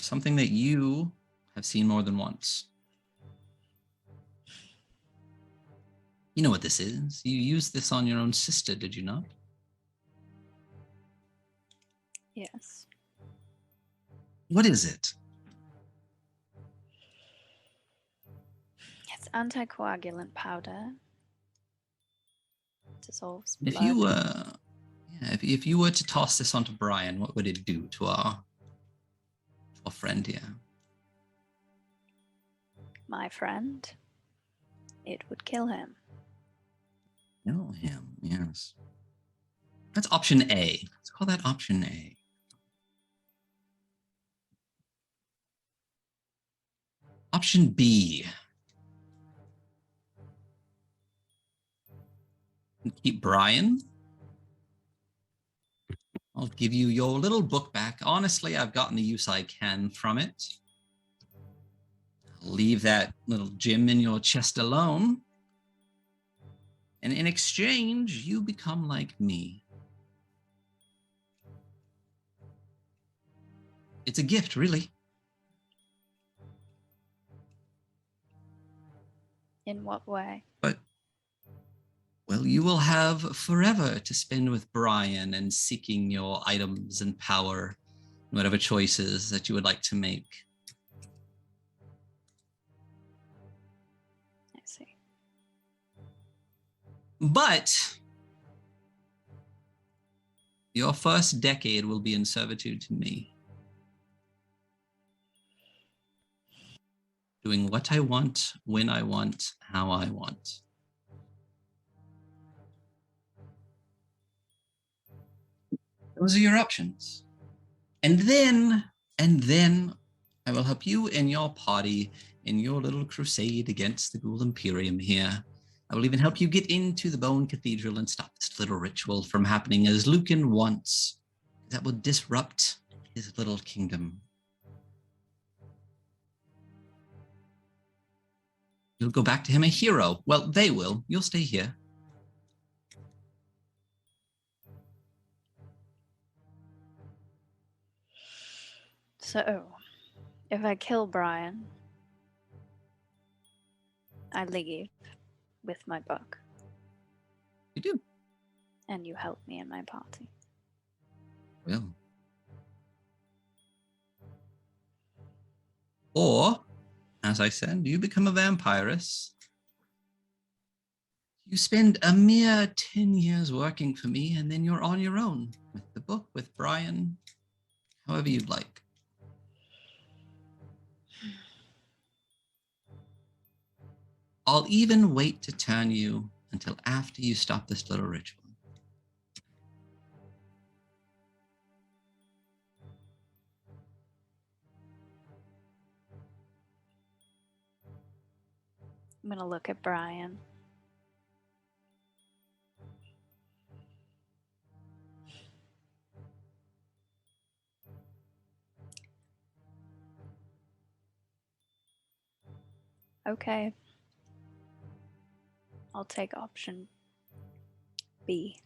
something that you have seen more than once. You know what this is. You used this on your own sister, did you not? Yes. What is it? It's anticoagulant powder. Dissolves blood. If you were to toss this onto Brian, what would it do to our friend here? My friend. it would kill him. Kill him, yes. That's option A. Let's call that option A. Option B. Keep Brian. I'll give you your little book back. Honestly, I've gotten the use I can from it. Leave that little gem in your chest alone. And in exchange, you become like me. It's a gift, really. In what way? But, well, you will have forever to spend with Brian and seeking your items and power, whatever choices that you would like to make. I see. But your first decade will be in servitude to me. Doing what I want, when I want, how I want. Those are your options. And then I will help you and your party in your little crusade against the Ghoul Imperium here. I will even help you get into the Bone Cathedral and stop this little ritual from happening as Lucan wants. That will disrupt his little kingdom. You'll go back to him a hero. Well, they will. You'll stay here. So, if I kill Brian, I leave with my book. You do. And you help me in my party. Will. Or, as I said, you become a vampiress. You spend a mere 10 years working for me, and then you're on your own with the book, with Brian, however you'd like. I'll even wait to turn you until after you stop this little ritual. I'm going to look at Brian. Okay. I'll take option B.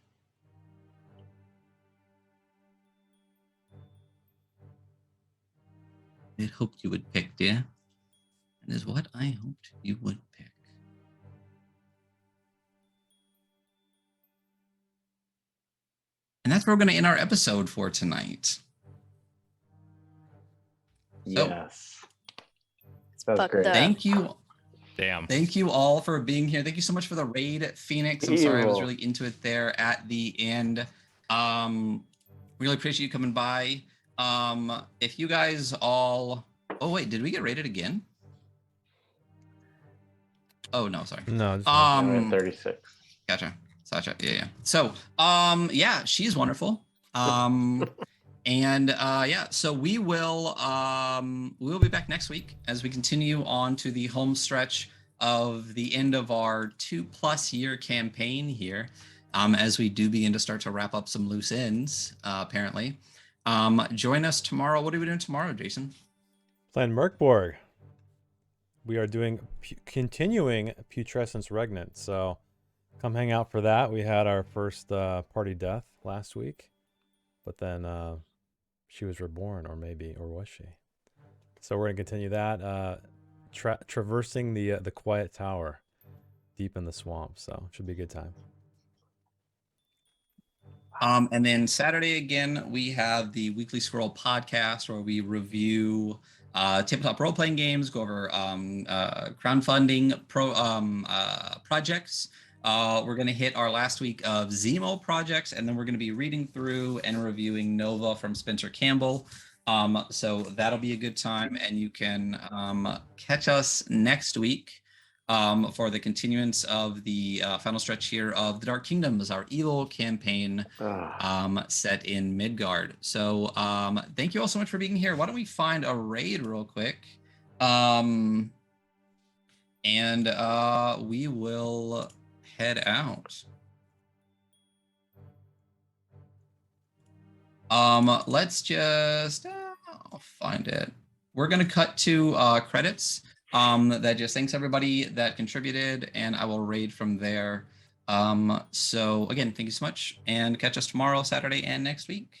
I hoped you would pick, dear. And is what I hoped you would pick. And that's where we're going to end our episode for tonight. Yes. That's Fucked great. up. Thank you. Damn. Thank you all for being here. Thank you so much for the raid, Phoenix. I'm sorry I was Evil. really into it there at the end. Really appreciate you coming by. If you guys all... Oh, wait, did we get raided again? Oh, no, sorry. No, just We're at 36. Gotcha. Yeah. So, yeah, she's wonderful. And yeah, so we will be back next week as we continue on to the home stretch of the end of our 2+ year campaign here, as we do begin to start to wrap up some loose ends, apparently. Join us tomorrow. What are we doing tomorrow, Jason? playing Merkborg. We are doing continuing Putrescence Regnant, so come hang out for that. We had our first party death last week, but then she was reborn, or was she? So we're gonna continue that, traversing the quiet tower deep in the swamp. So it should be a good time. And then Saturday again, we have the Weekly Scroll podcast where we review tabletop role-playing games, go over crowdfunding projects. We're going to hit our last week of Zemo projects, and then we're going to be reading through and reviewing Nova from Spencer Campbell. So that'll be a good time, and you can catch us next week for the continuance of the final stretch here of the Dark Kingdoms, our evil campaign set in Midgard. So thank you all so much for being here. Why don't we find a raid real quick? And we will head out. Let's just I'll find it. We're gonna cut to credits. That just thanks everybody that contributed, and I will raid from there. So again, thank you so much, and catch us tomorrow, Saturday, and next week.